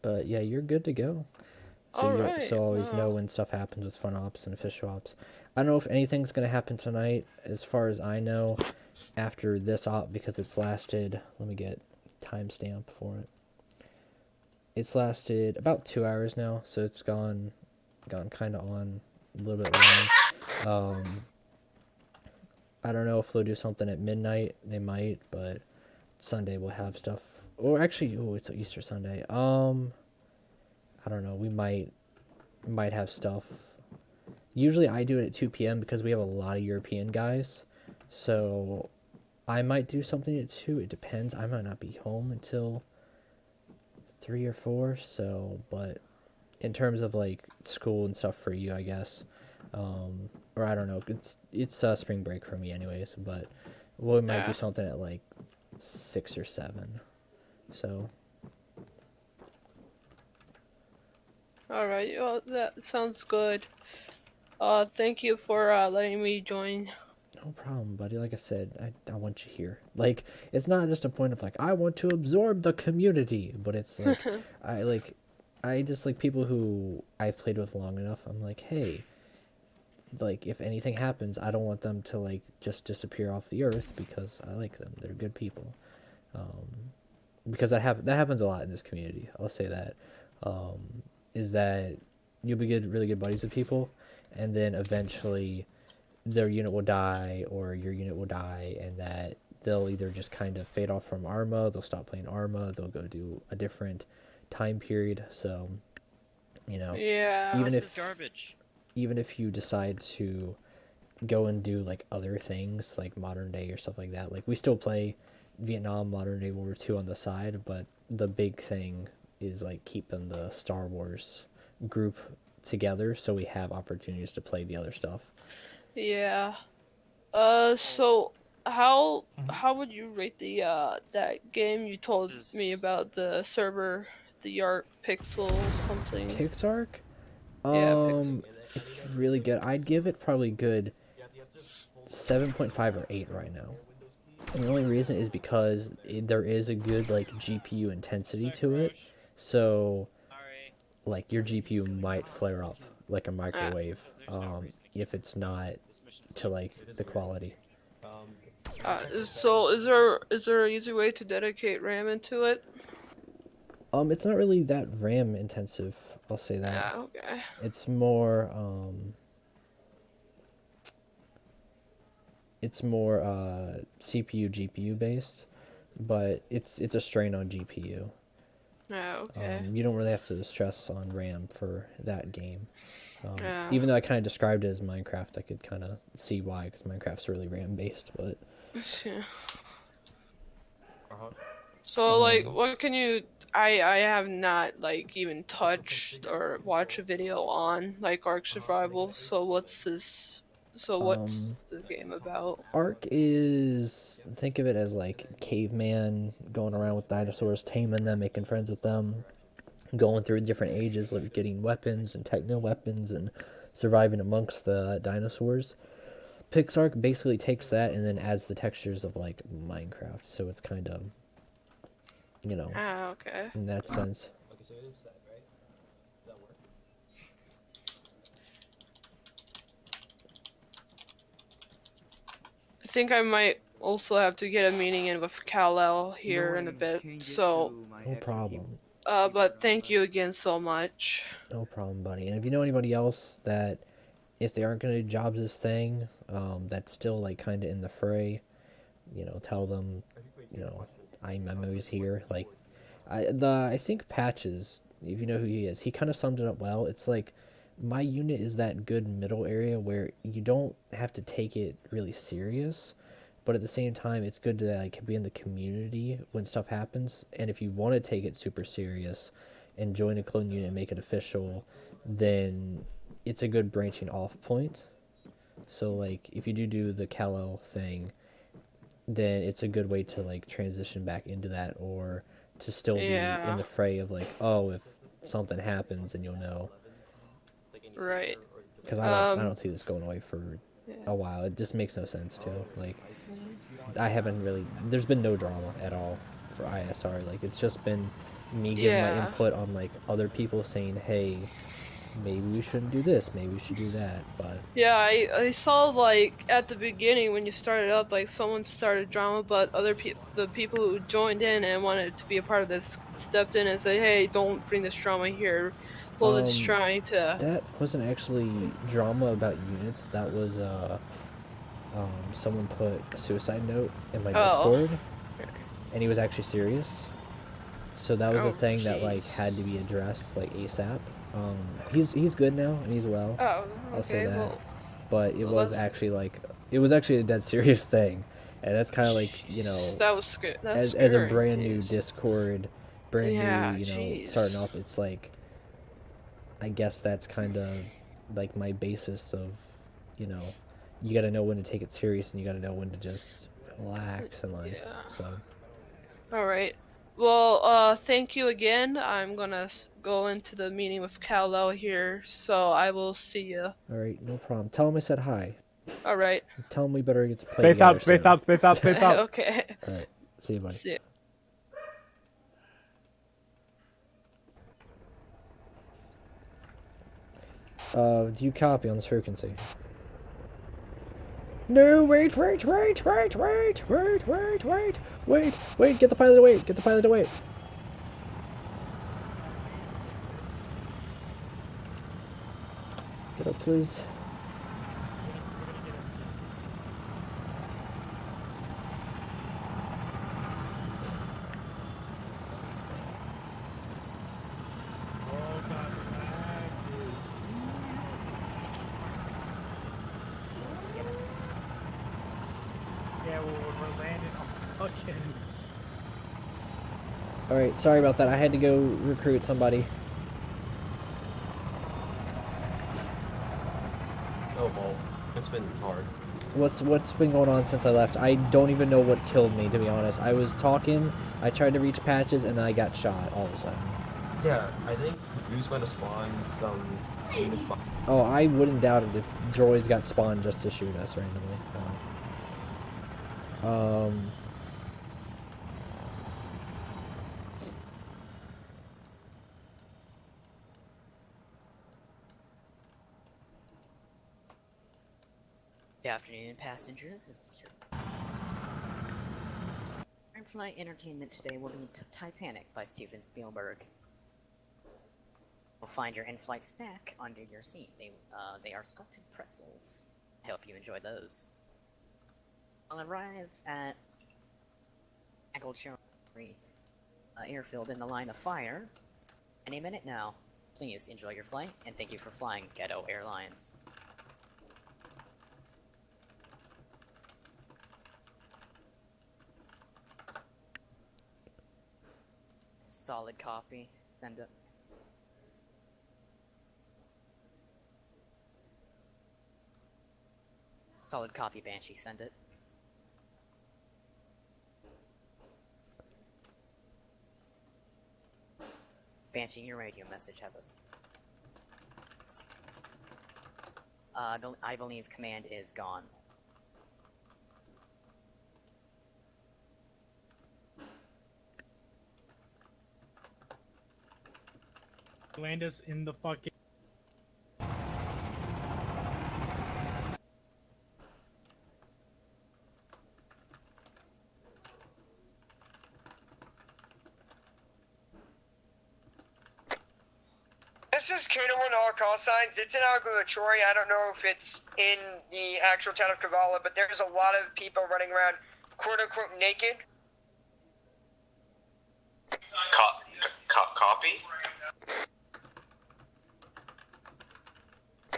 But yeah, you're good to go. So so always know when stuff happens with front ops and official ops. I don't know if anything's gonna happen tonight, as far as I know, after this op, because it's lasted. Let me get timestamp for it. It's lasted about 2 hours now, so it's gone kind of on a little bit long. I don't know if they'll do something at midnight. They might, but Sunday we'll have stuff. Or actually, it's Easter Sunday. I don't know. We might have stuff. Usually I do it at 2 p.m. because we have a lot of European guys. So I might do something at 2. It depends. I might not be home until 3 or 4. So, but in terms of like school and stuff for you, I guess. Or I don't know. It's spring break for me anyways. But we might do something at like 6 or 7. So. Alright, well, that sounds good. Thank you for letting me join. No problem, buddy. Like I said, I want you here. Like, it's not just a point of like, I want to absorb the community, but it's like, I just like people who I've played with long enough. I'm like, hey, like, if anything happens, I don't want them to like just disappear off the earth because I like them. They're good people. Because that happens a lot in this community. I'll say that. Is that you'll be really good buddies with people, and then eventually their unit will die or your unit will die, and that they'll either just kind of fade off from Arma, they'll stop playing Arma, they'll go do a different time period. So, even if you decide to go and do like other things like modern day or stuff like that, like we still play Vietnam, modern day World War II on the side, but the big thing is like keeping the Star Wars group together so we have opportunities to play the other stuff. Yeah. So how would you rate the that game you told me about, the server, the Arc Pixel something? Pixark? Yeah, it's really good. I'd give it probably good 7.5 or 8 right now. And the only reason is because there is a good like GPU intensity to it. So like your GPU might flare up like a microwave if it's not to like the quality. So is there an easy way to dedicate RAM into it? It's not really that RAM intensive, I'll say that. Yeah, okay. It's more CPU GPU based, but it's a strain on GPU. Oh, okay. You don't really have to stress on RAM for that game. Yeah. Even though I kind of described it as Minecraft, I could kind of see why, because Minecraft's really RAM based. But Yeah. So like, what can you? I have not like even touched or watched a video on like Ark Survival. So what's this? So what's the game about? Ark is, think of it as like caveman going around with dinosaurs, taming them, making friends with them, going through different ages, like getting weapons and techno weapons and surviving amongst the dinosaurs. Pixark basically takes that and then adds the textures of like Minecraft, so it's kind of, you know, Okay. in that sense. Okay, so it is set, right? Does that work? I think I might also have to get a meeting in with Kal-El here in a bit. So. No problem. But thank you again so much. No problem, buddy. And if you know anybody else that, if they aren't going to do jobs this thing, that's still like kind of in the fray, you know, tell them, you know, I'm always here. Like, I think Patches, if you know who he is, he kind of summed it up well. It's like, my unit is that good middle area where you don't have to take it really serious, but at the same time, it's good to like be in the community when stuff happens. And if you want to take it super serious and join a clone unit and make it official, then it's a good branching off point. So like, if you do the Kal-El thing, then it's a good way to like transition back into that, or to still be in the fray of like, oh, if something happens, then you'll know. Right. Because I don't see this going away for a while. It just makes no sense too. Like, I haven't really. There's been no drama at all for ISR. Like, it's just been me giving my input on like other people saying, hey, maybe we shouldn't do this, maybe we should do that. But yeah, I saw like at the beginning when you started up, like someone started drama, but the people who joined in and wanted to be a part of this stepped in and said, hey, don't bring this drama here. Well, it's trying to. That wasn't actually drama about units. That was someone put a suicide note in my Discord, and he was actually serious. So that was a thing that like had to be addressed like ASAP. He's good now and he's well. Oh, okay, I'll say that. well, but it was actually like, it was actually a dead serious thing, and that's kind of like, you know, that was good. As a brand new Discord, brand new, you know, starting up, it's like, I guess that's kind of like my basis of, you know, you got to know when to take it serious and you got to know when to just relax in life. So. All right. Well, thank you again. I'm gonna go into the meeting with Kal-El here, so I will see you. All right, no problem. Tell him I said hi. All right. Tell him we better get to play together soon. Okay. All right. See you, buddy. See you. Do you copy on this frequency? No, wait, get the pilot away, Get up, please. Yeah, we're landing on fucking. Alright, sorry about that. I had to go recruit somebody. Oh, well, it's been hard. What's been going on since I left? I don't even know what killed me, to be honest. I was talking, I tried to reach Patches, and I got shot all of a sudden. Yeah, I think Zeus might have spawned some units. Oh, I wouldn't doubt it if droids got spawned just to shoot us randomly. Good afternoon, passengers. This is your in-flight entertainment today will be Titanic by Steven Spielberg. You'll find your in-flight snack under your seat. They are salted pretzels. I hope you enjoy those. I'll arrive at Aglecherry airfield in the line of fire any minute now. Please enjoy your flight, and thank you for flying Ghetto Airlines. Solid copy. Send it. Solid copy, Banshee. Send it. Banshee, your radio message has us. I believe command is gone. Land us in the fucking. This is Kano on all call signs. It's in Troy. I don't know if it's in the actual town of Kavala, but there's a lot of people running around, quote unquote, naked. Copy.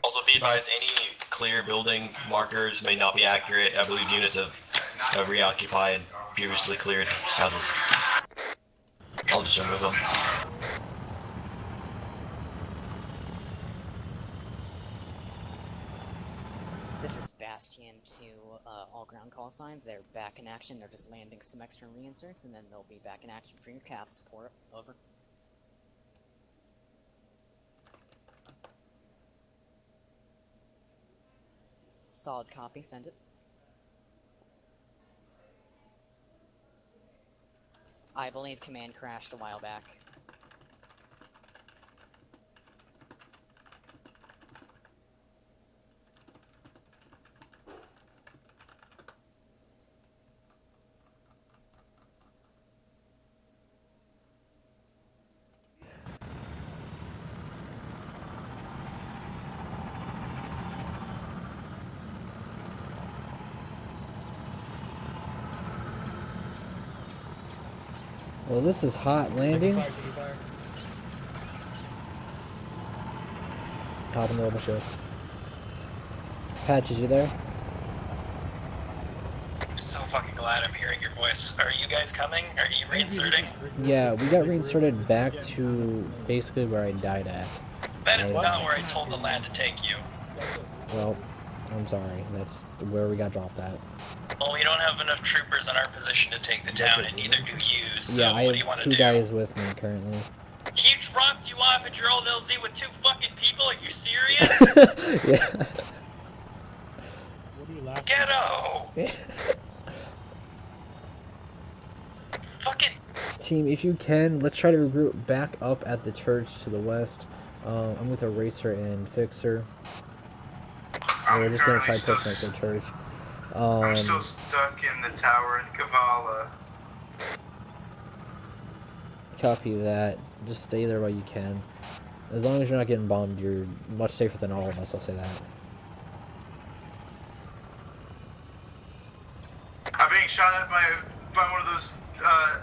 Also, be advised, any clear building markers may not be accurate. I believe units have reoccupied previously cleared houses. I'll just remove them. This is Bastion to all ground call signs. They're back in action. They're just landing some extra reinserts, and then they'll be back in action for your cast support. Over. Solid copy. Send it. I believe command crashed a while back. Well, this is hot landing. Top in the rubble ship. Patches, you there? I'm so fucking glad I'm hearing your voice. Are you guys coming? Are you reinserting? Yeah, we got reinserted back to basically where I died at. That is not where I told the lad to take you. Well, I'm sorry. That's where we got dropped at. Well, we don't have enough troopers in our position to take the town, and neither do you, so Yeah, I what do you have want to 2 do? guys with me currently. He dropped you off at your old LZ with 2 fucking people? Are you serious? Yeah. What are you laughing Ghetto! Fucking... Team, if you can, let's try to regroup back up at the church to the west. I'm with a racer and fixer. And we're just gonna try pushing up to the church. I'm still stuck in the tower in Kavala. Copy that. Just stay there while you can. As long as you're not getting bombed, you're much safer than all of us, I'll say that. I'm being shot at by one of those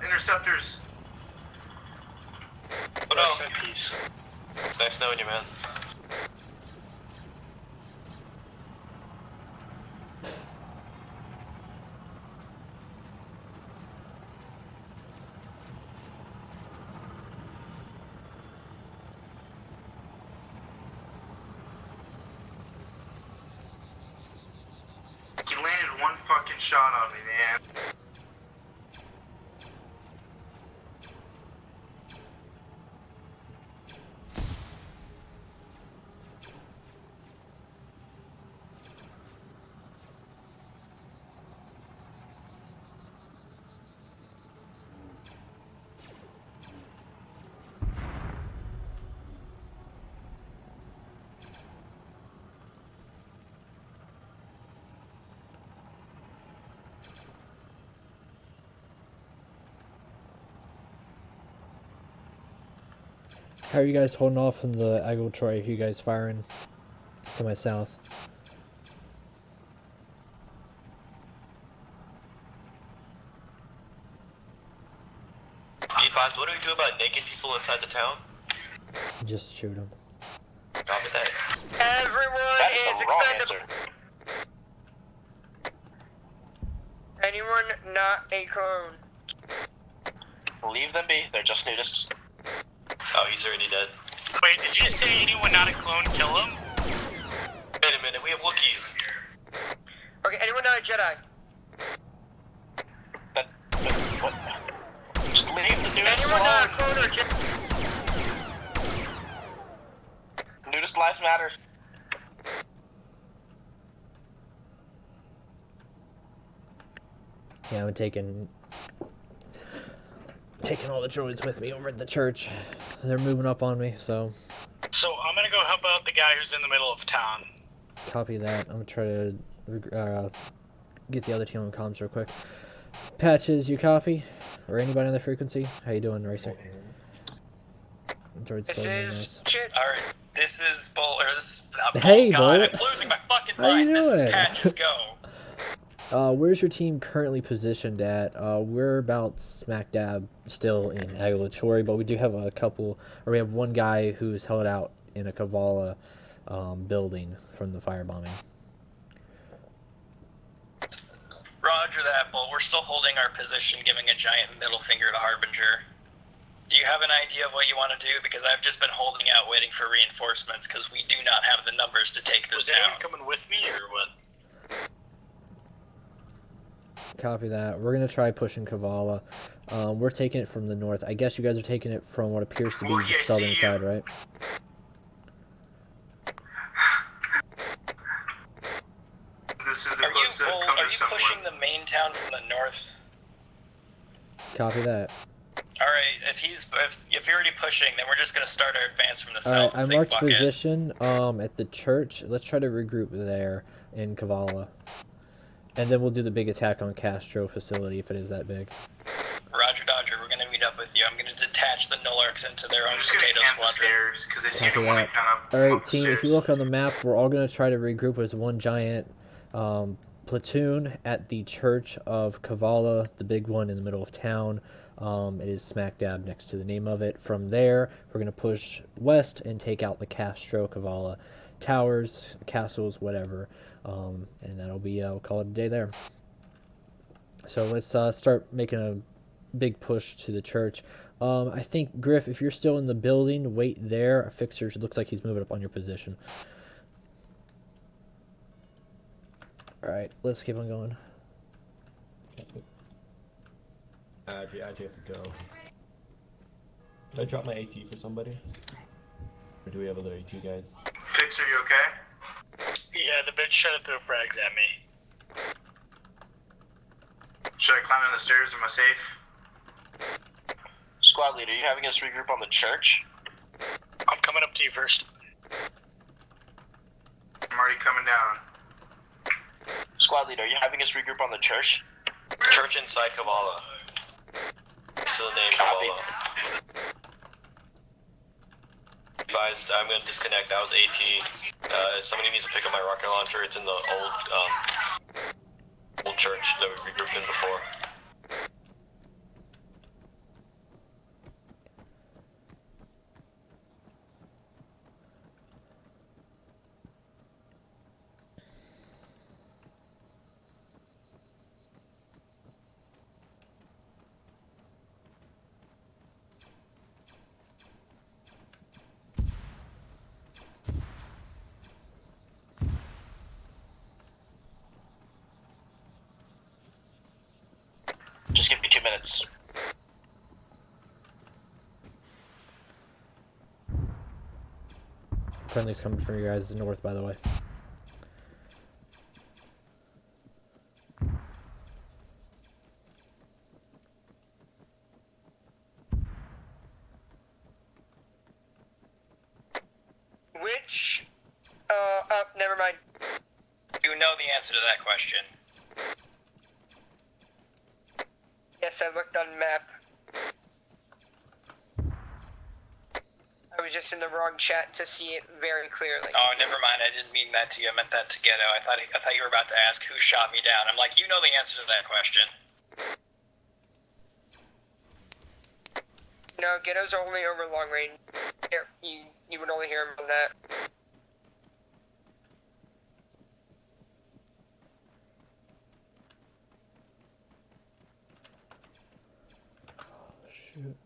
interceptors. What else? It's nice knowing you, man. You landed one fucking shot on me, man. How are you guys holding off in the Agile Troy? Are you guys firing to my south? B5, what do we do about naked people inside the town? Just shoot him. Copy that. Everyone is expendable. Anyone not a clone? Leave them be. They're just nudists. Oh, he's already dead. Wait, did you say anyone not a clone kill him? Wait a minute, we have Wookiees. Okay, anyone not a Jedi? What? Just leave the nudists Anyone alone. not a clone or Jedi? Nudist lives matter. Yeah, I'm taking all the droids with me over at the church. They're moving up on me, so So I'm gonna go help out the guy who's in the middle of town. copy that. I'm gonna try to get the other team on comms real quick. Patches, you copy? Or anybody on the frequency? How you doing, Racer? Droid's still in this. Alright, this is Bull, or this Hey, God, Bull. I'm losing my fucking How you mind. This doing? is Patches Go. Where's your team currently positioned at? We're about smack dab still in Agilatory, but we do have we have one guy who's held out in a Kavala building from the firebombing. Roger that, Bull. We're still holding our position, giving a giant middle finger to Harbinger. Do you have an idea of what you want to do? Because I've just been holding out waiting for reinforcements, because we do not have the numbers to take this Was anyone down. coming with me or what? Copy that. We're gonna try pushing Kavala. We're taking it from the north. I guess you guys are taking it from what appears to be the southern side, right? This is the Are you, closest I've Bull, come are to you someone. pushing the main town from the north? Copy that. Alright, if you're already pushing, then we're just gonna start our advance from the Alright, south. I and say, marked fuck it. position at the church. Let's try to regroup there in Kavala. And then we'll do the big attack on Castro facility if it is that big. Roger Dodger, we're gonna meet up with you. I'm gonna detach the Nullarks into their own I'm just gonna potato camp the squadron. stairs, because they seem Copy to want that. to kind of Alright, team, if you look on the map, we're all going to try to regroup as one giant platoon at the Church of Kavala, the big one in the middle of town. It is smack dab next to the name of it. From there, we're going to push west and take out the Castro Kavala towers, castles, whatever. And that'll be, we'll call it a day there. So let's start making a big push to the church. I think, Griff, if you're still in the building, wait there. A fixer looks like he's moving up on your position. Alright, let's keep on going. I actually have to go. Did I drop my AT for somebody? Or do we have other AT guys? Fix, are you okay? Yeah, the bitch tried to throw frags at me. Should I climb down the stairs? Am I safe? Squad leader, you having us regroup on the church? I'm coming up to you first. I'm already coming down. Squad leader, are you having us regroup on the church? Church inside Kavala. Still named Kavala. Advised, I'm gonna disconnect. That was AT. Somebody needs to pick up my rocket launcher. It's in the old church that we regrouped in before. Just give me 2 minutes. Friendly's coming from you guys north, by the way. Which? Never mind. You know the answer to that question. Yes, I looked on the map. I was just in the wrong chat to see it very clearly. Oh, never mind. I didn't mean that to you. I meant that to Ghetto. I thought you were about to ask who shot me down. I'm like, you know the answer to that question. No, Ghetto's only over long range. You would only hear him on that. Shoot.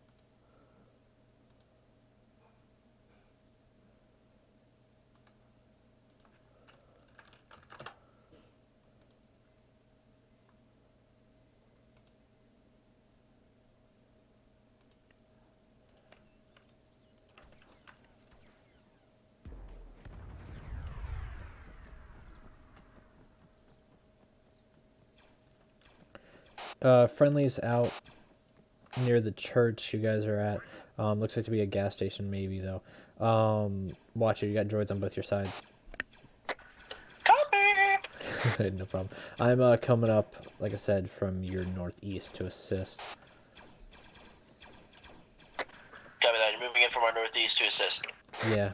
Friendly's out near the church you guys are at. Looks like to be a gas station maybe though. Watch it, you got droids on both your sides. Copy! No problem. I'm coming up, like I said, from your northeast to assist. Copy that, you're moving in from our northeast to assist. Yeah.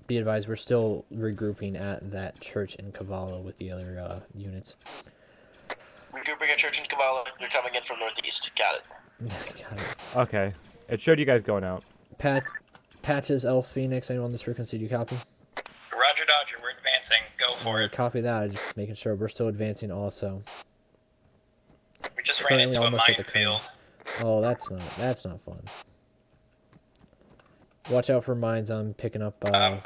Be advised, we're still regrouping at that church in Cavallo with the other units. Regrouping at church in Cavallo, you're coming in from northeast. Got it. Got it. Okay. It showed you guys going out. Patches, Elf, Phoenix, anyone on this frequency, do you copy? Roger, Dodger, we're advancing. Go for it. Copy that, just making sure we're still advancing also. We just ran into a minefield. Oh, that's not fun. Watch out for mines. I'm picking up. Apparently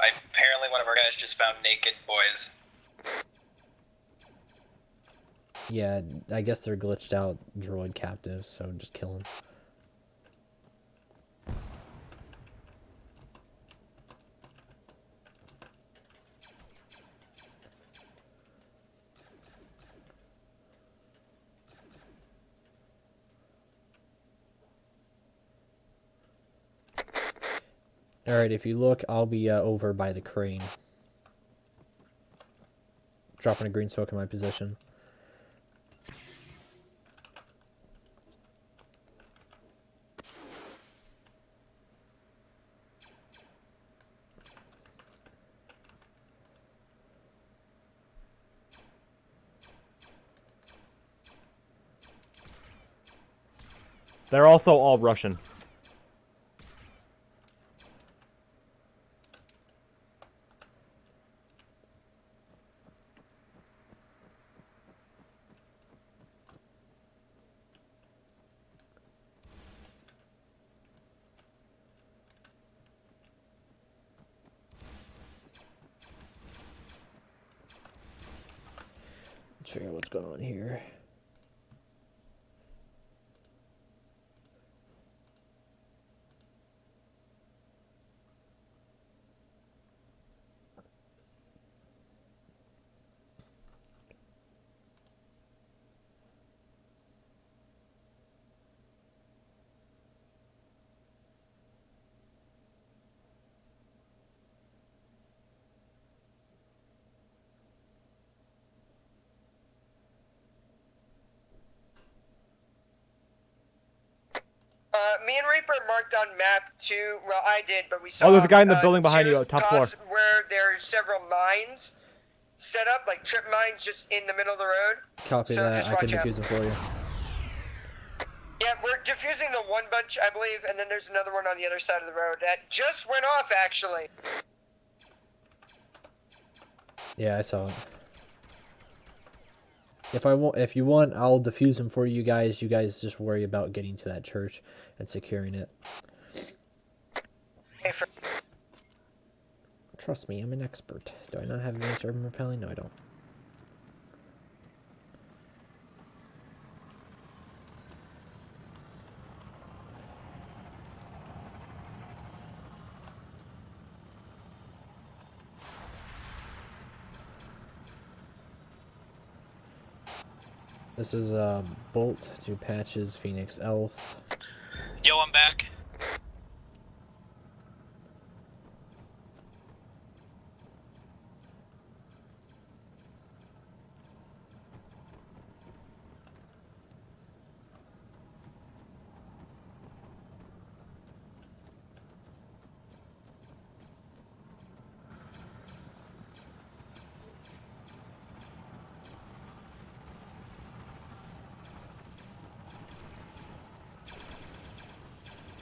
one of our guys just found naked boys. Yeah, I guess they're glitched out droid captives, so just kill them. Alright, if you look, I'll be over by the crane. Dropping a green smoke in my position. They're also all Russian. Let's figure out what's going on here. Me and Reaper marked on map 2. Well, I did, but we saw. Oh, there's a guy in the building behind you, top floor. Where there are several mines set up, like trip mines, just in the middle of the road. Copy that. I can defuse them for you. Yeah, we're defusing the one bunch, I believe, and then there's another one on the other side of the road that just went off, actually. Yeah, I saw it. If you want, I'll defuse them for you guys. You guys just worry about getting to that church and securing it. Trust me, I'm an expert. Do I not have advanced urban repelling? No, I don't. This is Bolt to Patches, Phoenix, Elf. Yo, I'm back.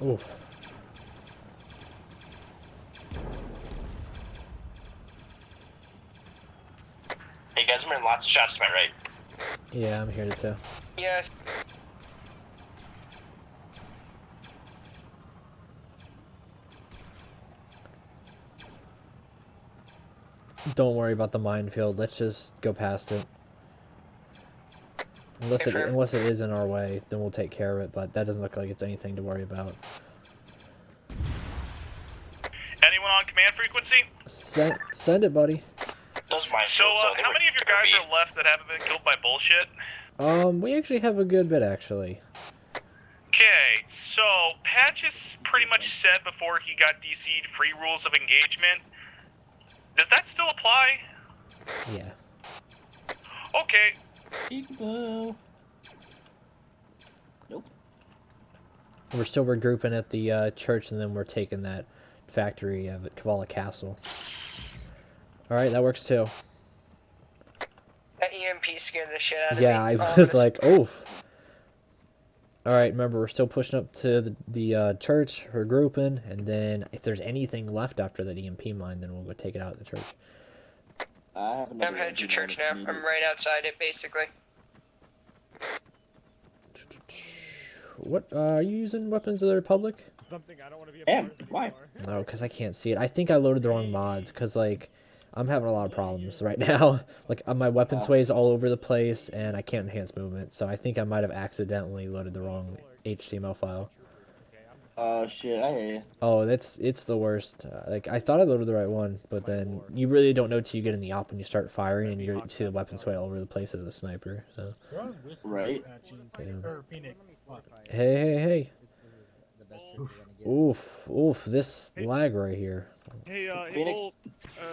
Oof. Hey guys, I'm hearing lots of shots to my right. Yeah, I'm here too. Yes. Don't worry about the minefield. Let's just go past it. Unless it is in our way, then we'll take care of it. But that doesn't look like it's anything to worry about. Anyone on command frequency? Send it, buddy. Those minefields, So, how many of your guys are left that haven't been killed by bullshit? We actually have a good bit, actually. Okay, so Patches pretty much said before he got DC'd free rules of engagement. Does that still apply? Yeah. Okay. Nope. We're still regrouping at the church, and then we're taking that factory of Kavala Castle. Alright, that works too. That EMP scared the shit out of me. Yeah, I was like, oof. Alright, remember, we're still pushing up to the church, regrouping, and then if there's anything left after that EMP mine, then we'll go take it out of the church. I'm headed to church now. I'm right outside it, basically. What, are you using Weapons of the Republic? Something I don't want to be a part of. Why? No, because I can't see it. I think I loaded the wrong mods, because, like, I'm having a lot of problems right now. Like, my weapon sway's all over the place, and I can't enhance movement, so I think I might have accidentally loaded the wrong HTML file. Oh, shit, I hear you. Oh, it's the worst. Like, I thought I loaded the right one, but then you really don't know till you get in the op and you start firing, and you see the weapon sway all over the place as a sniper, so. Right. Yeah. Phoenix. Hey. Oof, this lag right here. Hey, Phoenix?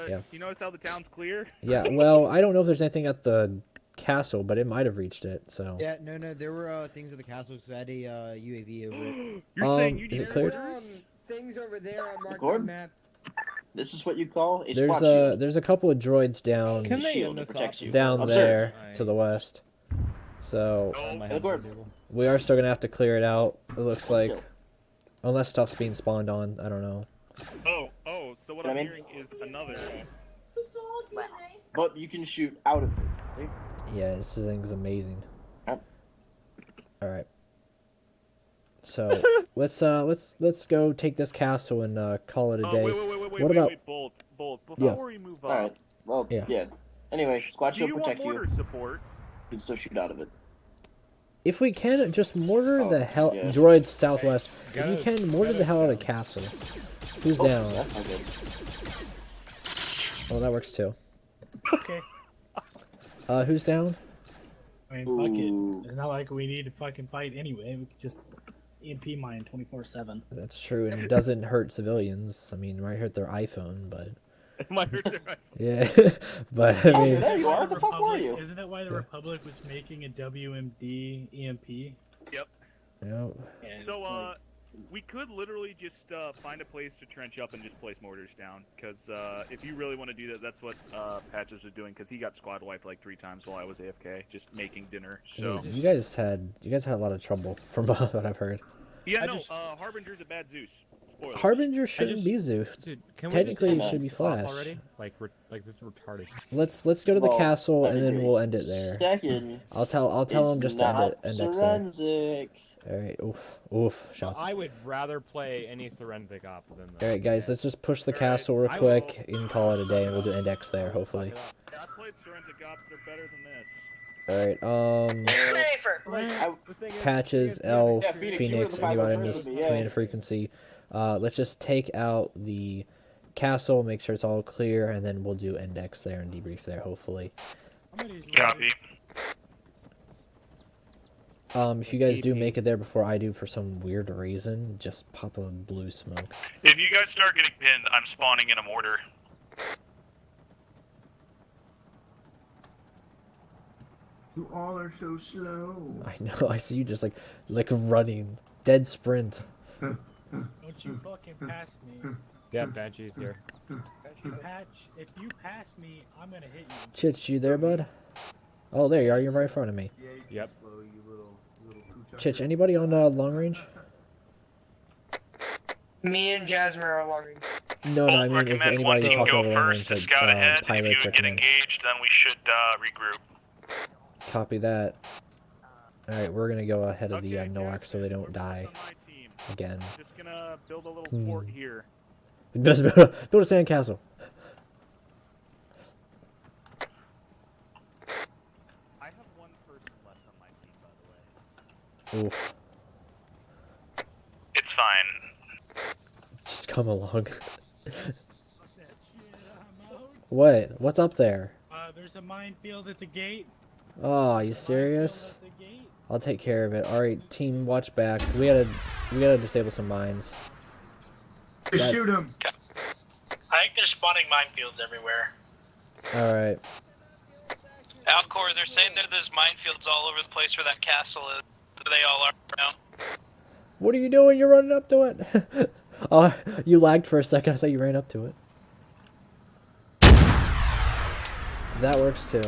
Yeah. You notice how the town's clear? Yeah, well, I don't know if there's anything at the castle, but it might have reached it, so. Yeah, no, there were things at the castle, because I had a UAV over it. You're saying you is need it cleared? Things over there on marked Gordon? on map. This is what you call a There's SWAT shield. there's a couple of droids down Shield that protects you. down Observe. there to the west. So Hey, Gordon. we are still gonna have to clear it out. It looks like, unless stuff's being spawned on. I don't know. Oh, so what You know I'm what I mean? hearing is another. But you can shoot out of it. See? Yeah, this thing's amazing. Yep. All right. So let's go take this castle and call it a day. Wait, Bolt, before we move on. Alright. Well, yeah. Anyway, squad shield protect you. Mortar support? You can still shoot out of it. If we can, just mortar the hell yeah. droids southwest. If you can, mortar the hell out of the castle. Who's down? That's not good. Oh, that works too. Okay. Who's down? I mean, fuck it. It's not like we need to fucking fight anyway. We could just EMP mine 24/7. That's true, and it doesn't hurt civilians. I mean, it might hurt their iPhone, but. It might hurt their iPhone. Yeah, but I mean. There you are. What the fuck were you? Isn't that why the Republic was making a WMD EMP? Yep. Yeah. So, we could literally just find a place to trench up and just place mortars down. Because if you really want to do that, that's what Patches was doing. Because he got squad wiped like 3 times while I was AFK, just making dinner. So You guys had a lot of trouble from what I've heard. yeah, Harbinger's a bad Zeus. Spoilers. Harbinger shouldn't be Zeus. Technically, it should be Flash. Already? Like this is retarded. Let's go to the castle and then we'll end it there. Second. I'll tell him just to end it. End X there. Forensic. All right. Oof. Shots. I would rather play any forensic op than that. All right, guys. Let's just push the castle real quick and call it a day, and we'll do end X there. Hopefully. Yeah, I played forensic ops. They're better than this. All right. Patches, Elf, Phoenix, anybody in this command frequency. Let's just take out the castle, make sure it's all clear, and then we'll do end X there and debrief there. Hopefully. Copy. If you guys do make it there before I do for some weird reason, just pop a blue smoke. If you guys start getting pinned, I'm spawning in a mortar. You all are so slow. I know, I see you just like running. Dead sprint. Don't you fucking pass me. Yeah, Banshee's here. If you pass me, I'm gonna hit you. Chich, you there, bud? Oh, there you are. You're right in front of me. Yep. Chich, anybody on long range? Me and Jasmine are along range. No, I mean, is anybody talking over long range, like pilots or command? Engaged, then we should regroup. Copy that. Alright, we're gonna go ahead of the NOAC so they don't die again. Just gonna build a little fort here. Build a sandcastle. I have one person left on my team, by the way. Oof. It's fine. Just come along. What? What's up there? There's a minefield at the gate. Oh, are you serious? I'll take care of it. Alright, team, watch back. We gotta disable some mines. Just shoot him! I think they're spawning minefields everywhere. Alright. Alcor, they're saying that there's minefields all over the place where that castle is. They all are now. What are you doing? You're running up to it. Oh, you lagged for a second. I thought you ran up to it. That works too.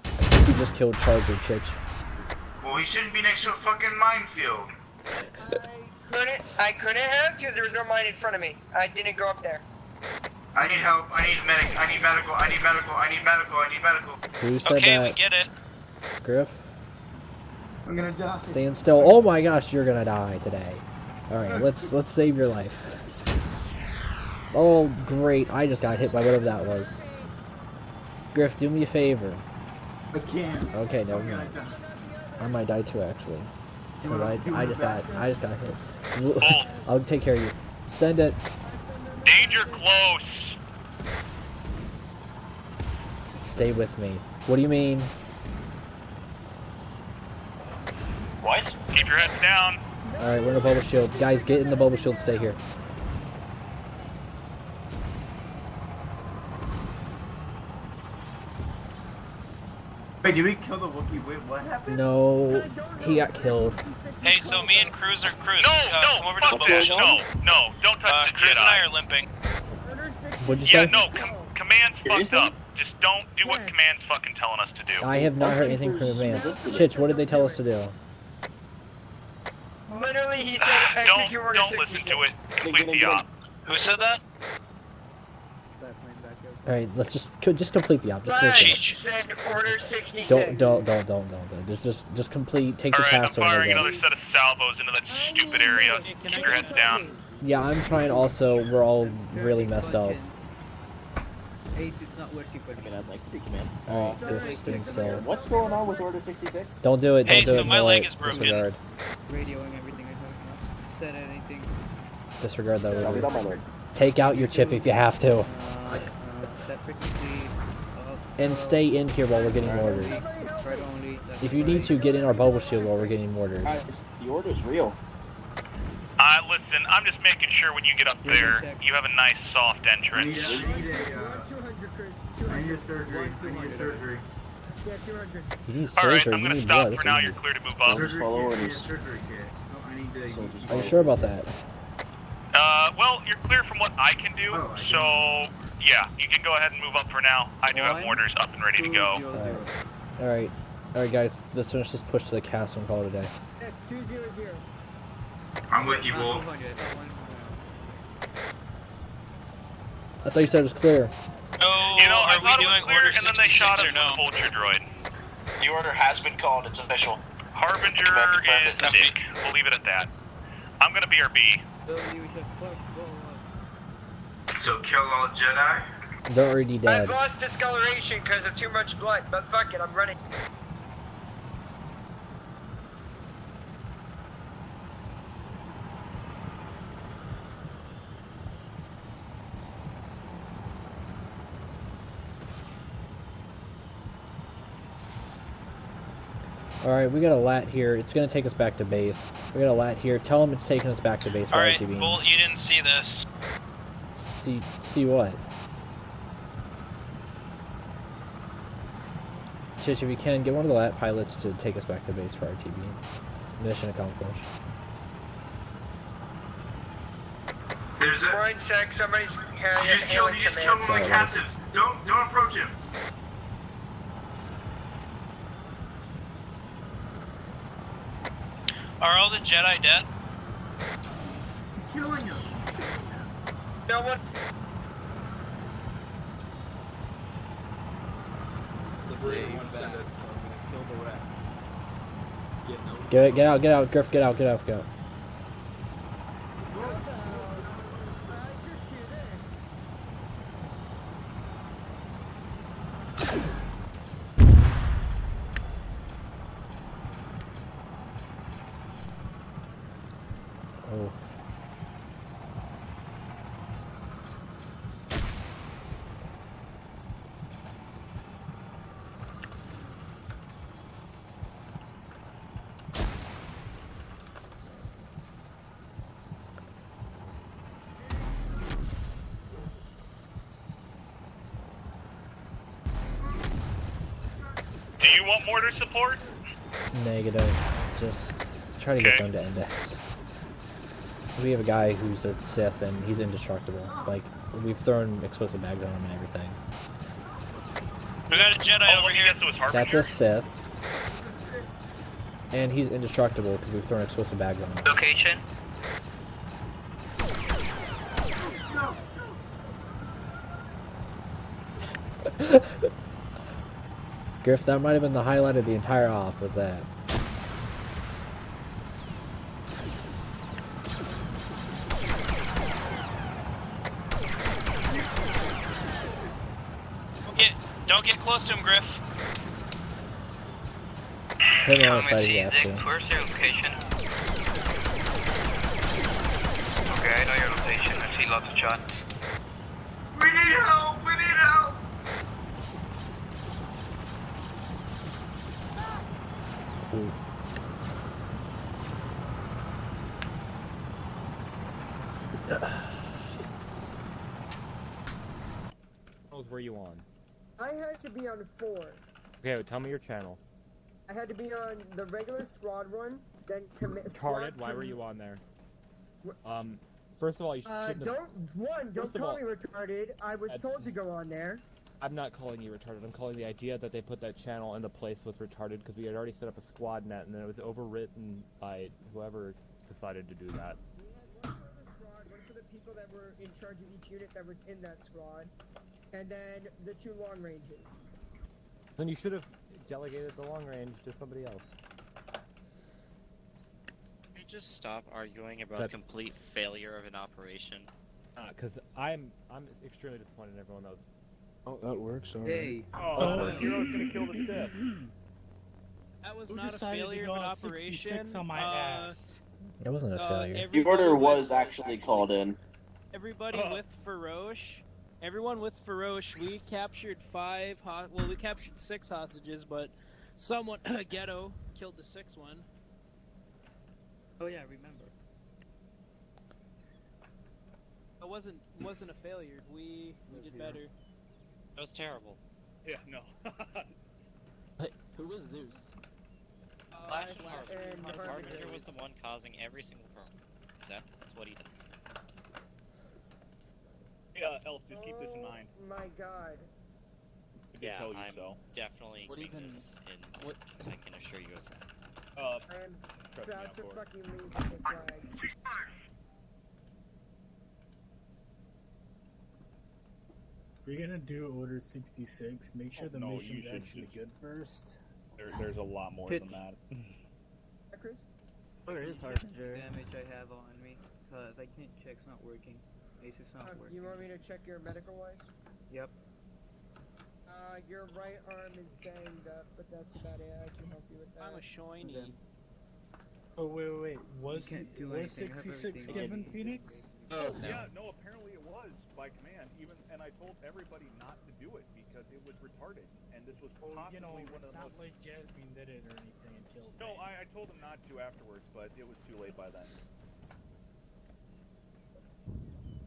I think you just killed Charger, Chitch. Well, we shouldn't be next to a fucking minefield. I couldn't have because there was no mine in front of me. I didn't go up there. I need help. I need medic. I need medical. I need medical. I need medical. I need medical. Who said okay, that? we get it. Griff? I'm gonna die. Stand still. Oh my gosh, you're gonna die today. Alright, let's save your life. Oh, great. I just got hit by whatever that was. Griff, do me a favor. I can't. Okay, never mind. I might die too, actually. I just got hit. I'll take care of you. Send it. Danger close. Stay with me. What do you mean? What? Keep your heads down. Alright, we're in a bubble shield. Guys, get in the bubble shield. Stay here. Wait, did we kill the Wookiee? Wait, what happened? No, he got killed. Hey, so me and Cruz are Cruz. No, come over fuck to the that. bubble. No, don't touch the Cruz Jedi. and I are limping. What'd you say? Yeah, no, command's fucked up. Just don't do what command's fucking telling us to do. I have not heard anything from the man. Chitch, what did they tell us to do? Literally, he said execute order Don't listen to it. Complete the op. Who said that? Alright, let's just complete the op. Just finish it. Said order 66. Don't. Just complete. Take the castle. Alright, I'm firing another set of salvos into that stupid area. Keep your heads down. Yeah, I'm trying also. We're all really messed up. Alright, Griff, stand still. What's going on with Order 66? Don't do it. Don't do so it. my leg is broken. Disregard. Radioing everything I talked about. Said anything. Disregard that. Tell me Order. about my Lord. Take out your chip if you have to. Set frequency. And stay in here while we're getting ordered. Right only. If you need to, get in our bubble shield while we're getting ordered. Guys, the order's real. Listen, I'm just making sure when you get up there, you have a nice soft entrance. I need a surgery. Yeah, 200. You need surgery. Alright, I'm you gonna need stop blood. for now. You're clear to move up. Surgery Follow kit. I need a orders. surgery kit. So I need to. Are you sure about that? Well, you're clear from what I can do, so yeah, you can go ahead and move up for now. I do have mortars up and ready to go. Alright, guys. Let's finish this push to the castle and call it a day. Yes, 200. I'm with you, Wolf. I thought you said it was clear. Oh, You know, I are we thought it was doing clear, order and then they shot 66 us or no? with a vulture droid. The order has been called. It's official. Harbinger is dick. We'll leave it at that. I'm gonna BRB. So kill all Jedi? They're already dead. I've lost discoloration because of too much blood, but fuck it, I'm running. Alright, we got a lat here. It's gonna take us back to base. We got a lat here. Tell them it's taking us back to base for Alright, RTB. Bolt, you didn't see this. See what? Chish, if you can, get one of the lat pilots to take us back to base for RTB. Mission accomplished. There's a. One sec, somebody's You just killed one of my captives. Don't approach him. Are all the Jedi dead? He's killing him. He's killing him. No one. Liberator one send it. Kill the rest. Get out, Griff, get out, go. Oh. Do you want mortar support? Negative. Just try to get them to index. We have a guy who's a Sith and he's indestructible. Like, we've thrown explosive bags on him and everything. We got a Jedi over here. That's a Sith. And he's indestructible because we've thrown explosive bags on him. Location? Griff, that might have been the highlight of the entire op, was that. Don't get close to him, Griff. Hit him on the side if you have to. Where's your location? Okay, I know your location. I see lots of shots. We need help! We need help! Oof. What were you on? I had to be on 4. Okay, tell me your channels. I had to be on the regular squad one, then commit. Retarded? Why were you on there? First of all, you shouldn't have... Don't call me retarded. I was told to go on there. I'm not calling you retarded. I'm calling the idea that they put that channel into place with retarded because we had already set up a squad net and then it was overwritten by whoever decided to do that. We had one for the squad, one for the people that were in charge of each unit that was in that squad, and then the 2 long ranges. Then you should have delegated the long range to somebody else. Can you just stop arguing about complete failure of an operation? Because I'm extremely disappointed in everyone else. Oh, that works. All Hey. right. Oh, the hero's gonna kill the Sith. That was Who not a decided to failure go of an on operation. 66 on my ass? That wasn't a failure. The order was actually called in. Everybody with Faroche. Everyone with Faroche. We captured 5. Well, we captured 6 hostages, but someone Ghetto killed the 6th one. Oh yeah, I remember. It wasn't a failure. We did better. That was terrible. Yeah, no. Hey, who was Zeus? Flash Harbinger was the one causing every single problem. That's what he does. Yeah, Elf, just keep this in mind. Oh my god. Yeah, tell you I'm so. definitely keeping this in. I can assure you of that. I am proud to fucking lead this flag. If you're gonna do Order 66, make sure the mission's actually good first. There's a lot more than that. Chris? Where is Harbinger? Damage I have on me, cause I can't check's not working. Ace is not working. You want me to check your medical wise? Yep. Your right arm is banged up, but that's about it. I can help you with that. I'm a shiny. Oh wait. Was do anything. 66 given Phoenix? Oh, yeah, no, apparently it was by command. And I told everybody not to do it because it was retarded. And this was possibly one of the most... like Jasmine did it or anything and killed No, I told him not to afterwards, but it was too late by then.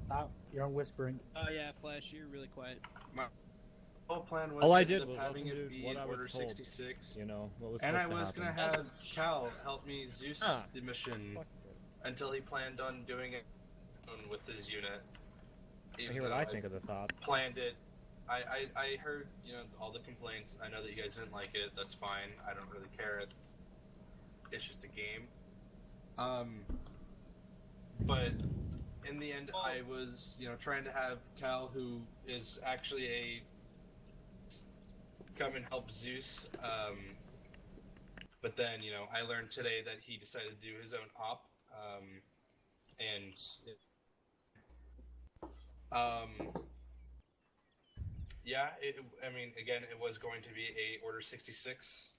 Stop. You're whispering. Oh yeah, Flash, you're really quiet. My whole plan was All I to did end up was having listen it to be what I was Order told. 66. You know, what was and I supposed was to gonna happen. have Cal help me Zeus the mission until he planned on doing it with his unit. I hear what I think of this op. Planned it. I heard, you know, all the complaints. I know that you guys didn't like it. That's fine. I don't really care. It's just a game. but in the end, I was, trying to have Cal, who is actually come and help Zeus. But then, I learned today that he decided to do his own op, and yeah, again, it was going to be a Order 66.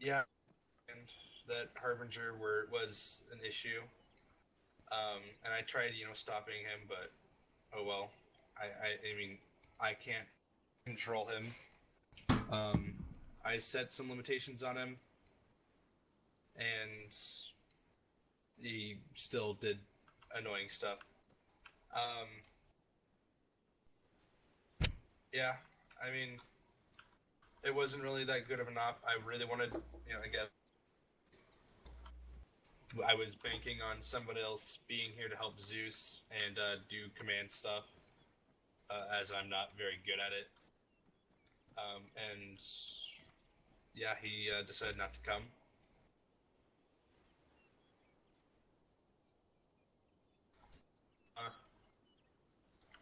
Yeah, and that Harbinger was an issue. And I tried, stopping him, but oh well. I can't control him. I set some limitations on him, and he still did annoying stuff. Yeah, it wasn't really that good of an op. I really wanted, again, I was banking on somebody else being here to help Zeus and do command stuff, as I'm not very good at it. And yeah, he decided not to come.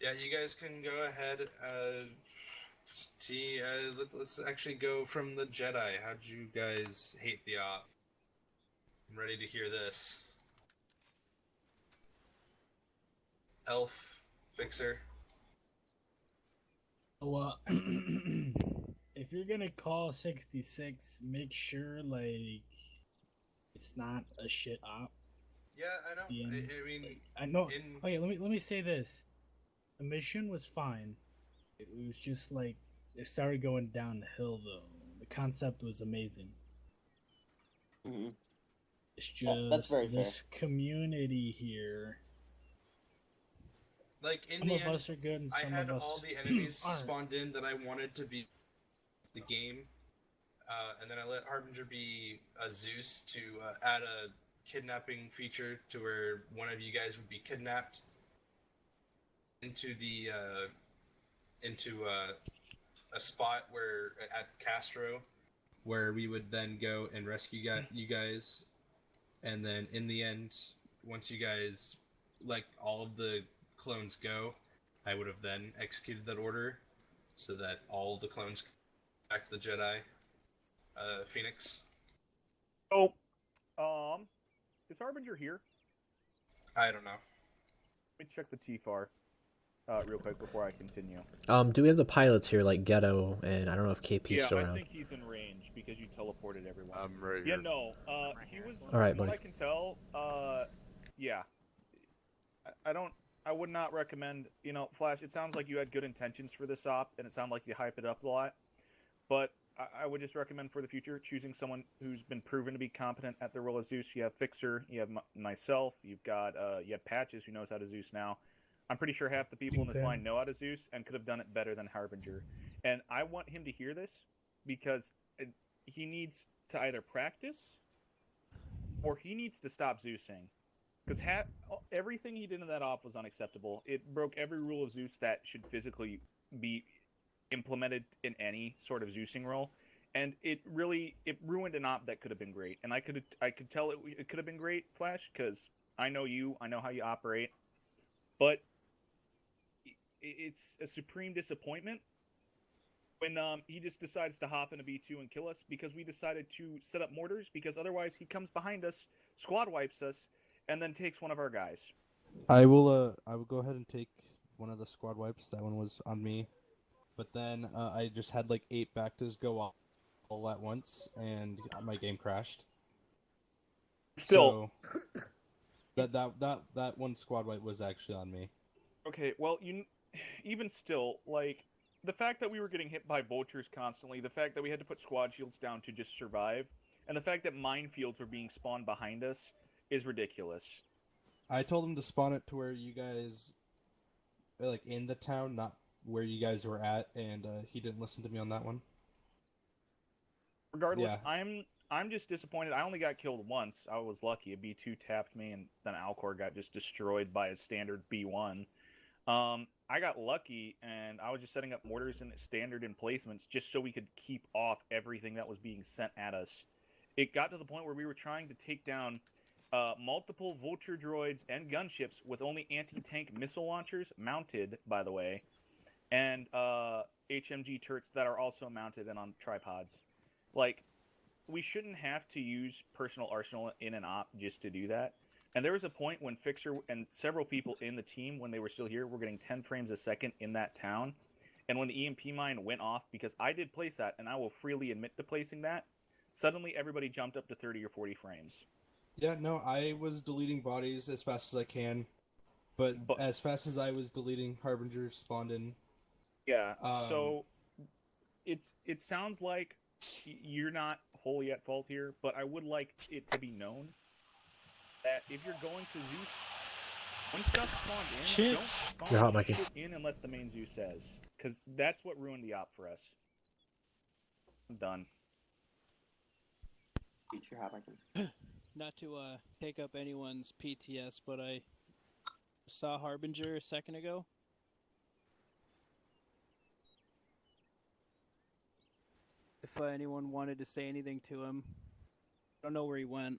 Yeah, you guys can go ahead. Let's actually go from the Jedi. How'd you guys hate the op? I'm ready to hear this. Elf Fixer. So, if you're gonna call 66, make sure it's not a shit op. Yeah, I know. I know. Okay, let me say this: the mission was fine. It was just it started going down the hill though. The concept was amazing. It's just that's very this community here. In some the of end, us are good and I some had of us all the enemies aren't. spawned in that I wanted to be the game, and then I let Harbinger be a Zeus to add a kidnapping feature to where one of you guys would be kidnapped into a spot where at Castro, where we would then go and rescue you guys, and then in the end, once you guys let all of the clones go, I would have then executed that order, so that all the clones back to the Jedi. Phoenix. Oh, is Harbinger here? I don't know. Let me check the TFAR real quick before I continue. Do we have the pilots here, like Ghetto, and I don't know if KP's still around? I think he's in range because you teleported everyone. I'm right Yeah, here. no, he was. All right, from buddy. what I can tell, yeah. I would not recommend, Flash, it sounds like you had good intentions for this op, and it sounded like you hyped it up a lot, but I would just recommend for the future choosing someone who's been proven to be competent at the role of Zeus. You have Fixer, you have myself, you have Patches, who knows how to Zeus now. I'm pretty sure half the people in this line know how to Zeus and could have done it better than Harbinger. And I want him to hear this because he needs to either practice or he needs to stop Zeusing. Because everything he did in that op was unacceptable. It broke every rule of Zeus that should physically be implemented in any sort of Zeusing role, and it ruined an op that could have been great. And I could tell it could have been great, Flash, because I know you, I know how you operate, but it's a supreme disappointment when he just decides to hop in a B2 and kill us because we decided to set up mortars, because otherwise he comes behind us, squad wipes us, and then takes one of our guys. I will go ahead and take one of the squad wipes. That one was on me. But then I just had 8 Bactas go off all at once, and my game crashed. Still, so, that one squad wipe was actually on me. Okay, well, even still, the fact that we were getting hit by vultures constantly, the fact that we had to put squad shields down to just survive, and the fact that minefields were being spawned behind us is ridiculous. I told him to spawn it to where you guys are, in the town, not where you guys were at, and he didn't listen to me on that one. Regardless, yeah. I'm just disappointed. I only got killed once. I was lucky. A B2 tapped me, and then Alcor got just destroyed by a standard B1. I got lucky, and I was just setting up mortars and standard emplacements just so we could keep off everything that was being sent at us. It got to the point where we were trying to take down multiple vulture droids and gunships with only anti-tank missile launchers mounted, by the way, and HMG turrets that are also mounted and on tripods. Like, we shouldn't have to use personal arsenal in an op just to do that. And there was a point when Fixer and several people in the team, when they were still here, were getting 10 frames a second in that town. And when the EMP mine went off, because I did place that, and I will freely admit to placing that, suddenly everybody jumped up to 30 or 40 frames. Yeah, no, I was deleting bodies as fast as I can, but as fast as I was deleting Harbinger spawned in. Yeah, so it sounds like you're not wholly at fault here, but I would like it to be known that if you're going to Zeus, when stuff spawned in, don't spawn shit in unless the main Zeus says, because that's what ruined the op for us. I'm done. Not to take up anyone's PTS, but I saw Harbinger a second ago. If anyone wanted to say anything to him, I don't know where he went.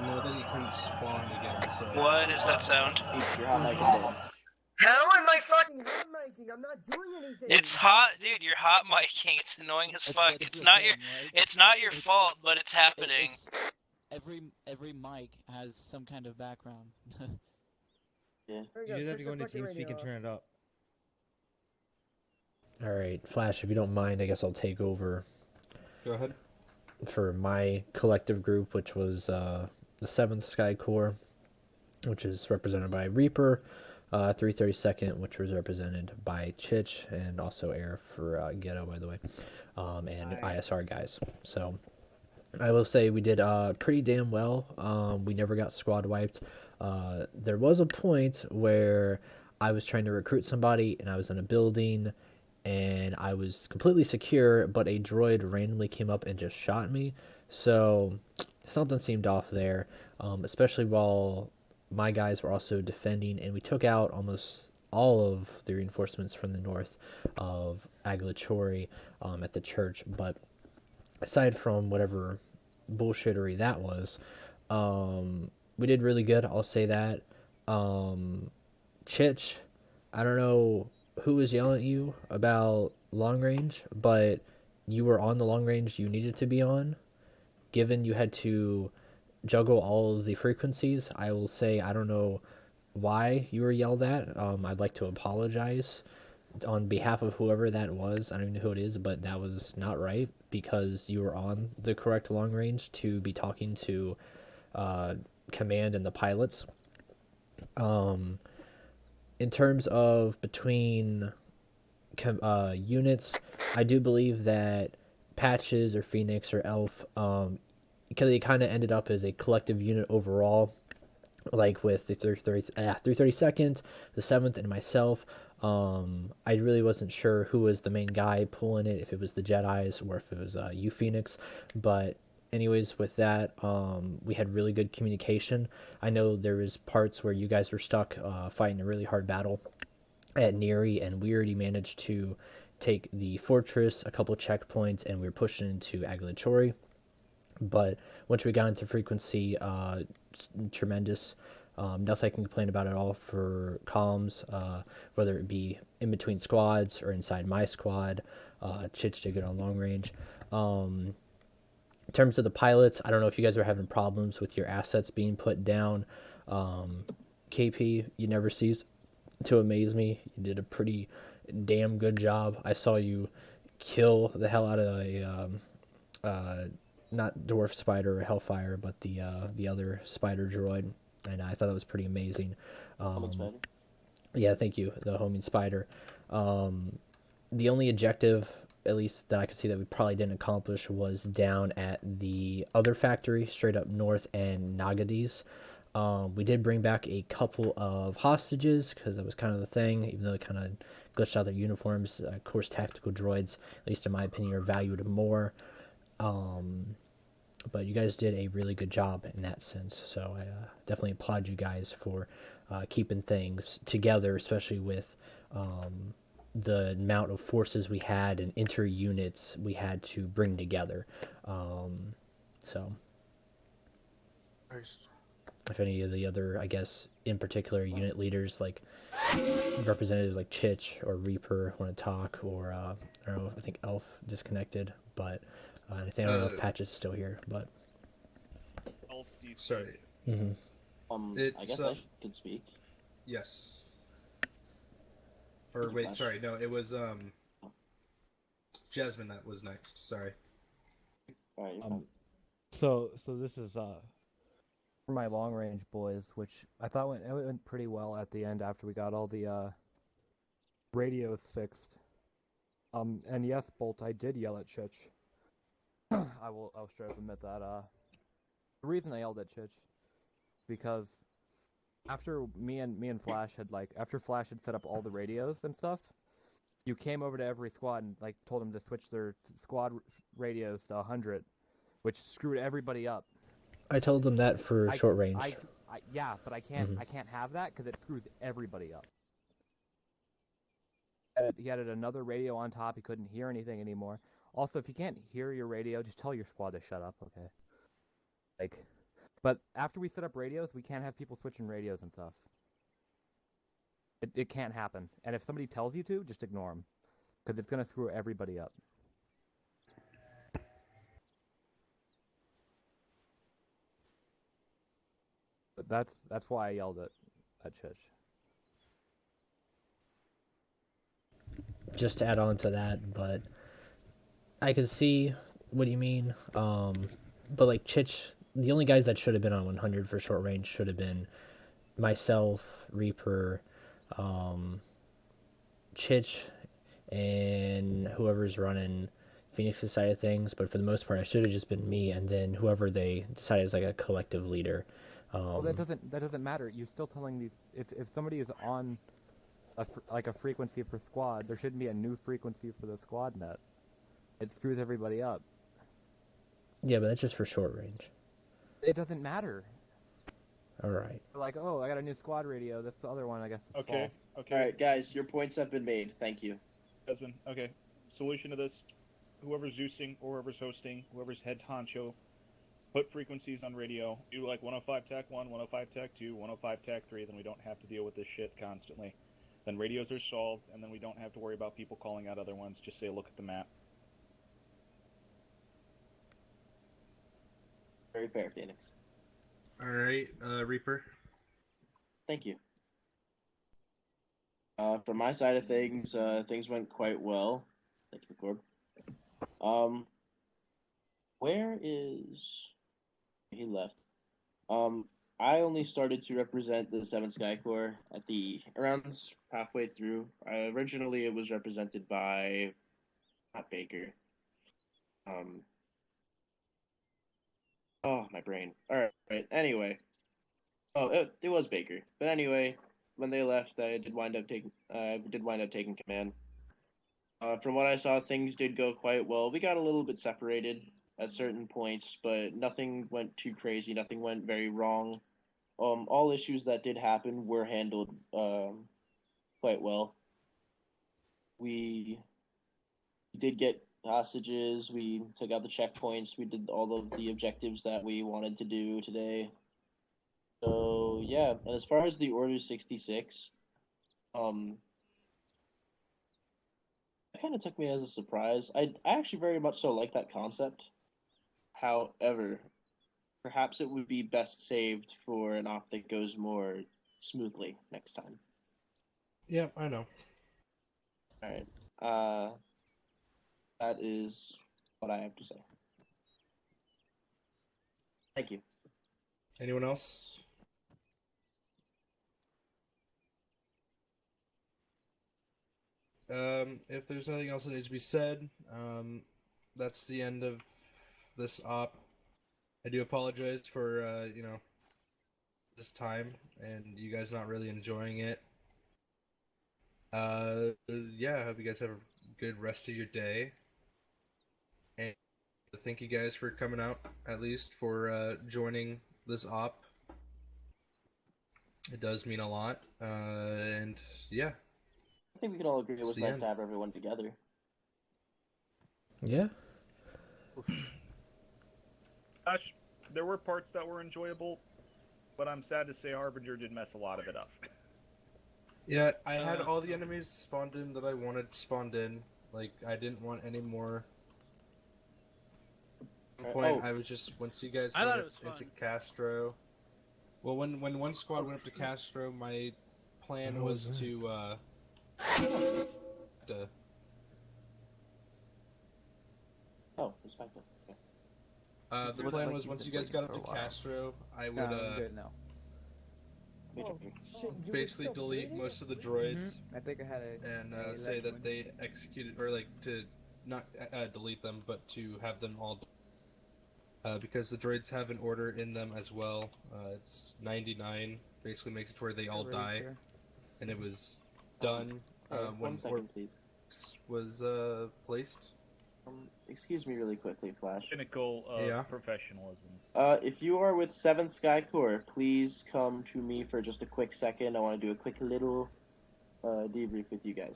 Know that he couldn't spawn again, so... What is that sound? How am I fucking hot miking? I'm not doing anything. It's hot, dude. You're hot miking. It's annoying as fuck. It's not your fault, but it's happening. Every mic has some kind of background. Yeah. You just have to go into TeamSpeak and turn it up. Alright, Flash, if you don't mind, I guess I'll take over. Go ahead. For my collective group, which was the 7th Sky Corps, which is represented by Reaper, 332nd, which was represented by Chich, and also Air for Ghetto, by the way, and ISR guys. So I will say we did pretty damn well. We never got squad wiped. There was a point where I was trying to recruit somebody, and I was in a building, and I was completely secure, but a droid randomly came up and just shot me. So something seemed off there, especially while my guys were also defending, and we took out almost all of the reinforcements from the north of Aglachori at the church. But aside from whatever bullshittery that was, we did really good, I'll say that. Chich, I don't know who was yelling at you about long range, but you were on the long range you needed to be on. Given you had to juggle all of the frequencies, I will say I don't know why you were yelled at. I'd like to apologize on behalf of whoever that was. I don't even know who it is, but that was not right, because you were on the correct long range to be talking to command and the pilots. In terms of between units, I do believe that Patches or Phoenix or Elf, because they kind of ended up as a collective unit overall, like with the 332nd, the 7th, and myself. I really wasn't sure who was the main guy pulling it, if it was the Jedis or if it was you, Phoenix. But anyways, with that, we had really good communication. I know there was parts where you guys were stuck fighting a really hard battle at Neri, and we already managed to take the fortress, a couple checkpoints, and we were pushing into Aglachori. But once we got into frequency, tremendous. Nothing I can complain about at all for comms, whether it be in between squads or inside my squad. Chich did good on long range. In terms of the pilots, I don't know if you guys are having problems with your assets being put down. KP, you never cease to amaze me. You did a pretty damn good job. I saw you kill the hell out of a not dwarf spider or hellfire, but the other spider droid, and I thought that was pretty amazing. Yeah, thank you, the homing spider. The only objective, at least that I could see, that we probably didn't accomplish was down at the other factory straight up north and Nagades. We did bring back a couple of hostages because that was kind of the thing, even though it kind of glitched out their uniforms. Of course, tactical droids, at least in my opinion, are valued more. But you guys did a really good job in that sense, so I definitely applaud you guys for keeping things together, especially with the amount of forces we had and inter-units we had to bring together. So if any of the other, I guess, in particular unit leaders, like representatives like Chich or Reaper want to talk, or I don't know, I think Elf disconnected, but I don't know if Patch is still here, but sorry. I guess I could speak. Yes. Or wait, sorry, no, it was Jasmine that was next. Sorry. So this is for my long range boys, which I thought went pretty well at the end after we got all the radios fixed. And yes, Bolt, I did yell at Chich. I'll straight up admit that. The reason I yelled at Chich, because after me and Flash had after Flash had set up all the radios and stuff, you came over to every squad and told them to switch their squad radios to 100, which screwed everybody up. I told them that for short range. Yeah, but I can't have that because it screws everybody up. He added another radio on top. He couldn't hear anything anymore. Also, if you can't hear your radio, just tell your squad to shut up, okay? But after we set up radios, we can't have people switching radios and stuff. It can't happen. And if somebody tells you to, just ignore them, because it's gonna screw everybody up. But that's why I yelled at Chish. Just to add on to that, but I could see what you mean. But Chich, the only guys that should have been on 100 for short range should have been myself, Reaper, Chich, and whoever's running Phoenix's side of things. But for the most part, it should have just been me, and then whoever they decided is a collective leader. Well, that doesn't matter. You're still telling these if somebody is on a frequency for squad, there shouldn't be a new frequency for the squad net. It screws everybody up. Yeah, but that's just for short range. It doesn't matter. All right. Oh, I got a new squad radio. That's the other one, I guess. Is Okay. false. Okay. All right, guys, your points have been made. Thank you. Desmond, okay. Solution to this: whoever's Zeusing or whoever's hosting, whoever's head honcho, put frequencies on radio. Do 105 TAC 1, 105 TAC 2, 105 TAC 3. Then we don't have to deal with this shit constantly. Then radios are solved, and then we don't have to worry about people calling out other ones. Just say, look at the map. Very fair, Phoenix. All right, Reaper. Thank you. From my side of things, things went quite well. Thank you, Corb. Where is... He left. I only started to represent the 7th Sky Corps at around halfway through. Originally, it was represented by not Baker. Oh, my brain. All right. Anyway, it was Baker. But anyway, when they left, I did wind up taking command. From what I saw, things did go quite well. We got a little bit separated at certain points, but nothing went too crazy. Nothing went very wrong. All issues that did happen were handled quite well. We did get hostages. We took out the checkpoints. We did all of the objectives that we wanted to do today. So yeah, and as far as the Order 66, that kind of took me as a surprise. I actually very much so like that concept. However, perhaps it would be best saved for an op that goes more smoothly next time. Yeah, I know. Alright. That is what I have to say. Thank you. Anyone else? If there's nothing else that needs to be said, that's the end of this op. I do apologize for, this time, and you guys not really enjoying it. Yeah, I hope you guys have a good rest of your day. And thank you guys for coming out, at least, for joining this op. It does mean a lot, and yeah. think we can all agree it was the nice end. to have everyone together. Yeah. Gosh, there were parts that were enjoyable, but I'm sad to say Harbinger did mess a lot of it up. Yeah, I had all the enemies spawned in that I wanted spawned in. Like, I didn't want any more. At one point, I was just, once you guys went up into Castro... Well, when one squad went up to Castro, my plan was to, Oh, respect it. Okay. the plan was once you guys got up to Castro, I would, I'm good now. basically delete most of the droids. I think I had and say that they executed, or like to not delete them, but to have them all. Because the droids have an order in them as well. It's 99. Basically makes it to where they all die, and it was done when 1 second, please. Was placed. Excuse me really quickly, Flash. Pinnacle of professionalism. If you are with 7th Sky Corps, please come to me for just a quick second. I want to do a quick little debrief with you guys.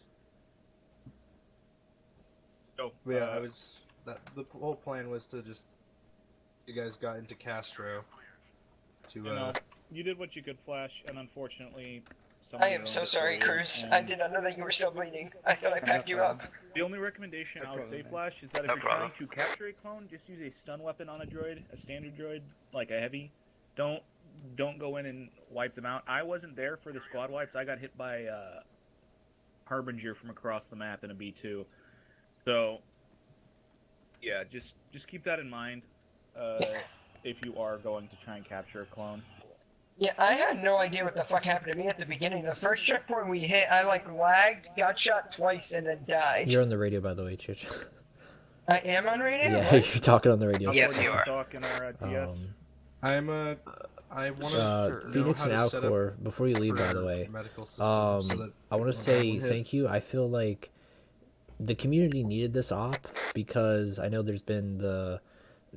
Oh, yeah, I was. The whole plan was to just. You guys got into Castro. You did what you could, Flash, and unfortunately. I am so sorry, Cruz. I did not know that you were still bleeding. I thought I packed you up. The only recommendation I would say, Flash, is that if you're trying to capture a clone, just use a stun weapon on a droid, a standard droid, like a heavy. Don't go in and wipe them out. I wasn't there for the squad wipes. I got hit by Harbinger from across the map in a B2. So, yeah, just keep that in mind if you are going to try and capture a clone. Yeah, I had no idea what the fuck happened to me at the beginning. The first checkpoint we hit, I like lagged, got shot twice, and then died. You're on the radio, by the way, Chich. I am on radio? Yeah, you're talking on the radio. Yeah, you are. I want to Phoenix and Alcor, before you leave, by the way, I want to say thank you. I feel like the community needed this op because I know there's been the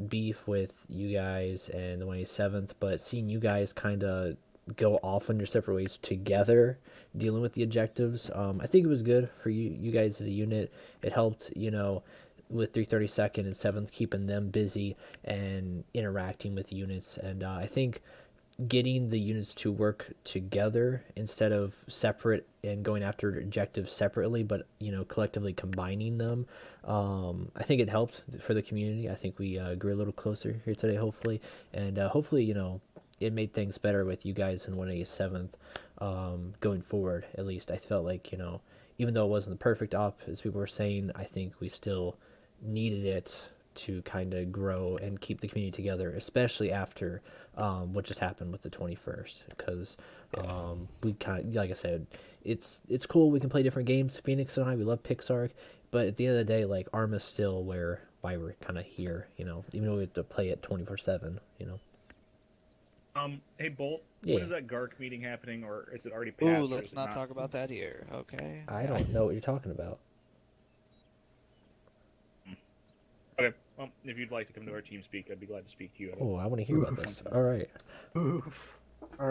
beef with you guys and the 27th, but seeing you guys kind of go off on your separate ways together dealing with the objectives, I think it was good for you guys as a unit. It helped, with 332nd and 7th, keeping them busy and interacting with units, and I think getting the units to work together instead of separate and going after objectives separately, but collectively combining them, I think it helped for the community. I think we grew a little closer here today, hopefully, and hopefully it made things better with you guys in 187th going forward. At least I felt like even though it wasn't the perfect op as people were saying, I think we still needed it to kind of grow and keep the community together, especially after what just happened with the 21st, because we kind of, like I said, it's cool, we can play different games, Phoenix and I, we love Pixar, but at the end of the day, like, Arma's still why we're kind of here, even though we have to play it 24/7. Hey Bolt, Yeah. when is that GARC meeting happening, or is it already passed? Ooh, let's not talk about that here, okay? I don't know what you're talking about. Okay, well, if you'd like to come to our team speak, I'd be glad to speak to you. Oh, I want to hear about this. All right.